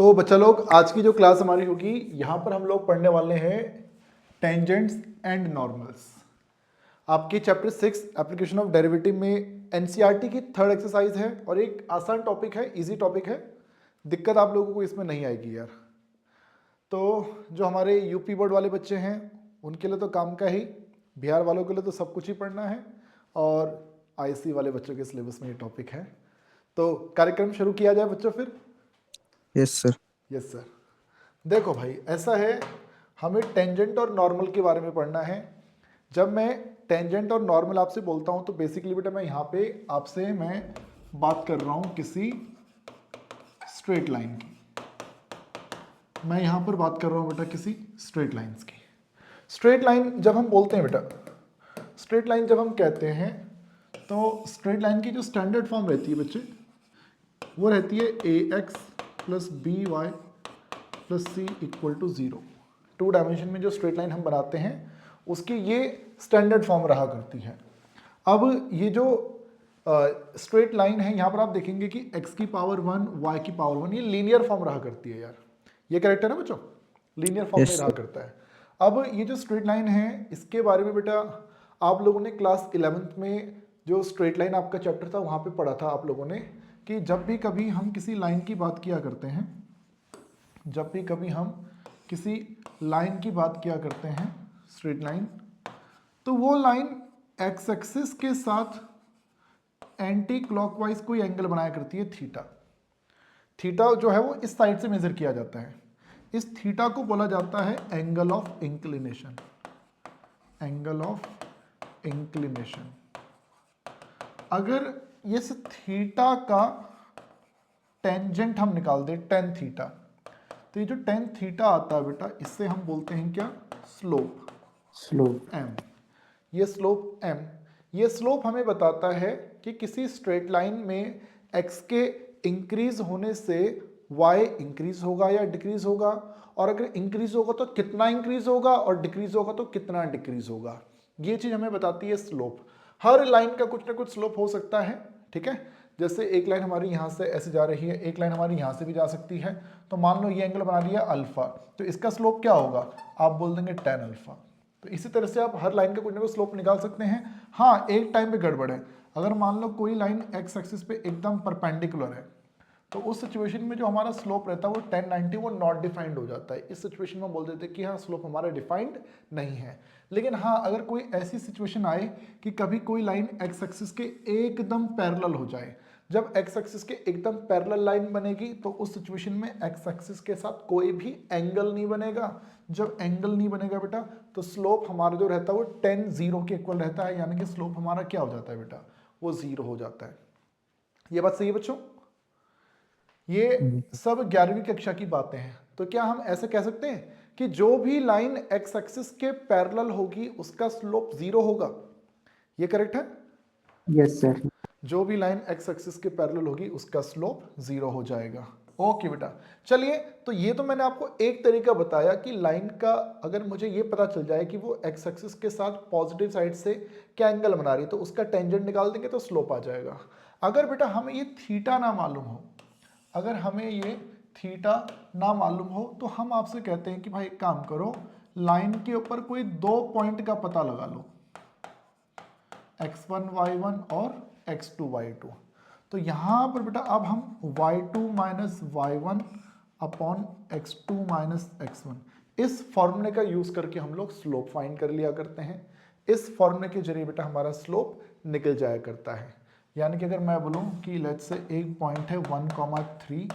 तो बच्चा लोग, आज की जो क्लास हमारी होगी, यहाँ पर हम लोग पढ़ने वाले हैं टेंजेंट्स एंड नॉर्मल्स। आपके चैप्टर 6 एप्लीकेशन ऑफ डेरिवेटिव में एनसीईआरटी की थर्ड एक्सरसाइज है और एक आसान टॉपिक है, इजी टॉपिक है। दिक्कत आप लोगों को इसमें नहीं आएगी यार। तो जो हमारे यूपी बोर्ड वाले बच्चे हैं उनके लिए तो काम का ही, बिहार वालों के लिए तो सब कुछ ही पढ़ना है, और आईएससी वाले बच्चों के सिलेबस में ये टॉपिक है। तो कार्यक्रम शुरू किया जाए बच्चों फिर। Yes sir. Yes sir. देखो भाई, ऐसा है, हमें टेंजेंट और नॉर्मल के बारे में पढ़ना है। जब मैं टेंजेंट और नॉर्मल आपसे बोलता हूं तो बेसिकली बेटा मैं यहाँ पे आपसे मैं बात कर रहा हूं किसी स्ट्रेट लाइन की। मैं यहाँ पर बात कर रहा हूँ बेटा किसी स्ट्रेट लाइन्स की। स्ट्रेट लाइन जब हम बोलते हैं बेटा, स्ट्रेट लाइन जब हम कहते हैं तो स्ट्रेट लाइन की जो स्टैंडर्ड फॉर्म रहती है बच्चे, वो रहती है a x plus b y plus c equal to 0। 2 dimension में जो स्ट्रेट लाइन हम बनाते हैं उसकी ये स्टैंडर्ड फॉर्म रहा करती है। अब ये जो स्ट्रेट लाइन है, यहाँ पर आप देखेंगे कि x की पावर 1 y की पावर 1 ये लीनियर फॉर्म रहा करती है यार। ये करेक्ट है ना बच्चों? लीनियर फॉर्म में यस रहा सर। करता है। अब ये जो स्ट्रेट लाइन है, इसके बारे में बेटा आप लोगों ने क्लास 11th में जो स्ट्रेट लाइन आपका चैप्टर था वहाँ पे पढ़ा था आप लोगों ने, कि जब भी कभी हम किसी लाइन की बात किया करते हैं, जब भी कभी हम किसी लाइन की बात किया करते हैं, स्ट्रेट लाइन, तो वो लाइन एक्स एक्सिस के साथ एंटी क्लॉकवाइज कोई एंगल बनाया करती है, थीटा। थीटा जो है वो इस साइड से मेजर किया जाता है। इस थीटा को बोला जाता है angle of inclination. Angle of inclination. अगर इस थीटा का टेंजेंट हम निकाल दें, टेन थीटा, तो ये जो टेन थीटा आता है बेटा, इससे हम बोलते हैं क्या? स्लोप। Slope m. ये स्लोप एम, ये स्लोप हमें बताता है कि किसी स्ट्रेट लाइन में एक्स के इंक्रीज होने से वाई इंक्रीज होगा या डिक्रीज होगा, और अगर इंक्रीज होगा तो कितना इंक्रीज होगा, और डिक्रीज होगा तो कितना डिक्रीज होगा। ये चीज हमें बताती है स्लोप। हर लाइन का कुछ ना कुछ स्लोप हो सकता है, ठीक है। जैसे एक लाइन हमारी यहाँ से ऐसे जा रही है, एक लाइन हमारी यहाँ से भी जा सकती है। तो मान लो ये एंगल बना दिया अल्फा, तो इसका स्लोप क्या होगा? आप बोल देंगे टेन अल्फा। तो इसी तरह से आप हर लाइन का कुछ ना कुछ स्लोप निकाल सकते हैं। हाँ, एक टाइम पे गड़बड़ है। अगर मान लो कोई लाइन एक्स एक्सिस पे एकदम परपेंडिकुलर है, तो उस सिचुएशन में जो हमारा स्लोप रहता है वो 1090 वो नॉट डिफाइंड हो जाता है। इस सिचुएशन में बोल देते हैं कि हाँ, स्लोप हमारा डिफाइंड नहीं है। लेकिन हाँ, अगर कोई ऐसी सिचुएशन आए कि कभी कोई लाइन एक्स एक्सिस के एकदम पैरेलल हो जाए, जब एक्स एक्सिस के एकदम पैरेलल लाइन बनेगी तो उस सिचुएशन में एक्स एक्सिस के साथ कोई भी एंगल नहीं बनेगा। जब एंगल नहीं बनेगा बेटा, तो स्लोप हमारा जो रहता है वो 10 0 के इक्वल रहता है, यानी कि स्लोप हमारा क्या हो जाता है बेटा? वो 0 हो जाता है। ये बात सही है बच्चों? ये सब 11वीं कक्षा की बातें हैं। तो क्या हम ऐसे कह सकते हैं कि जो भी लाइन एक्स एक्सिस के पैरेलल होगी उसका स्लोप 0 होगा? ये करेक्ट है? Yes sir. जो भी लाइन एक्स एक्सिस के पैरेलल होगी उसका स्लोप 0 हो जाएगा। ओके बेटा, चलिए। तो ये तो मैंने आपको एक तरीका बताया कि लाइन का अगर मुझे ये पता चल जाए कि वो एक्स एक्सिस के साथ पॉजिटिव साइड से क्या एंगल बना रही है, तो उसका टेंजेंट निकाल देंगे तो स्लोप आ जाएगा। अगर बेटा हमें ये थीटा ना मालूम हो, अगर हमें ये थीटा ना मालूम हो, तो हम आपसे कहते हैं कि भाई एक काम करो, लाइन के ऊपर कोई 2 पॉइंट का पता लगा लो, x1 y1 और x2 y2। तो यहां पर बेटा अब हम y2 minus y1 upon x2 minus x1 इस फॉर्मूले का यूज करके हम लोग स्लोप फाइंड कर लिया करते हैं। इस फॉर्मूले के जरिए बेटा हमारा स्लोप निकल जाया करता है। यानी कि अगर मैं बोलूं कि लेट्स से एक पॉइंट है 1,3,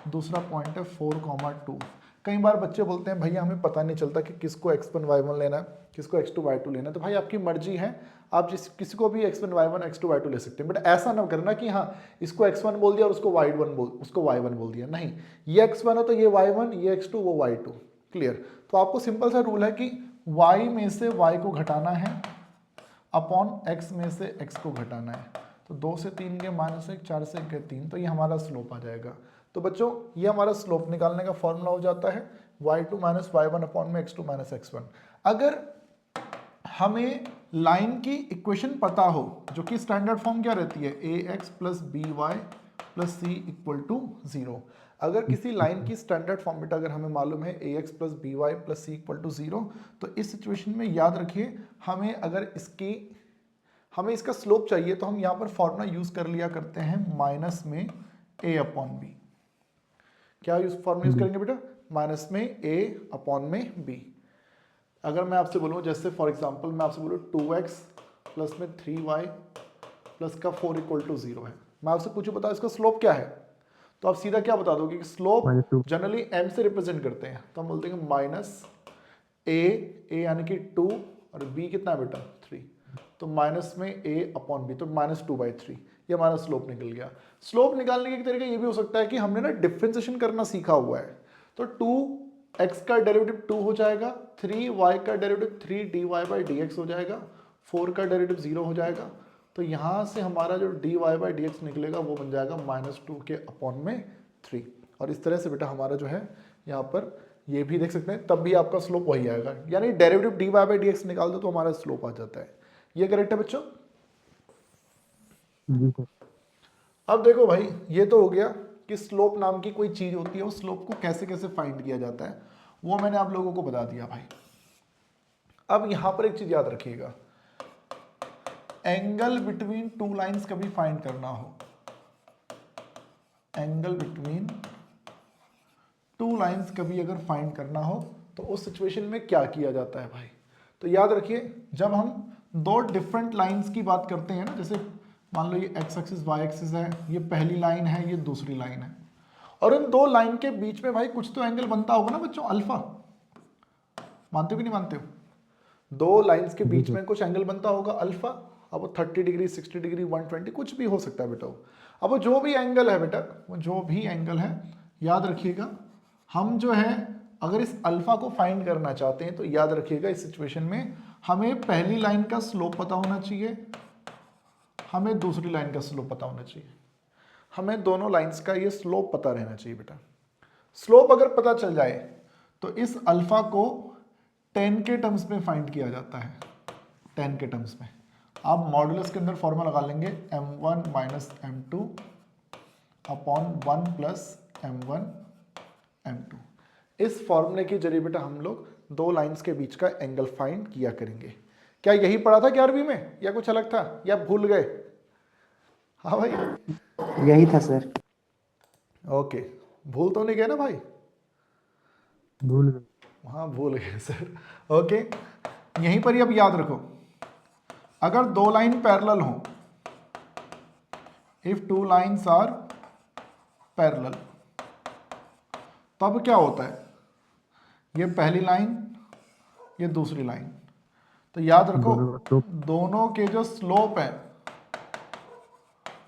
दूसरा पॉइंट है 4,2। कई बार बच्चे बोलते हैं भैया हमें पता नहीं चलता कि किसको x1 y1 लेना है, किसको x2 y2 लेना है। तो भाई आपकी मर्जी है, आप जिस किसी को भी x1 y1 x2 y2 ले सकते हैं, बट ऐसा ना करना कि हाँ इसको x1 बोल दिया और उसको y1 बोल दिया। नहीं, ये x1 है तो ये y1, ये x2 वो y2। क्लियर? तो आपको सिंपल सा रूल है कि y में से y को घटाना है अपॉन x में से x को घटाना है। तो 2 से 3 गए -1, 4 से 1 गए 3, तो ये हमारा स्लोप आ जाएगा। तो बच्चों ये हमारा स्लोप निकालने का फॉर्मूला हो जाता है y2 माइनस y1 अपॉन में x2 माइनस x1। अगर हमें लाइन की इक्वेशन पता हो, जो कि स्टैंडर्ड फॉर्म क्या रहती है, ax plus b y plus c equal to 0। अगर किसी लाइन की स्टैंडर्ड फॉर्म बेटा अगर हमें मालूम है ax plus b y plus c equal to 0, तो इस सिचुएशन में याद रखिए हमें इसका स्लोप चाहिए, तो हम यहाँ पर फॉर्मूला यूज कर लिया करते हैं माइनस में a अपॉन बी। क्या फॉर्मूला यूज करेंगे बेटा? माइनस में a अपॉन में b। अगर मैं आपसे बोलूँ, जैसे फॉर एग्जांपल मैं आपसे बोलूँ 2x प्लस में 3y प्लस का 4 इक्वल टू 0 है, मैं आपसे पूछूं बताओ इसका स्लोप क्या है, तो आप सीधा क्या बता दोगे कि स्लोप -2 जनरली m से रिप्रेजेंट करते हैं, तो हम बोलते हैं माइनस a यानी कि 2 और b कितना है बेटा 3, तो माइनस में a अपॉन b, तो -2/3 ये हमारा स्लोप निकल गया। स्लोप निकालने का एक तरीका ये भी हो सकता है कि हमने ना डिफरेंशिएशन करना सीखा हुआ है, तो 2x का डेरिवेटिव 2 हो जाएगा, 3y का डेरिवेटिव 3dy/dx हो जाएगा, 4 का डेरिवेटिव 0 हो जाएगा, तो यहाँ से हमारा जो dy/dx निकलेगा वो बन जाएगा -2 के अपॉन में 3। और इस तरह से बेटा हमारा जो है यहाँ पर ये भी देख सकते हैं, तब भी आपका स्लोप वही आएगा, यानी डेरिवेटिव dy/dx निकाल दो तो हमारा स्लोप आ जाता है। ये करेक्ट है बच्चों? जी सर। अब देखो भाई, ये तो हो गया कि स्लोप नाम की कोई चीज होती है, उस स्लोप को कैसे कैसे फाइंड किया जाता है वो मैंने आप लोगों को बता दिया भाई। अब यहां पर एक चीज याद रखिएगा, एंगल बिटवीन टू लाइंस कभी फाइंड करना हो, एंगल बिटवीन टू लाइंस कभी अगर फाइंड करना हो तो उस सिचुएशन में क्या किया जाता है भाई? तो याद रखिए, जब हम दो डिफरेंट लाइंस की बात करते हैं ना, जैसे मान लो ये एक्स एक्सिस वाई एक्सिस है, ये पहली लाइन है, ये दूसरी लाइन है, और इन दो लाइन के बीच में भाई कुछ तो एंगल बनता होगा ना बच्चों, अल्फा। मानते हो कि नहीं मानते हो? दो लाइंस के बीच में कुछ एंगल बनता होगा अल्फा, अब वो 30 डिग्री 60 डिग्री 120 कुछ भी हो सकता है बेटा। अब वो जो भी एंगल है बेटा, वो जो भी एंगल है, याद रखिएगा हम जो है अगर इस अल्फा को फाइंड करना चाहते हैं तो याद रखिएगा इस सिचुएशन में हमें पहली लाइन का स्लोप पता होना चाहिए, हमें दूसरी लाइन का स्लोप पता होना चाहिए, हमें दोनों लाइंस का ये स्लोप पता रहना चाहिए बेटा। स्लोप अगर पता चल जाए तो इस अल्फा को 10 के टर्म्स में फाइंड किया जाता है, 10 के टर्म्स में। आप मॉडुलस के अंदर फॉर्मूला लगा लेंगे m1 minus m2 upon 1 plus m1 m2। इस फॉर्मूले के जरिए बेटा हम लोग दो लाइंस के बीच का एंगल फाइंड किया करेंगे। क्या यही पढ़ा था 11वीं में या कुछ अलग था या भूल गए? हाँ भाई यही था सर। ओके, भूल तो नहीं गए ना भाई? भूल गए। हाँ भूल गए सर। ओके, यहीं पर ही अब याद रखो, अगर दो लाइन पैरेलल हो, if two lines are parallel, तब क्या होता है, ये पहली लाइन ये दूसरी लाइन, तो याद रखो दोनों का स्लोप दोनों के जो स्लोप है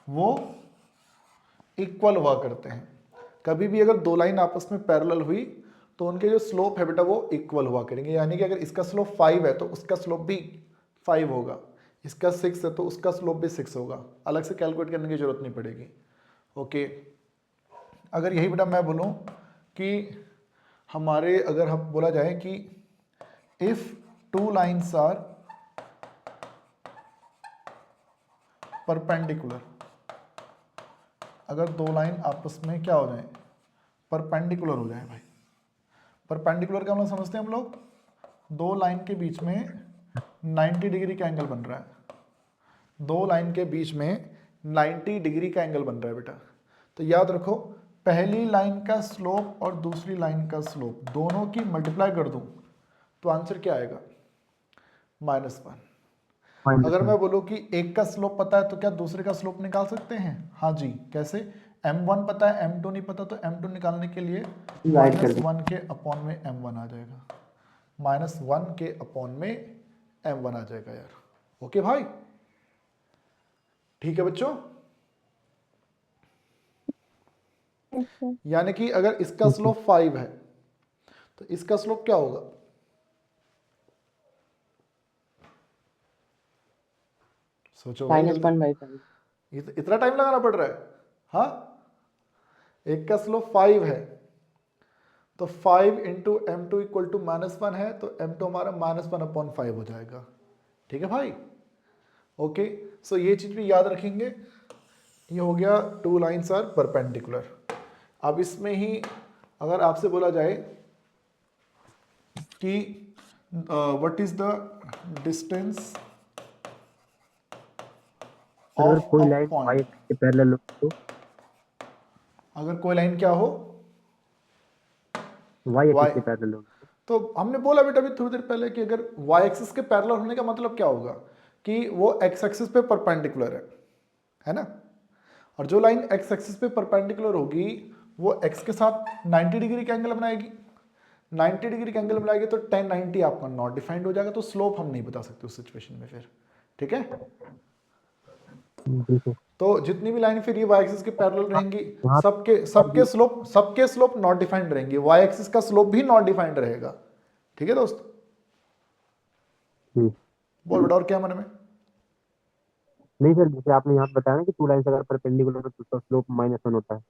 वो इक्वल हुआ करते हैं। कभी भी अगर दो लाइन आपस में पैरेलल हुई तो उनके जो स्लोप है बेटा वो इक्वल हुआ करेंगे, यानी कि अगर इसका स्लोप 5 है तो उसका स्लोप भी 5 होगा, इसका 6 है तो उसका स्लोप भी 6 होगा, अलग से कैलकुलेट करने की जरूरत नहीं पड़ेगी। ओके, अगर यही बेटा मैं बोलूं कि हमारे अगर हम बोला जाए कि if two lines are perpendicular, अगर दो लाइन आपस में क्या हो जाए, परपेंडिकुलर हो जाए भाई। परपेंडिकुलर का मतलब समझते हैं हम लोग, दो लाइन के बीच में 90 डिग्री का एंगल बन रहा है, दो लाइन के बीच में 90 डिग्री का एंगल बन रहा है बेटा। तो याद रखो पहली लाइन का स्लोप और दूसरी लाइन का स्लोप दोनों की मल्टीप्लाई कर दूं तो आंसर क्या आएगा? -1। अगर मैं बोलूं कि एक का स्लोप पता है तो क्या दूसरे का स्लोप निकाल सकते हैं? हाँ जी, कैसे? m1 पता है m2 नहीं पता, तो m2 निकालने के लिए डिवाइड कर दो। -1 के अपॉन में m1 आ जाएगा, -1 के अपॉन में m1 आ जाएगा यार। ओके भाई, ठीक है बच्चों? यानी कि अगर इसका स्लोप 5 है तो इसका स्लोप क्या होगा? सोचो भाई जल्दी। -1/5। इतना टाइम लगाना पड़ रहा है? हाँ, एक का स्लोप 5 है तो 5 इंटू m2 इक्वल टू -1 है, तो m2 हमारा -1/5 हो जाएगा। ठीक है भाई? ओके, सो ये चीज भी याद रखेंगे ये हो गया टू लाइन्स आर परपेंडिकुलर। अब इसमें ही अगर आपसे बोला जाए कि what is the distance sir अगर ऑफ कोई a line y point, axis के पैरेलल हो तो अगर कोई लाइन क्या हो, y y, एक्सिस के पैरेलल हो तो हमने बोला बेटा अभी थोड़ी देर पहले कि अगर y एक्सिस के पैरेलल होने का मतलब क्या होगा कि वो x एक्सिस पे परपेंडिकुलर है ना। और जो लाइन x एक्सिस पे परपेंडिकुलर होगी वो x के साथ 90 डिग्री का एंगल बनाएगी। 90 डिग्री का एंगल बनाएगी तो tan 90 आपका नॉट डिफाइंड हो जाएगा, तो स्लोप हम नहीं बता सकते उस सिचुएशन में फिर। ठीक है, जी सर। तो जितनी भी लाइन फिर ये y एक्सिस के पैरेलल रहेंगी, यहाँ सबके पर भी सबके स्लोप नॉट डिफाइंड रहेंगे, y एक्सिस का स्लोप भी नॉट डिफाइंड रहेगा। ठीक है दोस्त, जी। बोल बेटा और क्या मन में। नहीं सर, जैसे आपने यहाँ पे बताया ना कि टू लाइन्स अगर परपेंडिकुलर हो तो उसका स्लोप -1 होता है।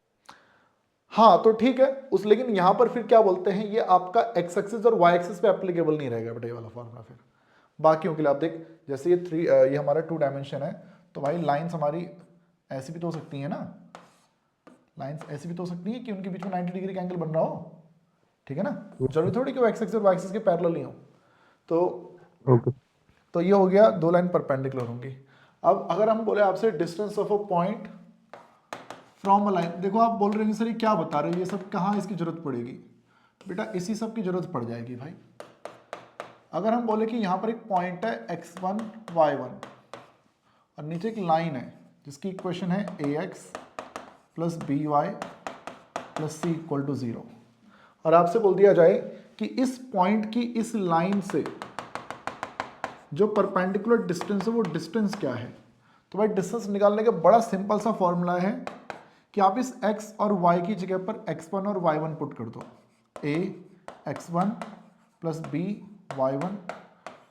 हाँ तो ठीक है उस, लेकिन यहां पर फिर क्या बोलते हैं, ये आपका x एक्सिस और y एक्सिस पे एप्लीकेबल नहीं रहेगा बेटा ये वाला फॉर्मूला फिर बाकियों के लिए। आप देख जैसे ये हमारा 2 डायमेंशन है, तो भाई लाइंस हमारी ऐसी भी तो हो सकती है ना, लाइंस ऐसी भी तो हो सकती है कि उनके बीच में 90 डिग्री का एंगल बन रहा हो। ठीक है ना, जरूरी थोड़ी कि वो x एक्सिस और y एक्सिस के पैरेलल ही हो। तो ओके। ये हो गया, दो लाइन परपेंडिकुलर होंगी। अब अगर हम बोले आपसे distance of a point from a line, देखो आप बोल रहे हैं सर ये क्या बता रहे हैं, ये सब कहाँ इसकी जरूरत पड़ेगी बेटा, इसी सब की जरूरत पड़ जाएगी भाई। अगर हम बोले कि यहाँ पर एक पॉइंट है x1 y1 और नीचे एक लाइन है जिसकी इक्वेशन है ax plus b y plus c equal to 0, और आपसे बोल दिया जाए कि इस पॉइंट की इस लाइन से जो परपेंडिकुलर डिस्टेंस है वो डिस्टेंस क्या है। तो भाई डिस्टेंस निकालने का बड़ा सिंपल सा फॉर्मूला है कि आप इस x और y की जगह पर x1 और y1 पुट कर दो। a x1 plus b y1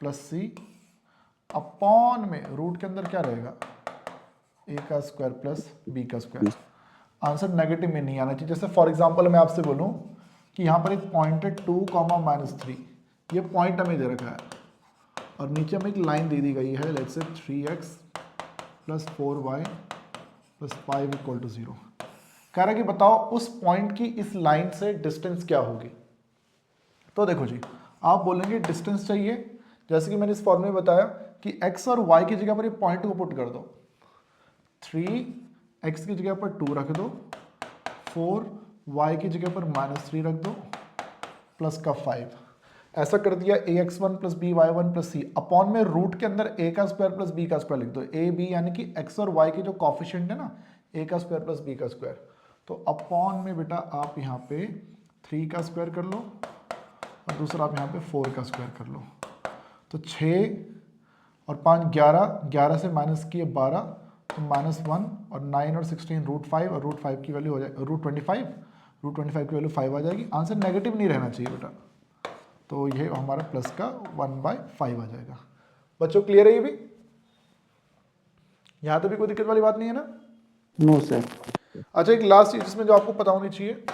plus c upon में रूट के अंदर क्या रहेगा, a का स्क्वायर प्लस b का स्क्वायर। आंसर नेगेटिव में नहीं आना चाहिए। जैसे फॉर एग्जांपल मैं आपसे बोलूं कि यहाँ पर एक पॉइंट है 2, -3, ये पॉइंट हमें दे रखा है और नीचे हमें एक लाइन दे दी गई है, let's say 3x plus 4y plus 5 equal to 0। कह रहा है कि बताओ उस पॉइंट की इस लाइन से डिस्टेंस क्या होगी। तो देखो जी, आप बोलेंगे डिस्टेंस चाहिए, जैसे कि मैंने इस फॉर्मूले में बताया कि x और y की जगह पर ये पॉइंट को पुट कर दो, 3x की जगह पर 2 रख दो, 4y की जगह पर -3 रख दो, प्लस का 5, ऐसा कर दिया। ax1 plus b y one plus c upon में रूट के अंदर a का स्क्वायर प्लस b का स्क्वायर लिख दो। a b यानी कि x और y के जो कॉफिशिएंट है ना, a का स्क्वायर प्लस b का स्क्वायर, तो अपॉन में बेटा आप यहाँ पे 3 का स्क्वायर कर लो और दूसरा आप यहाँ पे 4 का स्क्वायर कर लो, तो 6 और 5 11, 11 से माइनस किए 12, तो -1 और 9 और 16 √5, और √5 की वैल्यू हो जाएगी √25 की वैल्यू 5 आ जाएगी। आंसर नेगेटिव नहीं रहना चाहिए बेटा, तो ये हमारा प्लस का 1/5 आ जाएगा। बच्चों क्लियर है ये भी, यहां तो भी कोई दिक्कत वाली बात नहीं है ना। No sir. अच्छा एक लास्ट चीज जिसमें जो आपको पता होनी चाहिए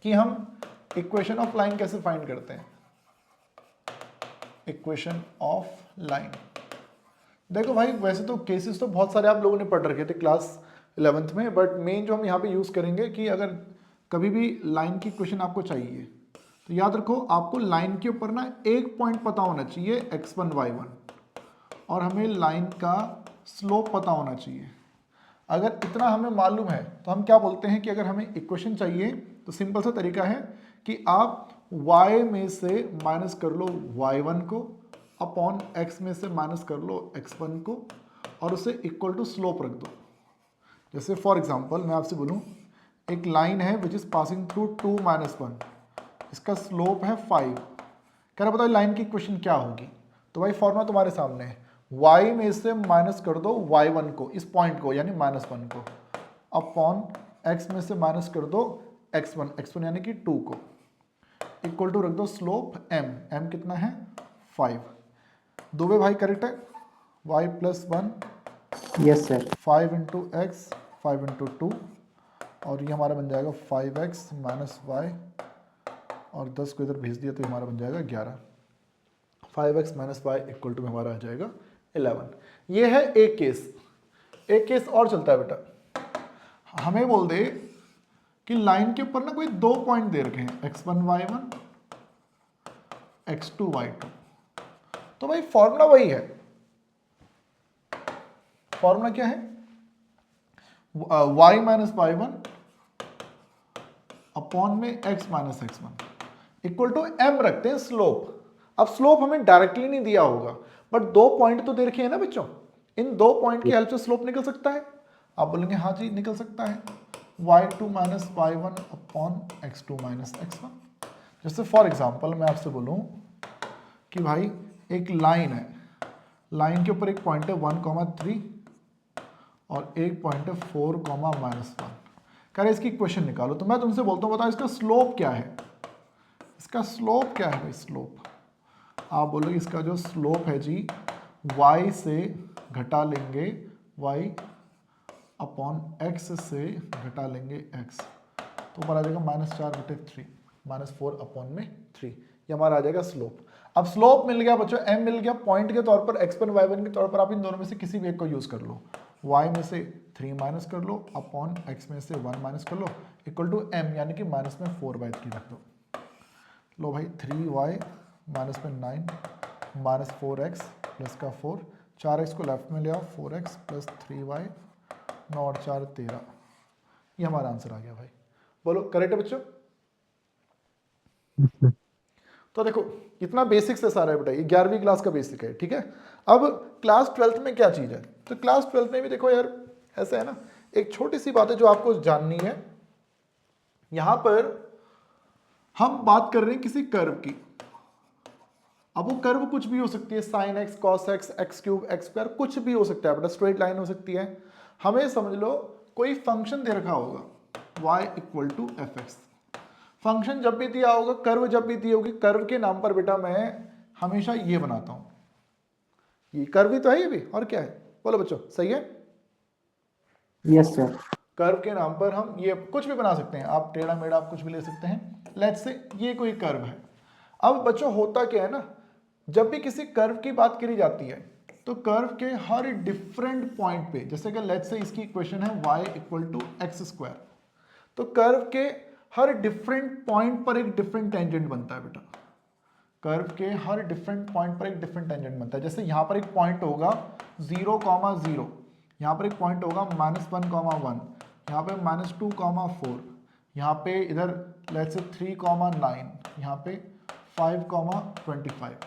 कि हम इक्वेशन ऑफ लाइन कैसे फाइंड करते हैं। इक्वेशन ऑफ लाइन, देखो भाई वैसे तो केसेस तो बहुत सारे आप लोगों ने पढ़ रखे थे क्लास 11th में, बट मेन जो हम यहाँ पे यूज करेंगे कि अगर कभी भी लाइन की इक्वेशन आपको चाहिए तो याद रखो आपको लाइन के ऊपर ना एक पॉइंट पता होना चाहिए x1 y1, और हमें लाइन का स्लोप पता होना चाहिए। अगर इतना हमें मालूम है तो हम क्या बोलते हैं कि अगर हमें इक्वेशन चाहिए तो सिंपल सा तरीका है कि आप y में से माइनस कर लो y1 को, अपॉन x में से माइनस कर लो x1 को, और उसे इक्वल टू स्लोप रख दो। जैसे फॉर एग्जांपल मैं आपसे बोलूं एक लाइन है विच इज पासिंग थ्रू 2 -1, इसका स्लोप है 5, कह रहा बताओ लाइन की इक्वेशन क्या होगी। तो भाई फॉर्मूला तुम्हारे सामने है, y में से माइनस कर दो y1 को, इस पॉइंट को यानी -1 को, अपॉन x में से माइनस कर दो x1 यानी कि 2 को, इक्वल टू रख दो स्लोप m कितना है 5। दो भाई करेक्ट है, y plus 1 yes sir. 5 into x 5 into 2, और ये हमारा बन जाएगा 5x माइनस वाई, और 10 को इधर भेज दिया तो हमारा बन जाएगा 11। 5x minus Y equal to हमारा आ जाएगा 11। ये है एक केस। एक केस और चलता है बेटा, हमें बोल दे कि लाइन के ऊपर ना कोई दो पॉइंट दे रखे हैं x1 y1 x2 y2, तो भाई फॉर्मूला वही है, फॉर्मूला क्या है, y माइनस y1 अपॉन में x minus x1 equal to m रखते हैं स्लोप। अब स्लोप हमें डायरेक्टली नहीं दिया होगा, बट दो पॉइंट तो दे रखे हैं ना बच्चों, इन दो पॉइंट की हेल्प से स्लोप निकल सकता है। आप बोलेंगे हाँ जी निकल सकता है, y2 minus y1 upon x2 minus x1। जैसे फॉर एग्जांपल मैं आपसे बोलूं कि भाई एक लाइन है, लाइन के ऊपर एक पॉइंट है 1,3 और एक पॉइंट है 4,-1, कह रहे इसकी इक्वेशन निकालो। तो मैं तुमसे बोलता हूँ बताओ इसका स्लोप क्या है, इसका स्लोप क्या है भाई स्लोप। आप बोलोगे इसका जो स्लोप है जी y से घटा लेंगे y अपॉन x से घटा लेंगे x, तो ऊपर आ जाएगा -4/3 -4 अपॉन में 3, ये हमारा आ जाएगा स्लोप। अब स्लोप मिल गया बच्चों, m मिल गया, पॉइंट के तौर पर x1 y1 के तौर पर आप इन दोनों में से किसी भी एक को यूज कर लो, y में से 3 माइनस कर लो अपॉन x में से 1 माइनस कर लो इक्वल टू m, यानी कि माइनस में 4/3 रख दो। लो भाई 3y माइनस में 9 माइनस 4x प्लस का 4, 4x को लेफ्ट में ले आओ, 4x प्लस 3y 9 और 4 13, ये हमारा आंसर आ गया भाई। बोलो करेक्ट है बच्चों। तो देखो इतना बेसिक से सारा है बेटा, ये 11वीं क्लास का बेसिक है, ठीक है। अब क्लास 12th में क्या चीज़ है, तो क्लास 12th में भी देखो यार ऐसा है ना, एक छोटी सी बात है जो आपको जाननी है। यहां पर हम बात कर रहे हैं किसी कर्व की, अब वो कर्व कुछ भी हो सकती है, sine x, cos x, x cube, x square, कुछ भी हो सकता है बेटा, स्ट्रेट लाइन हो सकती है। हमें समझ लो कोई फंक्शन दे रखा होगा y equal to f x, function जब भी दिया होगा, कर्व जब भी दी होगी, कर्व के नाम पर बेटा मैं हमेशा ये बनाता हूं, ये कर्व ही तो है ये भी, और क्या है, बोलो बच्चों सही है। Yes sir. कर्व के नाम पर हम ये कुछ भी बना सकते हैं, आप टेढ़ा मेढ़ा आप कुछ भी ले सकते हैं। लेट्स से ये कोई कर्व है। अब बच्चों होता क्या है ना, जब भी किसी कर्व की बात करी जाती है तो कर्व के हर डिफरेंट पॉइंट पे, जैसे कि लेट्स से इसकी इक्वेशन है y equal to x square, तो कर्व के हर डिफरेंट पॉइंट पर एक डिफरेंट टेंजेंट बनता है बेटा, कर्व के हर डिफरेंट पॉइंट पर एक डिफरेंट टेंजेंट बनता है। जैसे यहां पर एक पॉइंट होगा 0,0, यहाँ पर एक पॉइंट होगा -1,1, यहाँ पे -2,4, यहाँ पे इधर लेट्स से 3,9, यहाँ पे 5,25।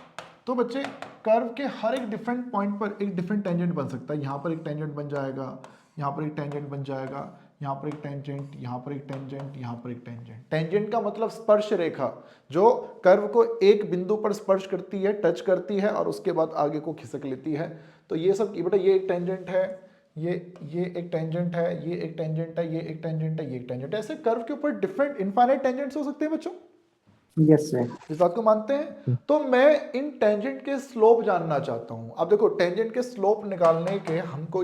तो बच्चे कर्व के हर एक डिफरेंट पॉइंट पर एक डिफरेंट टेंजेंट बन सकता है, यहाँ पर एक टेंजेंट बन जाएगा, यहाँ पर एक टेंजेंट बन जाएगा, यहाँ पर एक टेंजेंट, यहाँ पर एक टेंजेंट, यहाँ पर एक टेंजेंट। टेंजेंट का मतलब स्पर्श रेखा, जो कर्व को एक बिंदु पर स्पर्श करती है, टच करती है और उसके बाद आगे को खिसक लेती है। तो ये सब बेटा ये एक टेंजेंट है, ये एक टेंजेंट है, ये एक टेंजेंट है, ये एक टेंजेंट है, ये एक टेंजेंट है। ऐसे कर्व के ऊपर डिफरेंट इनफाइनाइट टेंजेंट्स हो सकते हैं बच्चों, यस सर। इस बात को मानते हैं। तो मैं इन टेंजेंट के स्लोप जानना चाहता हूं। अब देखो टेंजेंट के स्लोप निकालने के हमको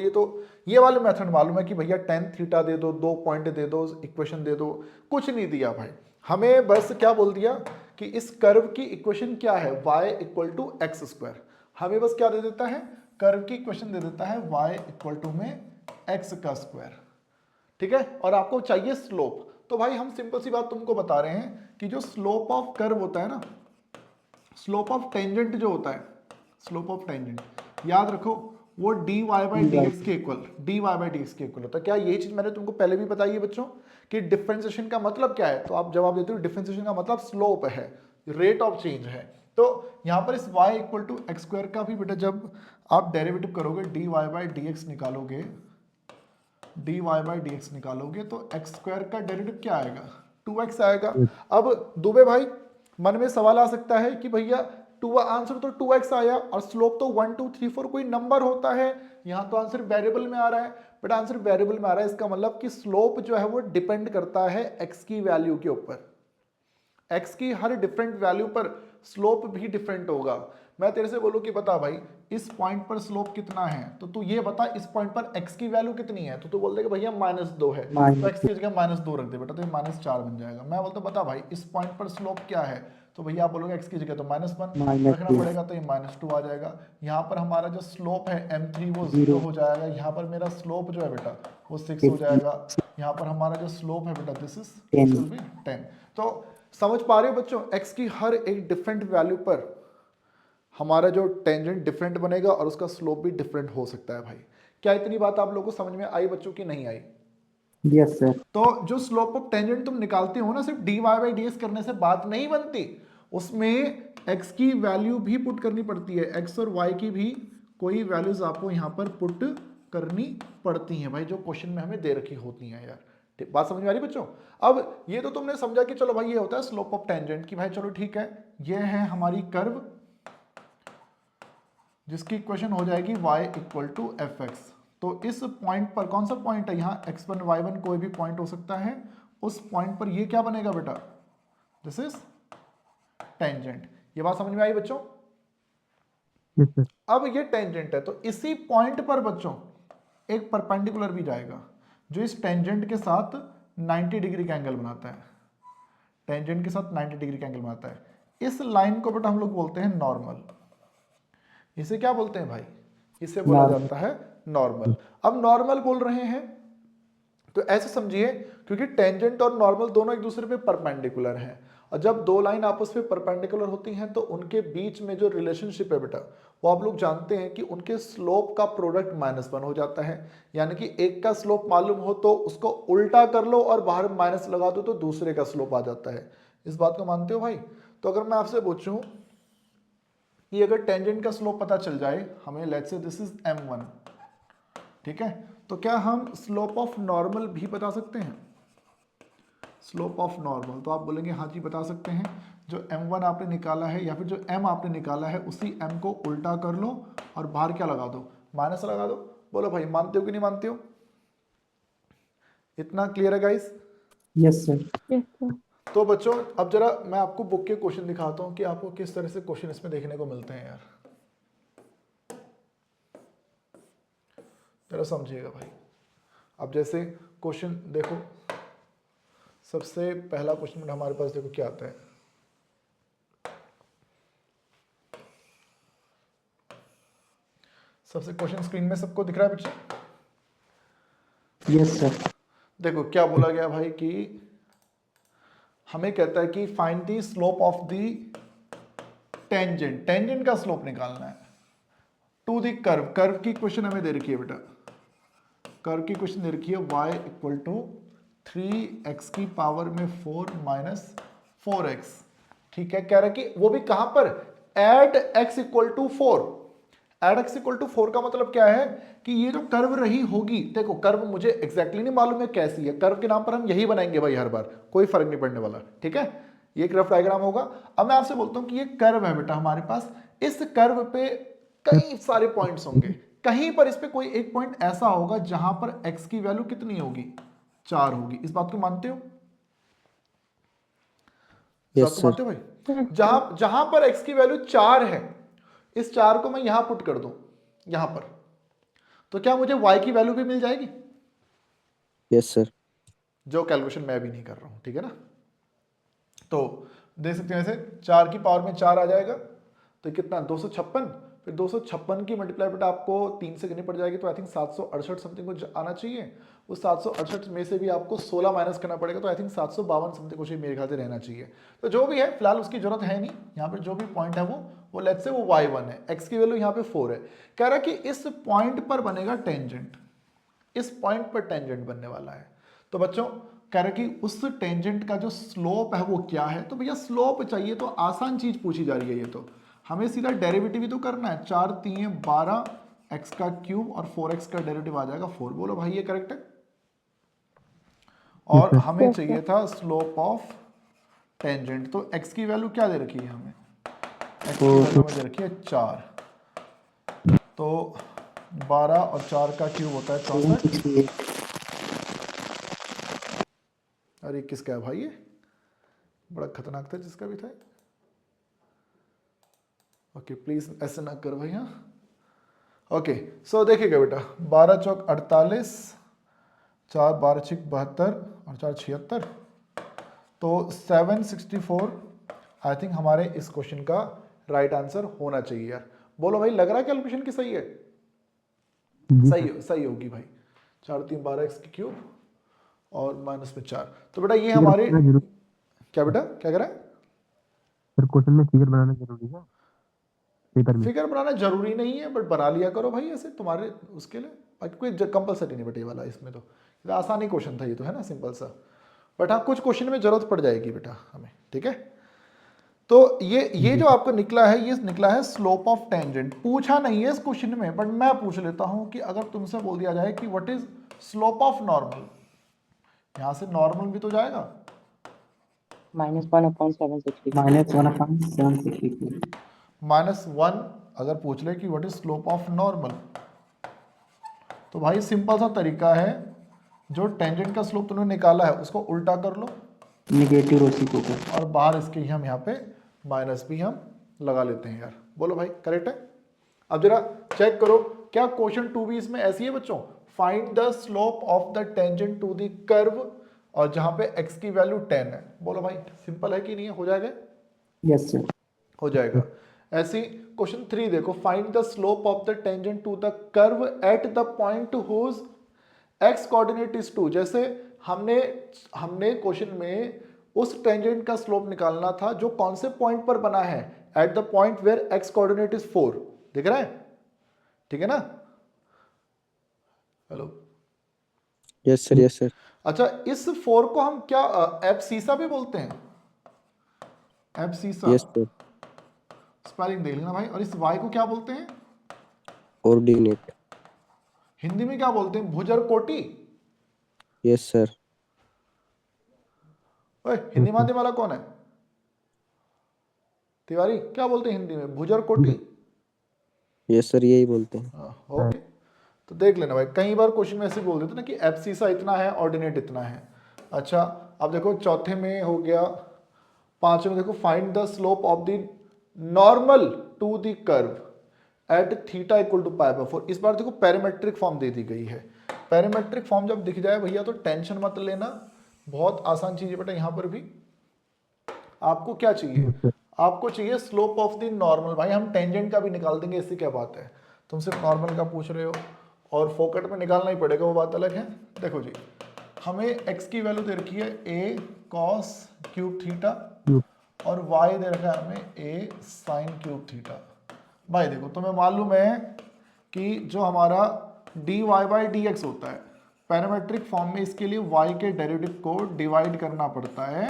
ये वाले मेथड मालूम है कि भैया tan थीटा दे दो, 2 पॉइंट दे दो, इक्वेशन दे दो, कुछ नहीं दिया भाई, हमें बस क्या बोल दिया कि इस कर्व की इक्वेशन क्या है, y equal to x square. हमें बस क्या दे देता है, कर्व की इक्वेशन दे देता है y इक्वल टू में x का स्क्वायर, ठीक है। और आपको चाहिए स्लोप, तो भाई हम सिंपल सी बात तुमको बता रहे हैं कि जो स्लोप ऑफ कर्व होता है ना, स्लोप ऑफ टेंजेंट जो होता है, स्लोप ऑफ टेंजेंट याद रखो वो dy बाई dx के इक्वल, dy बाई dx के इक्वल होता है। क्या ये चीज मैंने तुमको पहले भी बताई है बच्चों कि डिफरेंशिएशन का मतलब क्या है, तो आप जवाब देते हो डिफरेंशिएशन का मतलब स्लोप है, रेट ऑफ चेंज है। तो यहां पर इस y equal to x square का भी बेटा जब आप डेरिवेटिव करोगे, dy बाई dx निकालोगे, dy बाई dx निकालोगे तो एक्स स्क्वायर का डेरिवेटिव क्या आएगा, 2x आएगा। अब दुबे भाई मन में सवाल आ सकता है कि भैया आंसर तो 2x आया और स्लोप तो 1 2 3 4 कोई नंबर होता है, यहाँ तो आंसर वेरिएबल में आ रहा है। बट आंसर वेरिएबल में आ रहा है, इसका मतलब कि स्लोप जो है वो डिपेंड करता है x की वैल्यू के ऊपर, x की हर डिफरेंट वैल्यू पर स्लोप भी डिफरेंट होगा। मैं तेरे से बोलूँ कि बता भाई इस पॉइंट पर स्लोप कितना है, तो तू ये बता इस पॉइंट पर x की वैल्यू कितनी है, तो तू बोल देगा भैया -2 है, तो x की जगह -2 रख दे बेटा, तो ये -4 बन जाएगा। मैं बोलता बता भाई इस पॉइंट पर स्लोप क्या है, तो भैया आप बोलोगे x की जगह तो -1 रखना -2 पड़ेगा, तो ये -2 आ जाएगा। यहाँ पर हमारा जो स्लोप है m3 वो 0 0 हो जाएगा। यहाँ पर मेरा स्लोप जो है बेटा वो 6 हो जाएगा। यहाँ पर हमारा जो स्लोप है बेटा दिस विल 10 बी 10। तो समझ पा रहे हो बच्चों, x की हर एक डिफरेंट वैल्यू पर हमारा जो टेंजेंट डिफरेंट बनेगा और उसका स्लोप भी डिफरेंट हो सकता है भाई। क्या इतनी बात आप लोगों को समझ में आई बच्चों की नहीं आई? Yes sir. तो जो स्लोप ऑफ टेंजेंट तुम निकालते हो ना, सिर्फ dy बाई ds करने से बात नहीं बनती, उसमें x की वैल्यू भी पुट करनी पड़ती है, x और y की भी कोई वैल्यूज आपको यहाँ पर पुट करनी पड़ती हैं भाई, जो क्वेश्चन में हमें दे रखी होती हैं यार। ठीक, बात समझ में आ रही बच्चों? अब ये तो तुमने समझा कि चलो भाई ये होता है स्लोप ऑफ टेंजेंट की, भाई चलो ठीक है, ये है हमारी कर्व जिसकी इक्वेशन हो जाएगी y equal to f x. तो इस पॉइंट पर कौन सा पॉइंट है, यहाँ x1 y1 कोई भी पॉइंट हो सकता है, उस पॉइंट पर ये क्या बनेगा बेटा, दिस इज टेंजेंट। ये बात समझ में आई बच्चों? Yes sir. अब ये टेंजेंट है, तो इसी पॉइंट पर बच्चों एक परपेंडिकुलर भी जाएगा जो इस टेंजेंट के साथ 90 डिग्री का एंगल बनाता है, टेंजेंट के साथ 90 डिग्री का एंगल बनाता है। इस लाइन को बेटा हम लोग बोलते हैं नॉर्मल। इसे क्या बोलते हैं भाई? इसे बोला जाता है नॉर्मल। अब नॉर्मल बोल रहे हैं तो ऐसे समझिए, क्योंकि टेंजेंट और नॉर्मल दोनों एक दूसरे पे परपेंडिकुलर हैं, और जब दो लाइन आपस में परपेंडिकुलर होती हैं तो उनके बीच में जो रिलेशनशिप है बेटा, वो आप लोग जानते हैं कि उनके स्लोप का प्रोडक्ट -1 हो जाता है। यानी कि एक का स्लोप मालूम हो तो उसको उल्टा कर लो और बाहर माइनस लगा दो तो दूसरे का स्लोप आ जाता है। इस बात को मानते हो भाई? तो अगर मैं आपसे पूछूं कि अगर टेंजेंट का स्लोप पता चल जाए हमें, let's say this is m1, ठीक है, तो क्या हम स्लोप ऑफ नॉर्मल भी बता सकते हैं? स्लोप ऑफ नॉर्मल, तो आप बोलेंगे हाँ जी बता सकते हैं। जो m1 आपने निकाला है या फिर जो m आपने निकाला है उसी m को उल्टा कर लो और बाहर क्या लगा दो, माइनस लगा दो। बोलो भाई मानते हो कि नहीं मानते हो? इतना क्लियर है गाइस? Yes sir. तो बच्चों अब जरा मैं आपको बुक के क्वेश्चन दिखाता हूँ कि आपको किस तरह से क्वेश्चन इसमें देखने को मिलते हैं यार, जरा समझिएगा भाई। अब जैसे क्वेश्चन देखो, सबसे पहला क्वेश्चन हमारे पास देखो क्या आता है। सबसे क्वेश्चन स्क्रीन में सबको दिख रहा है बच्चे? Yes sir. देखो क्या बोला गया भाई कि हमें कहता है कि find the slope of the tangent, tangent का स्लोप निकालना है टू द कर्व। कर्व की क्वेश्चन हमें दे रखी है बेटा, कर्व की क्वेश्चन दे रखी है y इक्वल टू 3x की पावर में 4 माइनस 4x। ठीक है, कह रहा है कि वो भी कहां पर, at x equal to 4। At x equal to 4 का मतलब क्या है कि ये जो कर्व रही होगी, देखो कर्व मुझे एग्जैक्टली नहीं मालूम है कैसी है, कर्व के नाम पर हम यही बनाएंगे भाई हर बार, कोई फर्क नहीं पड़ने वाला, ठीक है। ये एक रफ डायग्राम होगा। अब मैं आपसे बोलता हूं कि ये कर्व है बेटा हमारे पास, इस कर्व पे कई सारे पॉइंट्स होंगे, कहीं पर इस पे कोई एक पॉइंट ऐसा होगा जहां पर x की वैल्यू कितनी होगी, 4 होगी। इस बात को मानते हो? इस बात यस को सर। मानते हो भाई? जहां जहां पर x की वैल्यू 4 है, इस 4 को मैं यहां पुट कर दूं यहां पर, तो क्या मुझे y की वैल्यू भी मिल जाएगी? Yes sir. जो कैलकुलेशन मैं भी नहीं कर रहा हूं, ठीक है ना। तो देख सकते हैं ऐसे 4 की पावर में 4 आ जाएगा, तो कितना 256, फिर 256 की मल्टीप्लाई बेटा आपको 3 से करनी पड़ जाएगी, तो आई थिंक 768 समथिंग कुछ आना चाहिए। उस 768 में से भी आपको 16 माइनस करना पड़ेगा, तो आई थिंक 752 समथिंग कुछ मेरे ख्याल से रहना चाहिए। तो जो भी है फिलहाल उसकी जरूरत है नहीं, यहाँ पर जो भी पॉइंट है वो लेट्स से वो y1 है, x की वैल्यू यहाँ पे 4 है। कह रहा है कि इस पॉइंट पर बनेगा टेंजेंट, इस पॉइंट पर टेंजेंट बनने वाला है। तो बच्चों कह रहे कि उस टेंजेंट का जो स्लोप है वो क्या है, तो भैया स्लोप चाहिए तो आसान चीज पूछी जा रही है, ये तो हमें सीधा डेरिवेटिव ही तो करना है। 4 3 12 x का क्यूब और 4x का डेरिवेटिव आ जाएगा 4। बोलो भाई ये करेक्ट है? और हमें चाहिए था स्लोप ऑफ टेंजेंट, तो x की वैल्यू क्या दे रखी है हमें, x की वैल्यू में दे रखी है 4, तो 12 और 4 का क्यूब होता है 64। अरे किसका है भाई, ये बड़ा खतरनाक था जिसका भी था। ओके प्लीज ऐसे ना करो भाई। हाँ ओके सो देखिएगा बेटा, 12 चौक 48, 4 12 छिक 72 और 4 76, तो 764 आई थिंक हमारे इस क्वेश्चन का राइट आंसर होना चाहिए यार। बोलो भाई, लग रहा है कैलकुलेशन की सही है? जी सही सर। सही होगी भाई। 4 3 12 एक्स की क्यूब और माइनस में 4। तो बेटा ये फिगर हमारे, बनाना जरूरी क्या बेटा क्या कह रहा है? सर, क्वेश्चन में फिगर बनाना जरूरी है पेपर में? फिगर बनाना जरूरी नहीं है, बट बना लिया करो भाई ऐसे तुम्हारे उसके लिए। बाकी कोई कंपलसरी नहीं बेटे वाला इसमें, तो ये आसानी क्वेश्चन था ये तो, है ना, सिंपल सा। बट हाँ कुछ क्वेश्चन में जरूरत पड़ जाएगी बेटा हमें, ठीक है। तो ये जी जो सर। आपको निकला है, ये निकला है स्लोप ऑफ टेंजेंट। पूछा नहीं है इस क्वेश्चन में, बट मैं पूछ लेता हूं कि अगर तुमसे बोल दिया जाए कि what is slope of normal, यहां से नॉर्मल भी तो जाएगा। -1/760 -1 अगर पूछ ले कि what is slope of normal, तो भाई सिंपल सा तरीका है, जो टेंजेंट का स्लोप तुमने निकाला है उसको उल्टा कर लो नेगेटिव रेसिप्रोकल। और बाहर इसके ही हम यहाँ पे माइनस भी हम लगा लेते हैं यार। बोलो भाई करेक्ट है? अब जरा चेक करो, क्या क्वेश्चन 2 भी इसमें ऐसी है बच्चों? Find the slope of the tangent to the curve, और जहां पे x की वैल्यू 10 है। बोलो भाई सिंपल है कि नहीं है? हो जाएगा? Yes sir. हो जाएगा। ऐसी क्वेश्चन 3 देखो, find the slope of the tangent to the curve at the point whose x coordinate is 2। जैसे हमने हमने क्वेश्चन में उस टेंजेंट का स्लोप निकालना था जो कौन से पॉइंट पर बना है, at the point where x coordinate is 4। दिख रहा है? ठीक है ना? Hello? Yes sir, yes sir. अच्छा, इस 4 को हम क्या एब्सीसा भी बोलते हैं? Abscissa yes sir. स्पेलिंग देख लेना भाई। और इस y को क्या बोलते हैं? कोऑर्डिनेट। हिंदी में क्या बोलते हैं? भुजर कोटि। Yes sir. ओए हिंदी माध्यम वाला कौन है? तिवारी, क्या बोलते हैं हिंदी में? भुजर कोटि। यस सर, यही बोलते हैं। ओके, तो देख लेना भाई, कई बार क्वेश्चन में ऐसे बोल देते ना कि एब्सीसा इतना है, ऑर्डिनेट इतना है। अच्छा, अब देखो चौथे में हो गया, पांचवें में देखो, find the slope of the normal to the curve at theta equal to π/4। इस बार देखो पैरामेट्रिक फॉर्म दे दी गई है। पैरामेट्रिक फॉर्म जब दिख जाए भैया तो टेंशन मत लेना, बहुत आसान चीज है बेटा। यहां पर भी आपको क्या चाहिए? आपको चाहिए स्लोप ऑफ द नॉर्मल। भाई हम टेंजेंट का भी निकाल देंगे, इससे क्या बात है। तुम सिर्फ नॉर्मल का पूछ रहे हो और फोकट में निकालना ही पड़ेगा, वो बात अलग है। देखो जी, हमें x की वैल्यू दे रखी है a cos क्यूब थीटा और y दे रखा है हमें a sin क्यूब थीटा। भाई देखो, तुम्हें मालूम है कि जो हमारा dy बाई डी एक्स होता है, पैरामेट्रिक फॉर्म में इसके लिए y के डेरिवेटिव को डिवाइड करना पड़ता है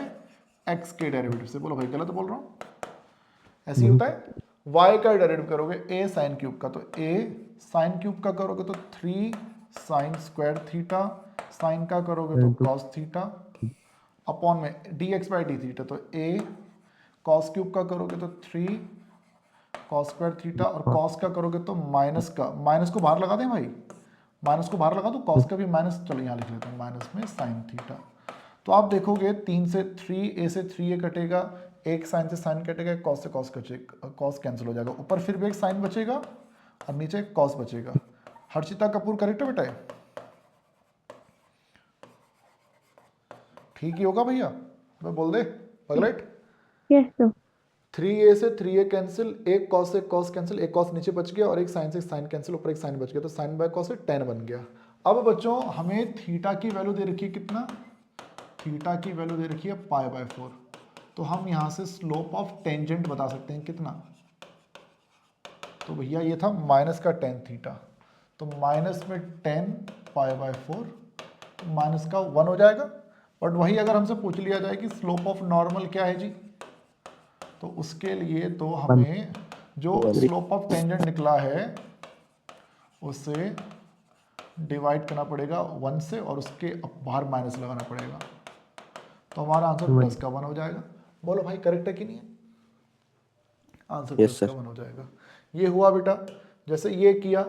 x के डेरिवेटिव से। बोलो भाई गलत बोल रहा हूँ? ऐसे ही होता है। y का डेरिवेटिव करोगे a साइन क्यूब का, तो a साइन क्यूब का करोगे तो 3 साइन स्क्वायर थीटा, साइन का करोगे तो कॉस थीटा, अपॉन में dx बाई डी थीटा, तो a कॉस क्यूब का करोगे तो 3 कॉस स्क्वायर थीटा, और कॉस का करोगे तो माइनस का, माइनस को बाहर लगा दें भाई, माइनस को बाहर लगा दो, कॉस का भी माइनस, चलो यहाँ लिख लेते हैं, माइनस में साइन थीटा। तो आप देखोगे 3 से 3 a से 3a कटेगा, एक साइन से साइन कटेगा, एक कॉस से कॉस कटेगा, कॉस कैंसिल हो जाएगा, ऊपर फिर भी एक साइन बचेगा और नीचे एक कॉस बचेगा। हर्षिता कपूर करेक्ट है बेटा? ठीक ही होगा भैया? मैं बोल दे पगलेट। Yes sir. 3a से 3a कैंसिल, एक कॉस से कॉस कैंसिल, एक कॉस नीचे बच गया और एक साइन से साइन कैंसिल, ऊपर एक साइन बच गया, तो साइन बाय कॉस से tan बन गया। अब बच्चों हमें थीटा की वैल्यू दे रखी है कितना? थीटा की वैल्यू दे रखी है π/4। तो हम यहाँ से स्लोप ऑफ टेंजेंट बता सकते हैं कितना? तो भैया ये था माइनस का tan थीटा, तो माइनस में tan π/4, तो माइनस का 1 हो जाएगा। बट वही अगर हमसे पूछ लिया जाए कि स्लोप ऑफ नॉर्मल क्या है जी, तो उसके लिए तो हमें जो स्लोप ऑफ टेंजेंट निकला है उसे डिवाइड करना पड़ेगा 1 से और उसके बाहर माइनस लगाना पड़ेगा, तो हमारा आंसर प्लस का 1 हो जाएगा। बोलो भाई करेक्ट है कि नहीं है? Answer Yes, plus sir. का 1 हो जाएगा। ये हुआ बेटा, जैसे ये किया,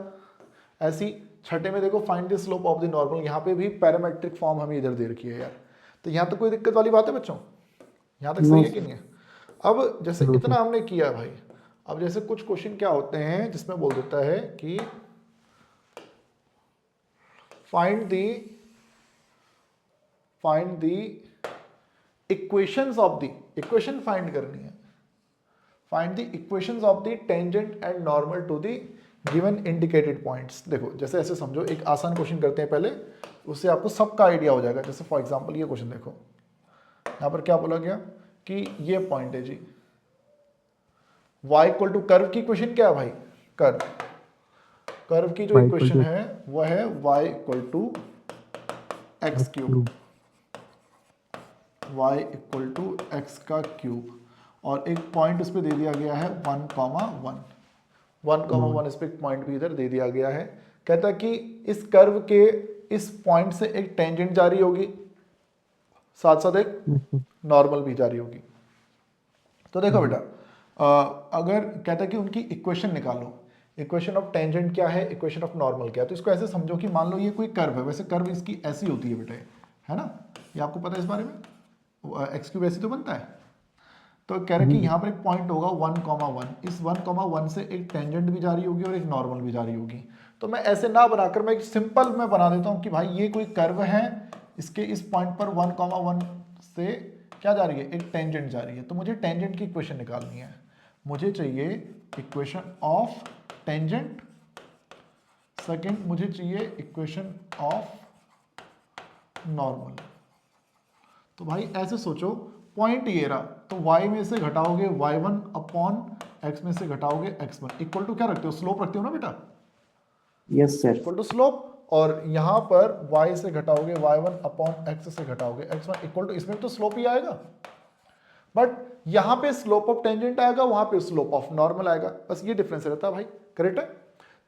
ऐसी छठे में देखो find the slope of the normal, यहाँ पे भी पैरामेट्रिक फॉर्म हमें इधर दे रखी है यार। तो यहाँ तो कोई दिक्कत वाली बात है बच्चों? यहाँ तक सही है कि नहीं है? अब जैसे इतना हमने किया भाई, अब जैसे कुछ क्वेश्चन क्या होते हैं जिसमें बोल देता है कि find the equations of the, equation find करनी है, find the equations of the tangent and normal to the given indicated points. देखो जैसे ऐसे समझो, एक आसान क्वेश्चन करते हैं पहले, उससे आपको सबका आइडिया हो जाएगा। जैसे फॉर एग्जांपल ये क्वेश्चन देखो, यहाँ पर क्या बोला गया कि ये पॉइंट है जी, y इक्वल टू कर्व की इक्वेशन क्या है भाई, कर्व की जो इक्वेशन है वो है y equal to x cube, y equal to x का क्यूब, और एक पॉइंट उस पर दे दिया गया है 1,1 1,1 इस पे एक पॉइंट भी इधर दे दिया गया है। कहता है कि इस कर्व के इस पॉइंट से एक टेंजेंट जारी होगी, साथ साथ एक नॉर्मल भी जारी होगी। तो देखो बेटा, अगर कहता है कि उनकी इक्वेशन निकालो, इक्वेशन ऑफ टेंजेंट क्या है, इक्वेशन ऑफ नॉर्मल क्या है, तो इसको ऐसे समझो कि मान लो ये कोई कर्व है, वैसे कर्व इसकी ऐसी होती है बेटा, है ना, ये आपको पता है इस बारे में, एक्स क्यूब ऐसे तो बनता है। तो कह रहे कि यहाँ पर एक पॉइंट होगा 1,1, इस 1,1 से एक टेंजेंट भी जारी होगी और एक नॉर्मल भी जारी होगी। तो मैं ऐसे ना बनाकर मैं एक सिंपल में बना देता हूँ कि भाई ये कोई कर्व है, इसके इस पॉइंट पर 1,1 से क्या जा रही है, एक टेंजेंट जा रही है। तो मुझे टेंजेंट की इक्वेशन निकालनी है, मुझे चाहिए इक्वेशन ऑफ टेंजेंट, सेकंड मुझे चाहिए इक्वेशन ऑफ नॉर्मल। तो भाई ऐसे सोचो, पॉइंट ये रहा, तो y में से घटाओगे y1 अपॉन x में से घटाओगे x1 इक्वल टू क्या रखते हो, स्लोप रखते हो ना बेटा, yes sir, equal to slope, और यहां पर y से घटाओगे y1 अपॉन x से घटाओगे x1 इक्वल टू, इसमें तो स्लोप ही आएगा, बट यहां पे स्लोप ऑफ टेंजेंट आएगा, वहां पे स्लोप ऑफ नॉर्मल आएगा, बस ये डिफरेंस रहता है भाई, करेक्ट है।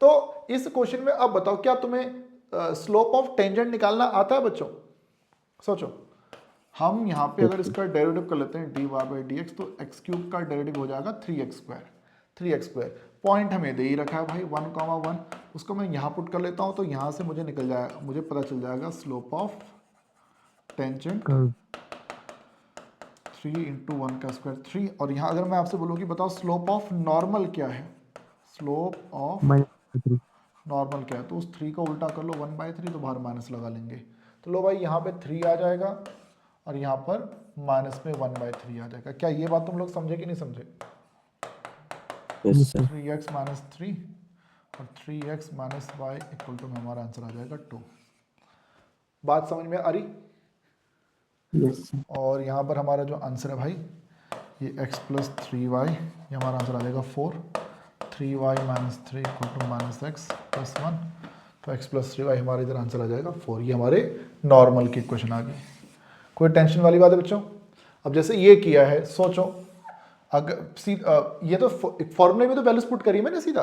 तो इस क्वेश्चन में अब बताओ, क्या तुम्हें स्लोप ऑफ टेंजेंट निकालना आता है बच्चों, सोचो। हम यहाँ पे अगर इसका डेरिवेटिव कर लेते हैं dy/dx, तो x क्यूब का डेरिवेटिव हो जाएगा 3x²। पॉइंट हमें दे ही रखा है भाई 1,1, उसको मैं यहाँ पुट कर लेता हूँ, तो यहाँ से मुझे निकल जाएगा, मुझे पता चल जाएगा स्लोप ऑफ टेंजेंट 3 × 1 का स्क्वायर 3। और यहाँ अगर मैं आपसे बोलूँ कि बताओ स्लोप ऑफ नॉर्मल क्या है, स्लोप ऑफ नॉर्मल क्या है, तो उस 3 का उल्टा कर लो 1/3, तो बाहर माइनस लगा लेंगे। तो लो भाई यहाँ पे 3 आ जाएगा और यहाँ पर माइनस में 1/3 आ जाएगा। क्या ये बात तुम लोग समझे कि नहीं समझे? 3x माइनस 3 और 3x minus y equal to में हमारा आंसर आ जाएगा 2। बात समझ में आ रही? यस सर, और यहाँ पर हमारा जो आंसर है भाई, ये x प्लस 3y, ये हमारा आंसर आ जाएगा 4। 3y minus 3 equal to minus x plus 1, तो x प्लस 3y हमारे इधर आंसर आ जाएगा 4। ये हमारे नॉर्मल की इक्वेशन आ गई। कोई टेंशन वाली बात है बच्चों? अब जैसे ये किया है, सोचो अगर ये तो फॉर्मूले में तो वैल्यूज पुट करी मैंने सीधा,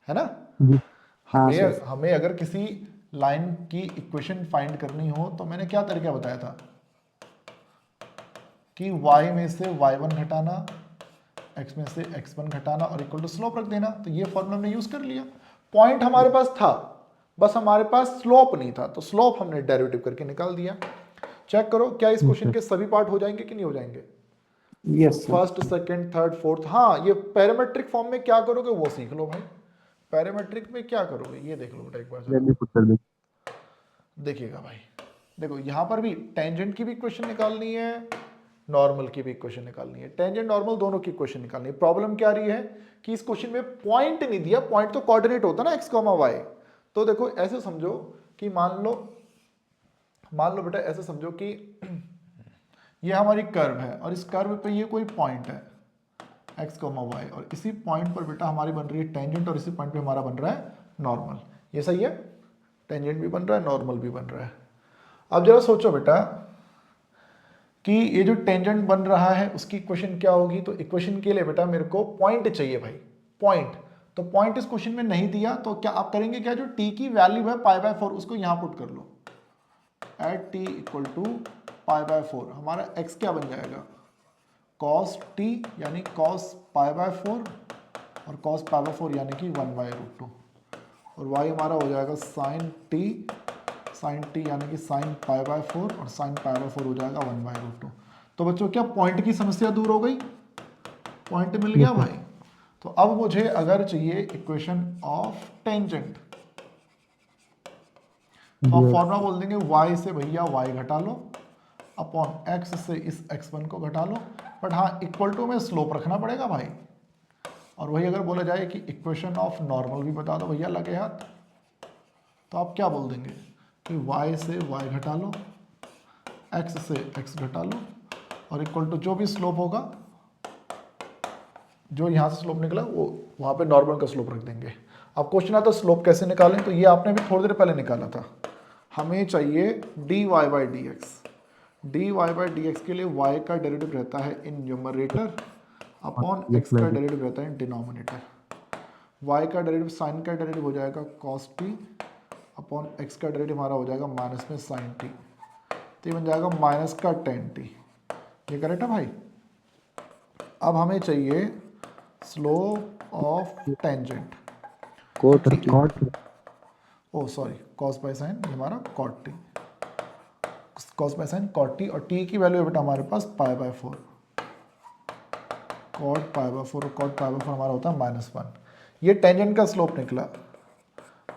है ना। हाँ सर, हमें अगर किसी लाइन की इक्वेशन फाइंड करनी हो तो मैंने क्या तरीका बताया था कि y में से y1 घटाना, x में से x1 घटाना और इक्वल टू स्लोप रख देना। तो ये फॉर्मूला हमने यूज कर लिया, पॉइंट हमारे पास था, बस हमारे पास स्लोप नहीं था, तो स्लोप हमने डेरिवेटिव करके निकाल दिया। चेक करो क्या इस क्वेश्चन के सभी पार्ट हो जाएंगे कि नहीं हो जाएंगे? Yes sir, first, second, third, fourth. हाँ, ये पैरामेट्रिक फॉर्म में क्या करोगे वो सीख लो भाई। पैरामेट्रिक में क्या करोगे ये देख लो बेटा एक बार, देखिएगा भाई। देखो यहाँ पर भी टेंजेंट की भी इक्वेशन निकालनी है, नॉर्मल की भी इक्वेशन निकालनी है, टेंजेंट नॉर्मल दोनों की इक्वेशन निकालनी है। प्रॉब्लम क्या रही है कि इस क्वेश्चन में पॉइंट नहीं दिया, पॉइंट तो कोऑर्डिनेट होता ना x, y। तो देखो ऐसे समझो कि मान लो बेटा ऐसे समझो कि ये हमारी कर्व है और इस कर्व पे ये कोई पॉइंट है x, y, और इसी पॉइंट पर बेटा हमारी बन रही है टेंजेंट और इसी पॉइंट पे हमारा बन रहा है नॉर्मल। ये सही है, टेंजेंट भी बन रहा है, नॉर्मल भी बन रहा है। अब जरा सोचो बेटा कि ये जो टेंजेंट बन रहा है उसकी इक्वेशन क्या होगी। तो इक्वेशन के लिए बेटा मेरे को पॉइंट चाहिए भाई, पॉइंट। तो पॉइंट इस क्वेश्चन में नहीं दिया, तो क्या आप करेंगे, क्या जो t की वैल्यू है π/4 उसको यहाँ पुट कर लो, एट t इक्वल टू π/4। हमारा x क्या बन जाएगा, cos t यानी cos π/4 और cos π/4 यानी कि 1/√2, और y हमारा हो जाएगा sin t यानी कि sin π/4 और sin π/4 हो जाएगा 1/√2। तो बच्चों क्या पॉइंट की समस्या दूर हो गई? पॉइंट मिल गया भाई, तो अब मुझे अगर चाहिए इक्वेशन ऑफ टेंजेंट, तो आप फॉर्मूला बोल देंगे y से भैया y घटा लो अपॉन x से इस x1 को घटा लो, बट हाँ इक्वल टू में स्लोप रखना पड़ेगा भाई। और वही अगर बोला जाए कि इक्वेशन ऑफ नॉर्मल भी बता दो भैया लगे हाथ, तो आप क्या बोल देंगे कि y से y घटा लो, x से x घटा लो, और इक्वल टू जो भी स्लोप होगा, जो यहाँ से स्लोप निकला वो वहाँ पे नॉर्मल का स्लोप रख देंगे। अब क्वेश्चन आता है स्लोप कैसे निकालें, तो ये आपने भी थोड़ी देर पहले निकाला था। हमें चाहिए dy by d x. D y by d x के लिए y का डेरिवेटिव रहता है इन न्यूमरेटर अपॉन x का डेरिवेटिव रहता है इन डिनोमिनेटर। y का डेरिवेटिव साइन का डेरिवेटिव हो जाएगा cos t अपॉन x का डेरिवेटिव हमारा हो जाएगा माइनस में साइन t, तो ये बन जाएगा माइनस का टेन t। ये करेक्ट है भाई। अब हमें चाहिए slope of tangent, cot t. Oh sorry cos by sine, ये हमारा cot t, cos by sine cot t, और टी की वैल्यू है बेटा हमारे पास pi by 4, cot pi by 4 और कॉट पाई बाय 4 हमारा होता है -1। ये टेंजेंट का स्लोप निकला।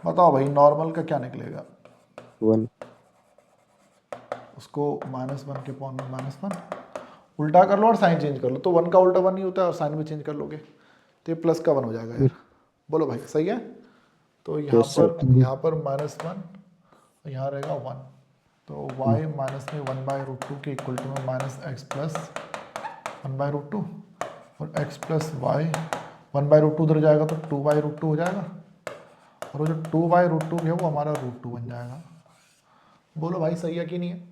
बताओ भाई नॉर्मल का क्या निकलेगा? 1। उसको -1 के पॉइंट में -1 उल्टा कर लो और साइन चेंज कर लो, तो 1 का उल्टा 1 ही होता है, और साइन भी चेंज कर लोगे तो ये प्लस का 1 हो जाएगा यार। बोलो भाई सही है। तो यहाँ पर -1 और यहाँ रहेगा 1, तो y माइनस में 1/√2 के इक्वल टू में माइनस एक्स प्लस 1/√2 और x प्लस वाई 1/√2 उधर जाएगा तो 2/√2 हो जाएगा, और वो जो 2/√2 है वो हमारा √2 बन जाएगा। बोलो भाई सही है कि नहीं है?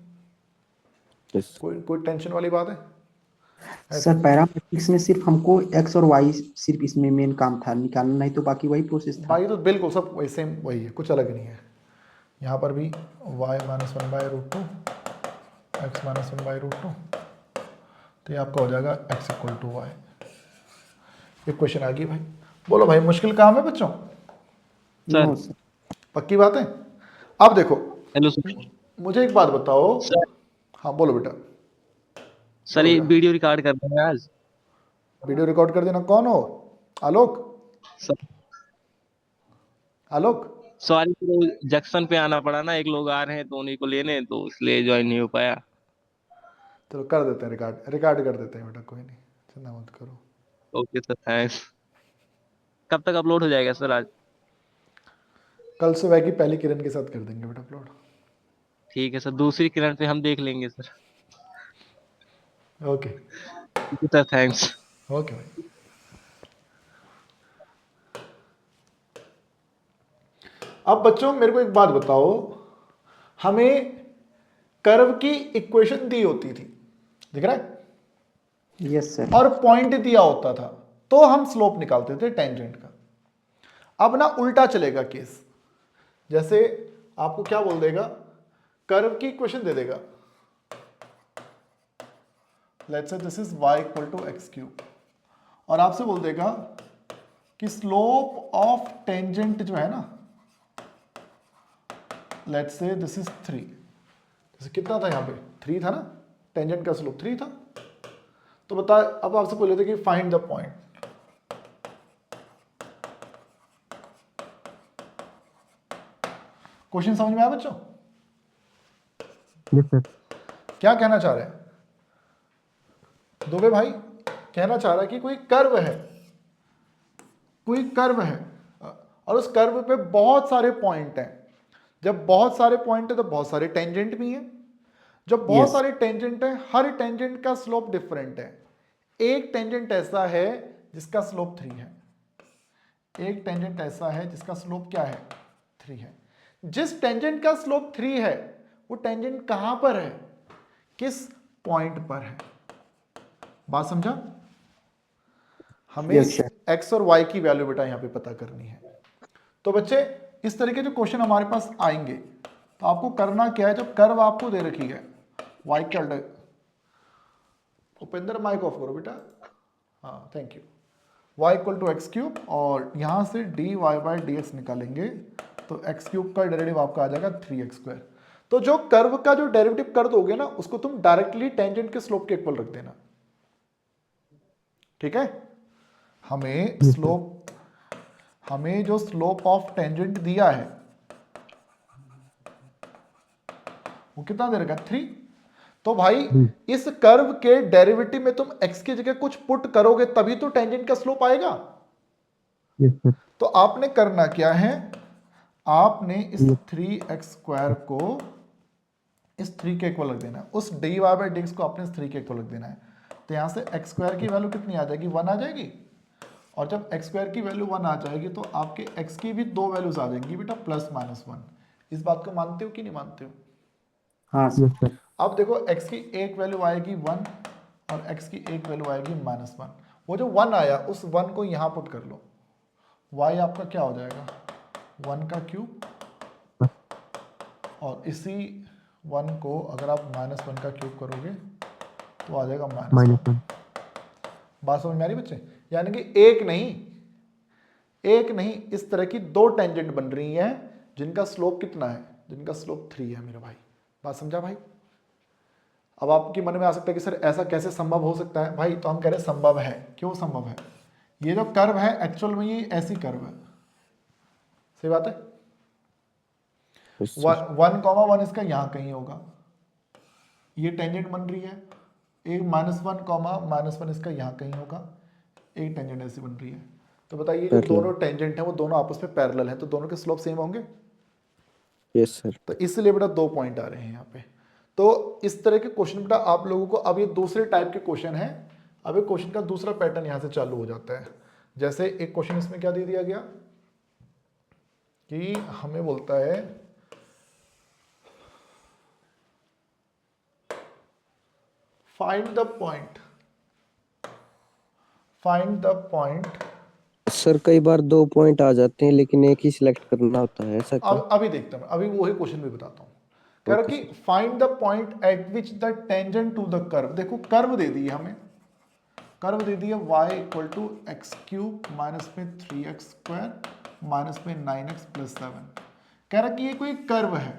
यस। कोई टेंशन वाली बात है? सर पैरामेट्रिक्स में सिर्फ हमको x और y सिर्फ इसमें मेन काम था निकालना, नहीं तो बाकी वही प्रोसेस था। बाकी तो बिल्कुल सब वही सेम वही है, कुछ अलग नहीं है। यहाँ पर भी y माइनस 1/√2 x माइनस 1/√2, तो ये आपका हो जाएगा x इक्वल टू वाई। ये क्वेश्चन आ गई भाई। बोलो भाई मुश्किल काम है बच्चों? No sir. पक्की बात है? अब देखो हेलो सर। मुझे एक बात बताओ। सर हाँ बोलो बेटा। सर ये वीडियो रिकॉर्ड कर रहे हैं आज। वीडियो रिकॉर्ड कर देना। कौन हो? आलोक? सर आलोक सॉरी, तो जंक्शन पे आना पड़ा ना, एक लोग आ रहे हैं तो उन्हीं को लेने, तो इसलिए ज्वाइन नहीं हो पाया। चलो कर देते हैं रिकॉर्ड कर देते हैं बेटा, कोई नहीं चिंता मत करो। Okay sir, thanks. कब तक अपलोड हो जाएगा सर आज? कल सुबह की पहली किरण के साथ कर देंगे बेटा अपलोड। ठीक है सर, दूसरी किरण पे हम देख लेंगे सर। ओके ठीक है सर, थैंक्स। ओके भाई। अब बच्चों मेरे को एक बात बताओ, हमें कर्व की इक्वेशन दी होती थी, दिख रहा है? Yes sir. और पॉइंट दिया होता था, तो हम स्लोप निकालते थे टेंजेंट का। अब ना उल्टा चलेगा केस, जैसे आपको क्या बोल देगा, कर्व की इक्वेशन दे देगा, let's say this is y equal to x cube, और आपसे बोल देगा कि स्लोप ऑफ टेंजेंट जो है ना, लेट्स से दिस इज 3, जैसे कितना था यहाँ पे 3 था ना, टेंजेंट का स्लोप 3 था। तो बता, अब आपसे बोले थे कि फाइंड द पॉइंट। क्वेश्चन समझ में आया बच्चों? Yes sir. क्या कहना चाह रहे हैं दुबे भाई? कहना चाह रहा है कि कोई कर्व है, और उस कर्व पे बहुत सारे पॉइंट हैं। जब बहुत सारे पॉइंट है तो बहुत सारे टेंजेंट भी हैं। जब बहुत सारे टेंजेंट हैं, हर टेंजेंट का स्लोप डिफरेंट है। एक टेंजेंट ऐसा है जिसका स्लोप 3 है, एक टेंजेंट ऐसा है जिसका स्लोप क्या है 3 है। जिस टेंजेंट का स्लोप 3 है वो टेंजेंट कहां पर है, किस पॉइंट पर है? बात समझा? हमें Yes, sir. x और y की वैल्यू बेटा यहां पे पता करनी है। तो बच्चे इस तरह के जो क्वेश्चन हमारे पास आएंगे, तो आपको करना क्या है, जब कर्व आपको दे रखी है y के अल्टर, उपेंद्र माइक ऑफ करो बेटा। हाँ thank you. y equal to x cube, और यहां से dy बाई डी एक्स निकालेंगे तो एक्स क्यूब का डेरिवेटिव आपका आ जाएगा 3x²। तो जो कर्व का जो डेरिवेटिव कर दोगे ना, उसको तुम डायरेक्टली टेंजेंट के स्लोप के इक्वल रख देना, ठीक है? हमें स्लोप, हमें जो स्लोप ऑफ टेंजेंट दिया है वो कितना दे रखा है 3। तो भाई इस कर्व के डेरिवेटिव में तुम x की जगह कुछ पुट करोगे तभी तो टेंजेंट का स्लोप आएगा। Yes sir. तो आपने करना क्या है, आपने इस 3x² को इस 3 के इक्वल रख देना है, उस dy/dx को आपने इस 3 के इक्वल रख देना है। तो यहां से x² की वैल्यू कितनी आ जाएगी 1 आ जाएगी, और जब x² की वैल्यू 1 आ जाएगी तो आपके x की भी दो वैल्यूज आ जाएंगी बेटा +-1। इस बात को मानते हो कि नहीं मानते हो? हाँ यस सर। अब देखो x की एक वैल्यू आएगी 1 और x की एक वैल्यू आएगी -1। वो जो 1 आया उस 1 को यहां पुट कर लो, y आपका क्या हो जाएगा 1 का क्यूब, और इसी 1 को अगर आप -1 का क्यूब करोगे तो आ जाएगा -1। -1। बात समझ में आ रही बच्चे? यानी कि एक नहीं इस तरह की दो टेंजेंट बन रही हैं जिनका स्लोप कितना है, जिनका स्लोप 3 है मेरे भाई। बात समझा भाई? अब आपके मन में आ सकता है कि सर ऐसा कैसे संभव हो सकता है भाई, तो हम कह रहे हैं संभव है। क्यों संभव है? ये जो कर्व है एक्चुअल में ये ऐसी कर्व है, सही बात है। Yes, sir. 1,1 इसका यहां कहीं होगा, ये टेंजेंट बन रही है। एक -1 इसका यहां कहीं होगा, एक टेंजेंट ऐसी बन रही है। तो बताइए जो Parallel. दोनों टेंजेंट हैं वो दोनों आपस में पैरेलल हैं, तो दोनों के स्लोप सेम होंगे। Yes, sir. तो इसलिए बेटा 2 पॉइंट आ रहे हैं यहाँ पे। तो इस तरह के क्वेश्चन बेटा आप लोगों को, अब ये दूसरे टाइप के क्वेश्चन है। अब एक क्वेश्चन का दूसरा पैटर्न यहाँ से चालू हो जाता है। जैसे एक क्वेश्चन इसमें क्या दे दिया गया कि हमें बोलता है फाइंड द पॉइंट। सर कई बार 2 पॉइंट आ जाते हैं लेकिन एक ही सिलेक्ट करना होता है, ऐसा क्या? अभी देखते हैं, अभी वही क्वेश्चन भी बताता हूँ। कह रहा कि find the point at which the tangent to the curve. देखो कर्व दे दी है हमें, कर्व दे दी है y = x³ माइनस में 3x² माइनस में 9x + 7। कह रहा कि ये कोई कर्व है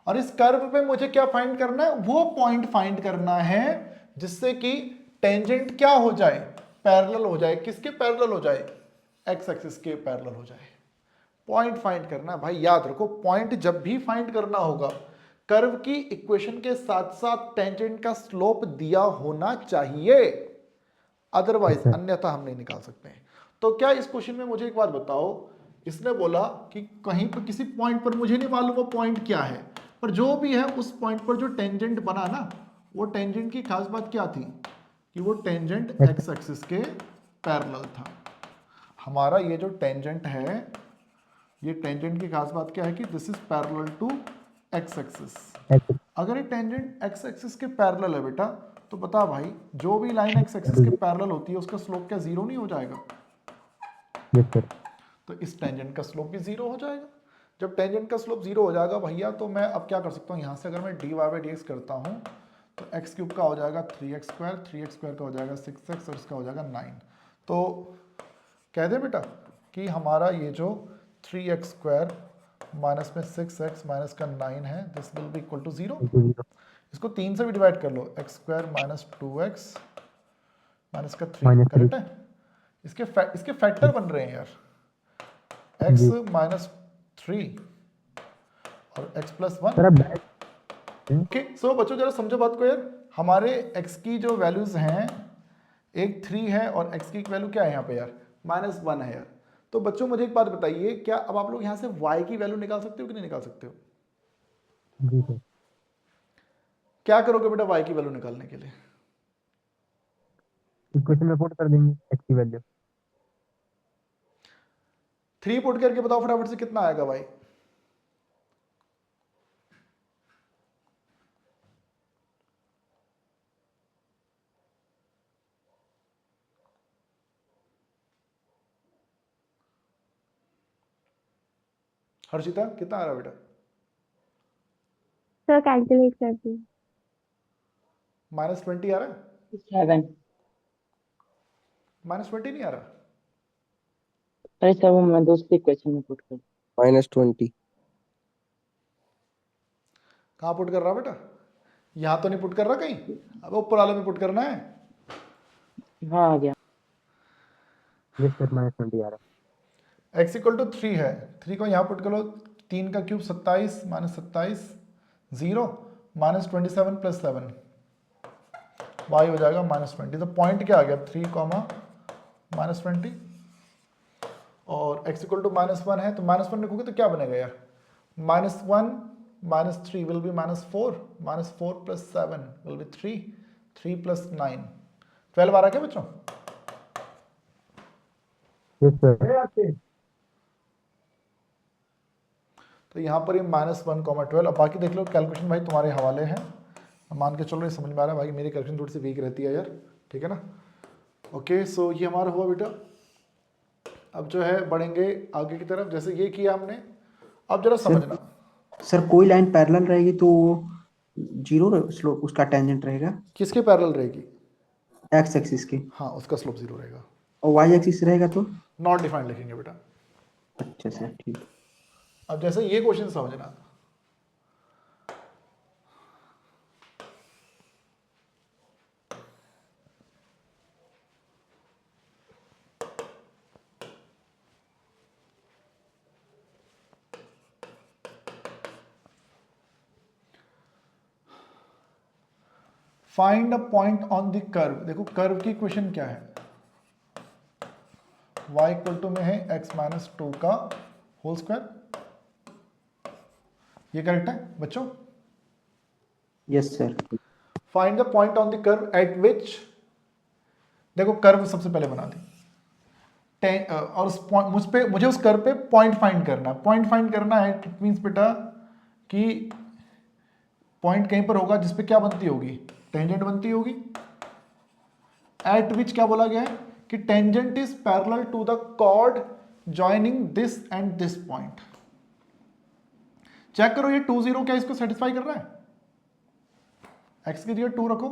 और इस कर्व पे मुझे क्या फाइंड करना है, वो पॉइंट फाइंड करना है जिससे कि टेंजेंट क्या हो जाए, पैरेलल हो जाए। किसके पैरेलल हो जाए? x एक्सिस के पैरेलल हो जाए। पॉइंट फाइंड करना। भाई याद रखो, पॉइंट जब भी फाइंड करना होगा कर्व की इक्वेशन के साथ साथ टेंजेंट का स्लोप दिया होना चाहिए, अदरवाइज अन्यथा हम नहीं निकाल सकते हैं। तो क्या इस क्वेश्चन में मुझे एक बात बताओ, इसने बोला कि कहीं पर किसी पॉइंट पर, मुझे नहीं मालूम वो पॉइंट क्या है, पर जो भी है उस पॉइंट पर जो टेंजेंट बना ना, वो टेंजेंट की खास बात क्या थी कि वो टेंजेंट एक्स एक्सिस के पैरेलल था। हमारा ये जो टेंजेंट है, ये टेंजेंट की खास बात क्या है कि this is parallel to x axis. अगर ये टेंजेंट एक्स एक्सिस के पैरेलल है बेटा, तो बता भाई जो भी लाइन एक्स एक्सिस के पैरेलल होती है उसका स्लोप क्या 0 नहीं हो जाएगा? Yes sir. तो इस टेंजेंट का स्लोप भी 0 हो जाएगा। जब टेंजेंट का स्लोप 0 हो जाएगा भैया, तो मैं अब क्या कर सकता हूँ, यहाँ से अगर मैं dy/dx करता हूँ तो x³ का हो जाएगा 3x², 3x² का हो जाएगा 6x और इसका हो जाएगा 9। तो कह दे बेटा कि हमारा ये जो 3x² माइनस में 6x माइनस का 9 है, this will be equal to 0। इसको 3 से भी डिवाइड कर लो, x² माइनस 2x माइनस का 3, करेक्ट है। इसके फैक्टर बन रहे हैं यार, x माइनस 3 और x + 1। ओके, सो बच्चों जरा समझो बात को यार। हमारे x की जो वैल्यूज हैं, एक 3 है और x की वैल्यू क्या है यहाँ पे यार, -1 है यार। तो बच्चों मुझे एक बात बताइए, क्या अब आप लोग यहाँ से y की वैल्यू निकाल सकते हो कि नहीं निकाल सकते हो? जी सर। क्या करोगे बेटा y की वैल्यू निकालने के लिए? इक्वेशन में पुट कर देंगे x की वैल्यू। 3 पुट करके बताओ फटाफट से कितना आएगा y? हर्षिता कितना आ रहा है बेटा? सर कैलकुलेट कर दी। -20 आ रहा है? 7। -20 नहीं आ रहा? अरे सर वो मैं दूसरे क्वेश्चन में पुट कर। -20. कहाँ पुट कर रहा बेटा? यहाँ तो नहीं पुट कर रहा कहीं? अब ऊपर वाले में पुट करना है। हाँ आ गया। यस सर -20 आ रहा है। x इक्वल टू 3 है, 3 को यहाँ पुट करो, 3 का cube 27 minus 27 0 minus 27 plus 7 y हो जाएगा -20। तो पॉइंट क्या आ गया 3 कॉमा -20 और x इक्वल टू -1 है तो -1 लिखोगे तो क्या बनेगा यार -1 -3 will be -4 -4 plus 7 will be 3 3 plus 9 12 आ रहा क्या बच्चों? Yes sir. तो यहाँ पर ये -1, 12। अब बाकी देख लो कैलकुलेशन भाई तुम्हारे हवाले हैं, मान के चलो ये समझ में आ रहा है भाई, मेरी कैलकुलेशन थोड़ी सी वीक रहती है यार, ठीक है ना। ओके सो ये हमारा हुआ बेटा। अब जो है बढ़ेंगे आगे की तरफ, जैसे ये किया हमने, अब जरा समझना। सर कोई लाइन पैरेलल रहेगी तो जीरो स्लोप उसका टेंजेंट रहेगा, किसके पैरेलल रहेगी? एक्स एक्सिस के, हाँ उसका स्लोप 0 रहेगा। और वाई एक्सिस रहेगा तो नॉट डिफाइंड लिखेंगे बेटा। अच्छा सर ठीक। अब जैसे ये क्वेश्चन समझना, find a point on the curve. देखो कर्व की क्वेश्चन क्या है, y इक्वल टू में है x माइनस 2 का होल स्क्वायर, ये करेक्ट है बच्चों? Yes sir. Find the point on the curve at विच, देखो कर्व सबसे पहले बना दी और उस मुझे उस कर्व पे पॉइंट फाइंड करना है। पॉइंट फाइंड करना है इट मींस बेटा कि पॉइंट कहीं पर होगा जिसपे क्या बनती होगी, टेंजेंट बनती होगी। एट विच क्या बोला गया है कि tangent is parallel to the chord joining this and this point. Check करो ये 2 0 क्या इसको सेटिस्फाई कर रहा है? x की जगह 2 रखो,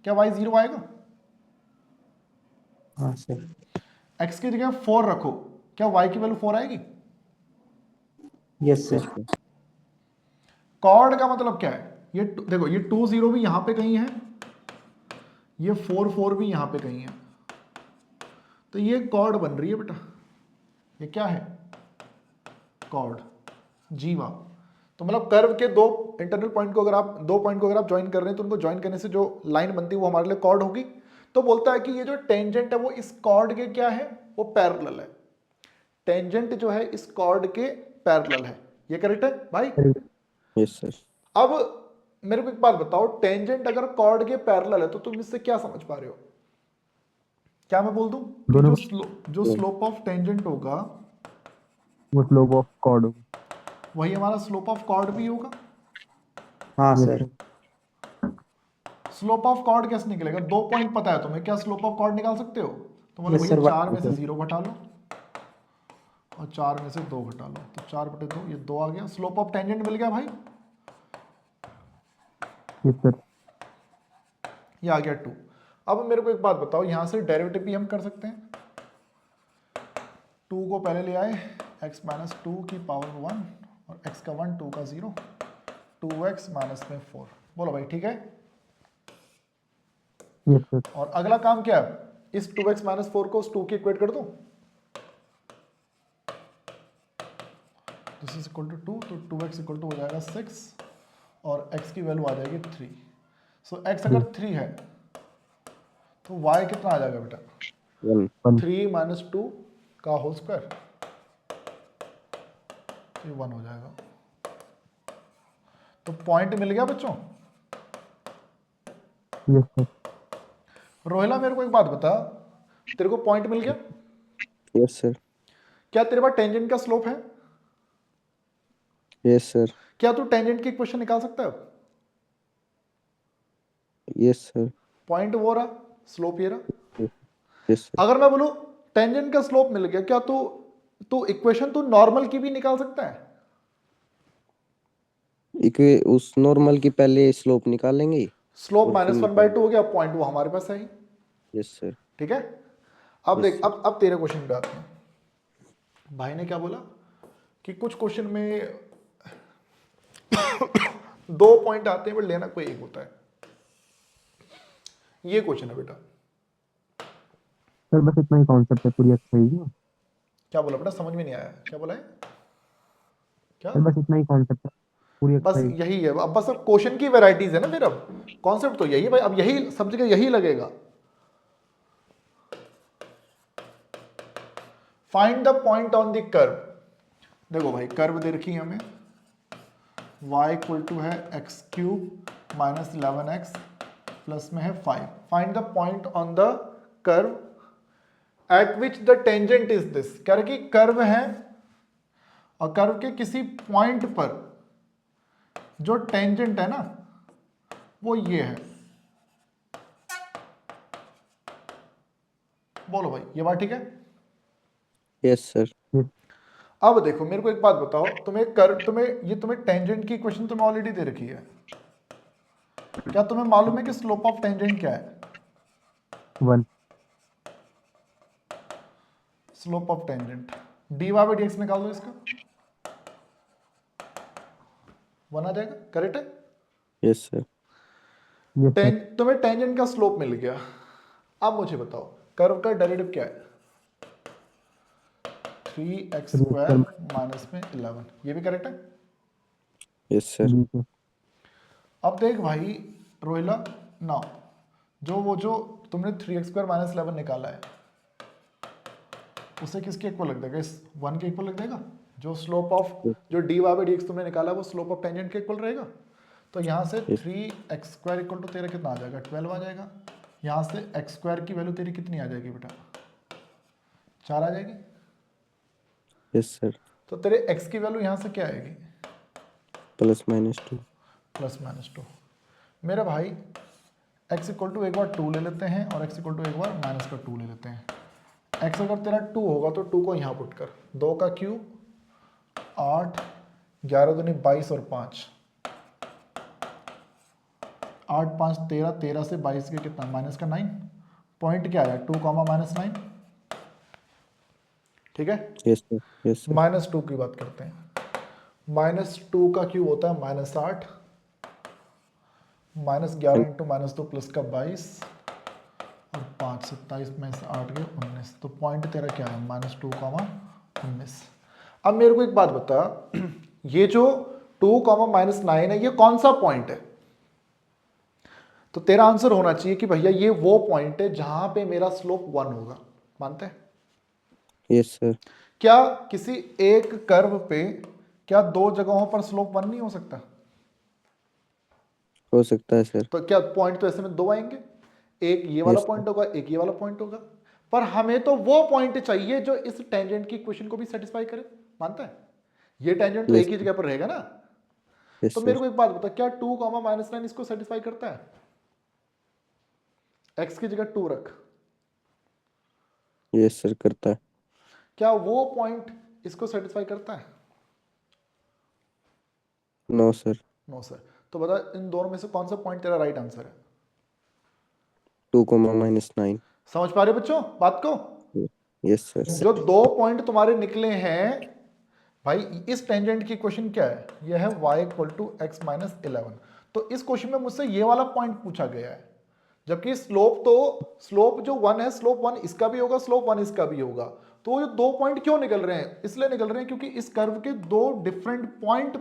क्या y 0 आएगा? हाँ सर। x की जगह 4 रखो, क्या y की वैल्यू 4 आएगी? Yes sir. कॉर्ड का मतलब क्या है, ये देखो ये 2 0 भी यहां पे कहीं है, ये 4 4 भी यहां पे कहीं है, तो ये कॉर्ड बन रही है बेटा। ये क्या है? कॉर्ड, जीवा। तो मतलब कर्व के दो इंटरनल पॉइंट को अगर आप ज्वाइन कर रहे हैं तो उनको ज्वाइन करने से जो लाइन बनती है वो हमारे लिए कॉर्ड होगी। तो बोलता है कि ये जो टेंजेंट है वो इस कॉर्ड के क्या है, वो पैरेलल है। टेंजेंट जो है इस कॉर्ड के पैरेलल है, ये करेक्ट है भाई? Yes sir. अब मेरे को एक बात बताओ, टेंजेंट अगर कॉर्ड के पैरेलल है तो तुम इससे क्या समझ पा रहे हो? क्या मैं बोल दूं कि दोनों जो स्लोप ऑफ टेंजेंट होगा वो स्लोप ऑफ कॉर्ड होगा। वही हमारा स्लोप ऑफ कॉर्ड भी होगा। हाँ yes sir. Sir. Slope of chord कैसे निकलेगा? 2 पॉइंट पता है तुम्हें, क्या स्लोप ऑफ कॉर्ड निकाल सकते हो? तो मतलब यस भैया सर। 4 में से 0 घटा लो और 4 में से 2 घटा लो, तो 4/2 ये 2 आ गया, स्लोप ऑफ टेंजेंट मिल गया भाई, यस सर। ये आ गया 2। अब मेरे को एक बात बताओ, यहां से डेरिवेटिव भी हम कर सकते हैं। 2 को पहले ले आए, x माइनस 2 की पावर 1 और x का 1 2 का 0, 2x माइनस में 4। बोलो भाई ठीक है? Yes sir. और अगला काम क्या है, इस 2x माइनस 4 को उस 2 की इक्वेट कर दो, दिस इज इक्वल टू 2, तो 2x इक्वल टू हो जाएगा 6 और x की वैल्यू आ जाएगी 3। सो x अगर 3 है तो y कितना आ जाएगा बेटा? 3 माइनस 2 का होल स्क्वायर, ये 1 हो जाएगा। तो पॉइंट मिल गया बच्चों। Yes sir. रोहिला मेरे को एक बात बता, तेरे को पॉइंट मिल गया, यस सर। क्या तेरे पास टेंजेंट का स्लोप है? Yes sir. क्या तू टेंजेंट की इक्वेशन निकाल सकता है? Yes sir. पॉइंट वो रहा, स्लोप ये रहा। Yes sir. अगर मैं बोलूं टेंजेंट का स्लोप मिल गया, क्या तू इक्वेशन तू नॉर्मल की भी निकाल सकता है? उस नॉर्मल की पहले स्लोप निकालेंगे। स्लोप और फिर -1/2 हो गया, पॉइंट वो हमारे पास है ही, यस सर। ठीक है। अब Yes, देख, अब तेरे क्वेश्चन पे आते हैं। भाई ने क्या बोला कि कुछ क्वेश्चन में 2 पॉइंट आते हैं बट लेना कोई एक होता है। ये क्वेश्चन है बेटा, सर बस इतना ही कॉन्सेप्ट है पूरी एक्सरसाइज में। क्या बोला बेटा, समझ में नहीं आया, क्या बोला है, क्या? सर बस इतना ही कॉन्सेप्ट है पूरी बस एक्सरसाइज। यही है, अब बस अब क्वेश्चन की वैरायटीज है ना, फिर अब कॉन्सेप्ट तो यही है भाई, अब यही सब जगह यही लगेगा। Find the point on the curve. देखो भाई कर्व दे रखी है हमें, y इक्वल टू है x cube minus 11x plus में है 5। Find the point on the curve at which the tangent is this. कह रहे कि कर्व है और कर्व के किसी पॉइंट पर जो टेंजेंट है ना वो ये है। बोलो भाई ये बात ठीक है? Yes sir. अब देखो मेरे को एक बात बताओ, तुम्हें टेंजेंट की क्वेश्चन तुम्हें ऑलरेडी दे रखी है, क्या तुम्हें मालूम है कि स्लोप ऑफ टेंजेंट क्या है? 1। Slope of tangent dy by dx निकाल दो, इसका 1 आ जाएगा, करेक्ट है? Yes sir. Yes sir. तुम्हें टेंजेंट का स्लोप मिल गया। अब मुझे बताओ कर्व का डेरिवेटिव क्या है? 3x स्क्वायर माइनस में 11, ये भी करेक्ट है? Yes sir. जी सर। अब देख भाई रोहिला, नाउ जो तुमने 3x स्क्वायर माइनस 11 निकाला है उसे किसके इक्वल लग देगा? इस 1 के इक्वल लग देगा। जो स्लोप ऑफ जो dy बाई dx तुमने निकाला वो स्लोप ऑफ टेंजेंट के इक्वल रहेगा। तो यहाँ से 3x स्क्वायर इक्वल टू तेरा कितना आ जाएगा? 12 आ जाएगा। यहाँ से x स्क्वायर की वैल्यू तेरी कितनी आ जाएगी बेटा? 4 आ जाएगी। Yes sir. तो तेरे x की वैल्यू यहाँ से क्या आएगी? Plus minus 2। Plus minus 2। मेरा भाई x इक्वल टू एक बार 2 ले लेते हैं और x इक्वल टू एक बार माइनस का 2 ले लेते हैं। x अगर तेरा 2 होगा तो 2 को यहाँ पुट कर, 2 का क्यूब 8, 11 दूनी 22 और 5, 8 5 13, 13 से 22 के कितना माइनस का 9। पॉइंट क्या आया? 2 कॉमा माइनस 9। ठीक है, yes sir. Yes sir. Minus 2 की बात करते हैं। माइनस 2 का क्यूब होता है minus 8, minus 11 into minus 2 plus का 22 और 5 27 में से 8 गए 19। तो पॉइंट तेरा क्या है? Minus 2 comma 19। अब मेरे को एक बात बता, ये जो 2 कॉमा माइनस 9 है ये कौन सा पॉइंट है? तो तेरा आंसर होना चाहिए कि भैया ये वो पॉइंट है जहां पे मेरा स्लोप 1 होगा। मानते हैं? Yes sir. क्या किसी एक कर्व पे क्या दो जगहों पर स्लोप 1 नहीं हो सकता? हो सकता है सर। तो क्या पॉइंट तो ऐसे में दो आएंगे, एक ये वाला यस सर। पॉइंट होगा एक ये वाला पॉइंट होगा। पर हमें तो वो पॉइंट चाहिए जो इस टेंजेंट की इक्वेशन को भी सेटिस्फाई करे। मानता है? ये टेंजेंट तो यस एक ही जगह पर रहेगा ना। यस तो सर। मेरे को एक बात बता, क्या 2 कॉमा माइनस 9 इसको सेटिस्फाई करता है? x की जगह 2 रख, यस सर करता है। क्या वो पॉइंट इसको सेटिस्फाई करता है? No sir. No sir. तो बता इन दोनों में से कौन सा पॉइंट तेरा राइट आंसर है? 2 कॉमा माइनस 9। समझ पा रहे हो बच्चों बात को? Yes sir. जो दो पॉइंट तुम्हारे निकले हैं भाई, इस टेंजेंट की क्वेश्चन क्या है? यह है y equal to x minus 11। तो इस क्वेश्चन में मुझसे ये वाला पॉइंट पूछा गया है, जबकि स्लोप जो 1 है, स्लोप 1 इसका भी होगा, स्लोप 1 इसका भी होगा। तो ये दो पॉइंट क्यों निकल रहे हैं? इसलिए निकल रहे हैं क्योंकि इस कर्व के दो डिफरेंट पॉइंट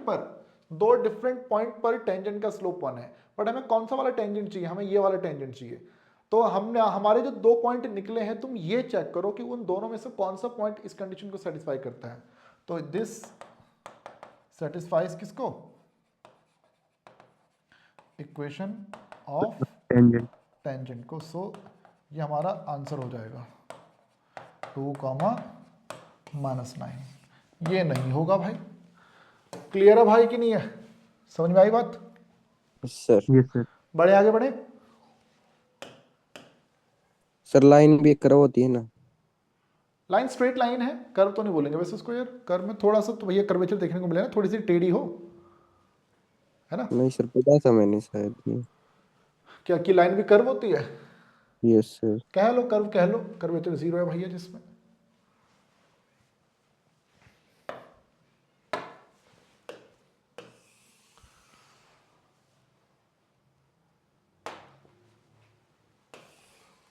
पर टेंजेंट का स्लोप 1 है। बट हमें कौन सा वाला टेंजेंट चाहिए? हमें ये वाला टेंजेंट चाहिए। तो हमने हमारे जो दो पॉइंट निकले हैं, तुम ये चेक करो कि उन दोनों में से कौन सा पॉइंट इस कंडीशन को सेटिस्फाई करता है। तो दिस सेटिस्फाइज किसको? Equation of tangent. टेंजेंट को। सो ये हमारा आंसर हो जाएगा 2 कॉमा माइनस 9। ये नहीं होगा भाई। क्लियर है भाई कि नहीं है? समझ में आई बात? Yes sir. Yes sir. बड़े आगे बढ़े। सर लाइन भी एक कर्व होती है ना? लाइन स्ट्रेट लाइन है, कर्व तो नहीं बोलेंगे वैसे उसको यार। कर्व में थोड़ा सा तो भैया कर्वेचर देखने को मिलेगा, थोड़ी सी टेढ़ी हो, है ना? नहीं सर पता था मैंने शायद ये। क्या की लाइन भी कर्व होती है? Yes sir. कह लो कर्व, कह लो कर्वेचर 0 है भैया जिसमें।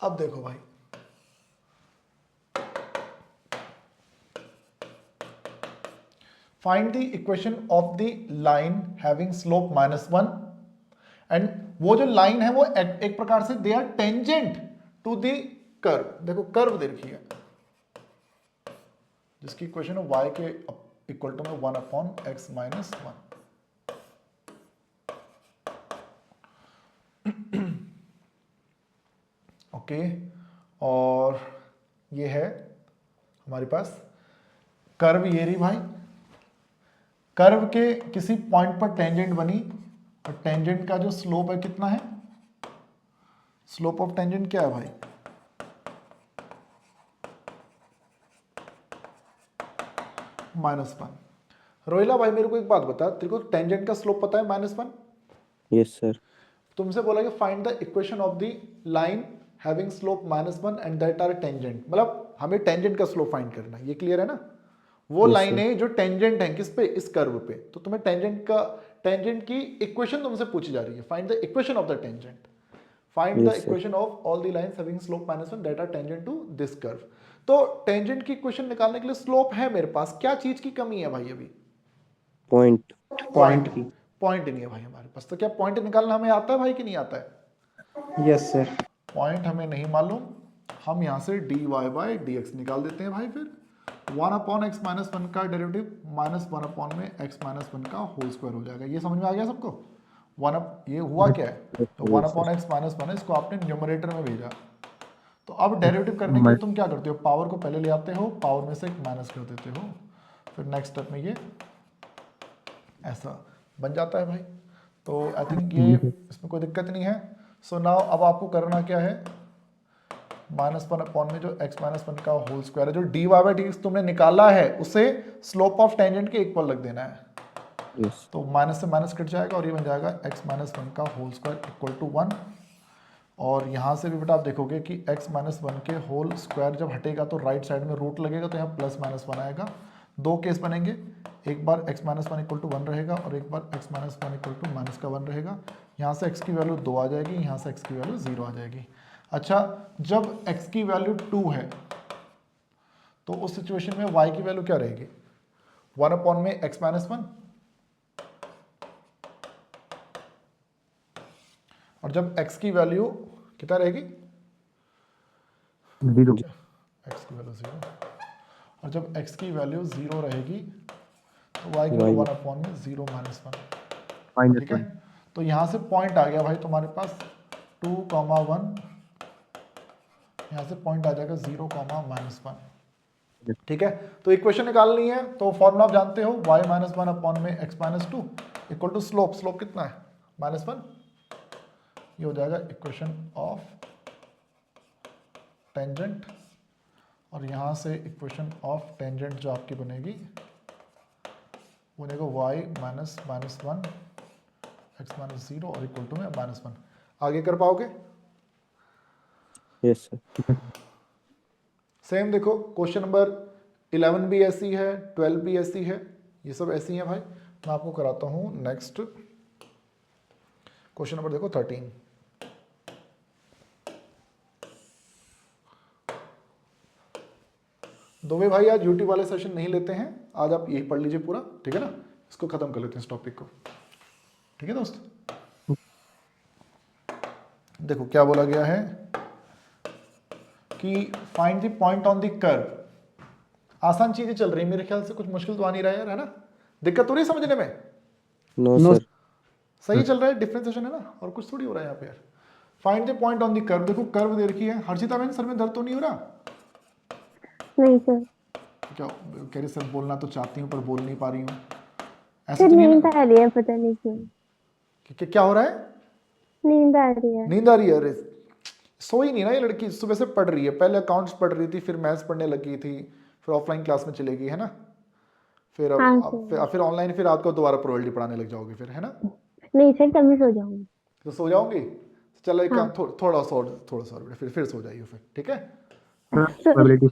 अब देखो भाई, find the equation of the line having slope -1 and वो जो लाइन है वो एक प्रकार से they are tangent to the curve. देखो कर्व देखिए जिसकी इक्वेशन है y के इक्वल टू में 1/x - 1। ओके और ये है हमारे पास कर्व, ये रही भाई। कर्व के किसी पॉइंट पर टेंजेंट बनी और टेंजेंट का जो स्लोप है कितना है, स्लोप ऑफ टेंजेंट क्या है भाई, -1। रोहिला भाई मेरे को एक बात बता, तेरे को टेंजेंट का स्लोप पता है -1? Yes sir. तुमसे बोला कि find the equation of the line having slope -1 and that are tangent, मतलब हमें टेंजेंट का स्लोप फाइंड करना है, ये क्लियर है ना। वो Yes, लाइन है जो टेंजेंट है किस पे, इस कर्व पे, तो तुम्हें टेंजेंट की इक्वेशन तुमसे पूछी जा रही है। Find the equation of the tangent, find the Yes, sir. Equation of all the lines having slope -1 that are tangent to this curve. तो टेंजेंट की इक्वेशन निकालने के लिए स्लोप है मेरे पास, क्या चीज की कमी है भाई अभी, पॉइंट। पॉइंट की। पॉइंट नहीं है भाई हमारे पास। तो क्या पॉइंट निकालना हमें आता है भाई कि नहीं आता है? Yes sir. पॉइंट हमें नहीं मालूम, हम यहाँ से dy/dx निकाल देते हैं भाई। फिर 1/x - 1 का डेरिवेटिव -1 में x - 1 का होल स्क्वायर हो जाएगा। ये समझ में आ गया सबको? ये हुआ क्या है, तो 1/x - 1 इसको आपने न्यूमरेटर में भेजा। तो अब डेरिवेटिव करने के लिए तुम क्या करते हो, पावर को पहले ले आते हो, पावर में से एक माइनस कर देते हो, फिर नेक्स्ट स्टेप में ये ऐसा बन जाता है भाई। तो आई थिंक ये इसमें कोई दिक्कत नहीं है। सो नाउ अब आपको करना क्या है, -1 में जो x - 1 का होल स्क्वायर है, जो dy/dx तुमने निकाला है उसे स्लोप ऑफ टेंजेंट के इक्वल रख देना है। यस। तो माइनस से माइनस कट जाएगा और ये बन जाएगा x - 1 का होल स्क्वायर इक्वल टू 1। और यहाँ से भी बेटा आप देखोगे कि x - 1 के होल स्क्वायर जब हटेगा तो राइट साइड में रूट लगेगा, तो यहाँ +-1 आएगा। दो केस बनेंगे, एक बार x - 1 इक्वल टू 1 रहेगा और एक बार x - 1 इक्वल टू -1 रहेगा। यहाँ से x की वैल्यू 2 आ जाएगी, यहाँ से x की वैल्यू 0 आ जाएगी। अच्छा, जब x की वैल्यू 2 है तो उस सिचुएशन में y की वैल्यू क्या रहेगी, 1 में x - 1, और जब x की वैल्यू कितना रहेगी, 0। x की वैल्यू 0, और जब x की वैल्यू 0 रहेगी तो y की वैल्यू 1 में 0 - 1, ठीक है। तो यहाँ से पॉइंट आ गया भाई तुम्हारे पास 2, 1, यहाँ से पॉइंट आ जाएगा 0, -1, ठीक है। तो इक्वेशन निकालनी है तो फॉर्मूला आप जानते हो, y - 1 में x - 2 equal to slope, slope कितना है -1, ये हो जाएगा इक्वेशन ऑफ टेंजेंट। और यहाँ से इक्वेशन ऑफ टेंजेंट जो आपकी बनेगी वो बनेगा y - 1 x - 0 और इक्वल टू में -1। आगे कर पाओगे? Yes sir. सेम देखो क्वेश्चन नंबर 11 भी ऐसी है, 12 भी ऐसी है, ये सब ऐसी हैं भाई। मैं आपको कराता हूँ नेक्स्ट क्वेश्चन नंबर, देखो 13। दोवे भाई आज यूट्यूब वाले सेशन नहीं लेते हैं, आज आप यही पढ़ लीजिए पूरा, ठीक है ना। इसको खत्म कर लेते हैं इस टॉपिक को, ठीक है दोस्त। देखो क्या बोला गया है कि find the point on the curve. आसान चीजें चल रही है मेरे ख्याल से, कुछ मुश्किल तो आ नहीं रहा है यार, है ना। दिक्कत तो नहीं समझने में? No No, sir. सही चल रहा है, डिफरेंशिएशन है ना, और कुछ थोड़ी हो रहा है यहाँ पे यार। Find the point on the curve. देखो कर्व दे रखी है। हर्षिता बहन सर में दर्द तो नहीं हो रहा? नहीं सर। क्या कह रही सर, बोलना तो चाहती हूँ पर बोल नहीं पा रही हूँ, ऐसा सर तो नहीं नींद ना? आ रही है, पता नहीं क्यों क्या हो रहा है? नींद आ रही है। नींद आ रही है? अरे सोई नहीं ना ये लड़की, सुबह से पढ़ रही है, पहले अकाउंट्स पढ़ रही थी, फिर मैथ्स पढ़ने लगी थी, फिर ऑफलाइन क्लास में चलेगी, है ना। फिर हाँ फिर ऑनलाइन, फिर आपको दोबारा प्रोबेबिलिटी पढ़ाने लग जाओगे फिर, है ना। नहीं सर, तभी सो जाऊंगी। तो सो जाओगी, चलो एक काम, हाँ। थोड़ा सा और फिर सो जाइए फिर, ठीक है। प्रोबेबिलिटी।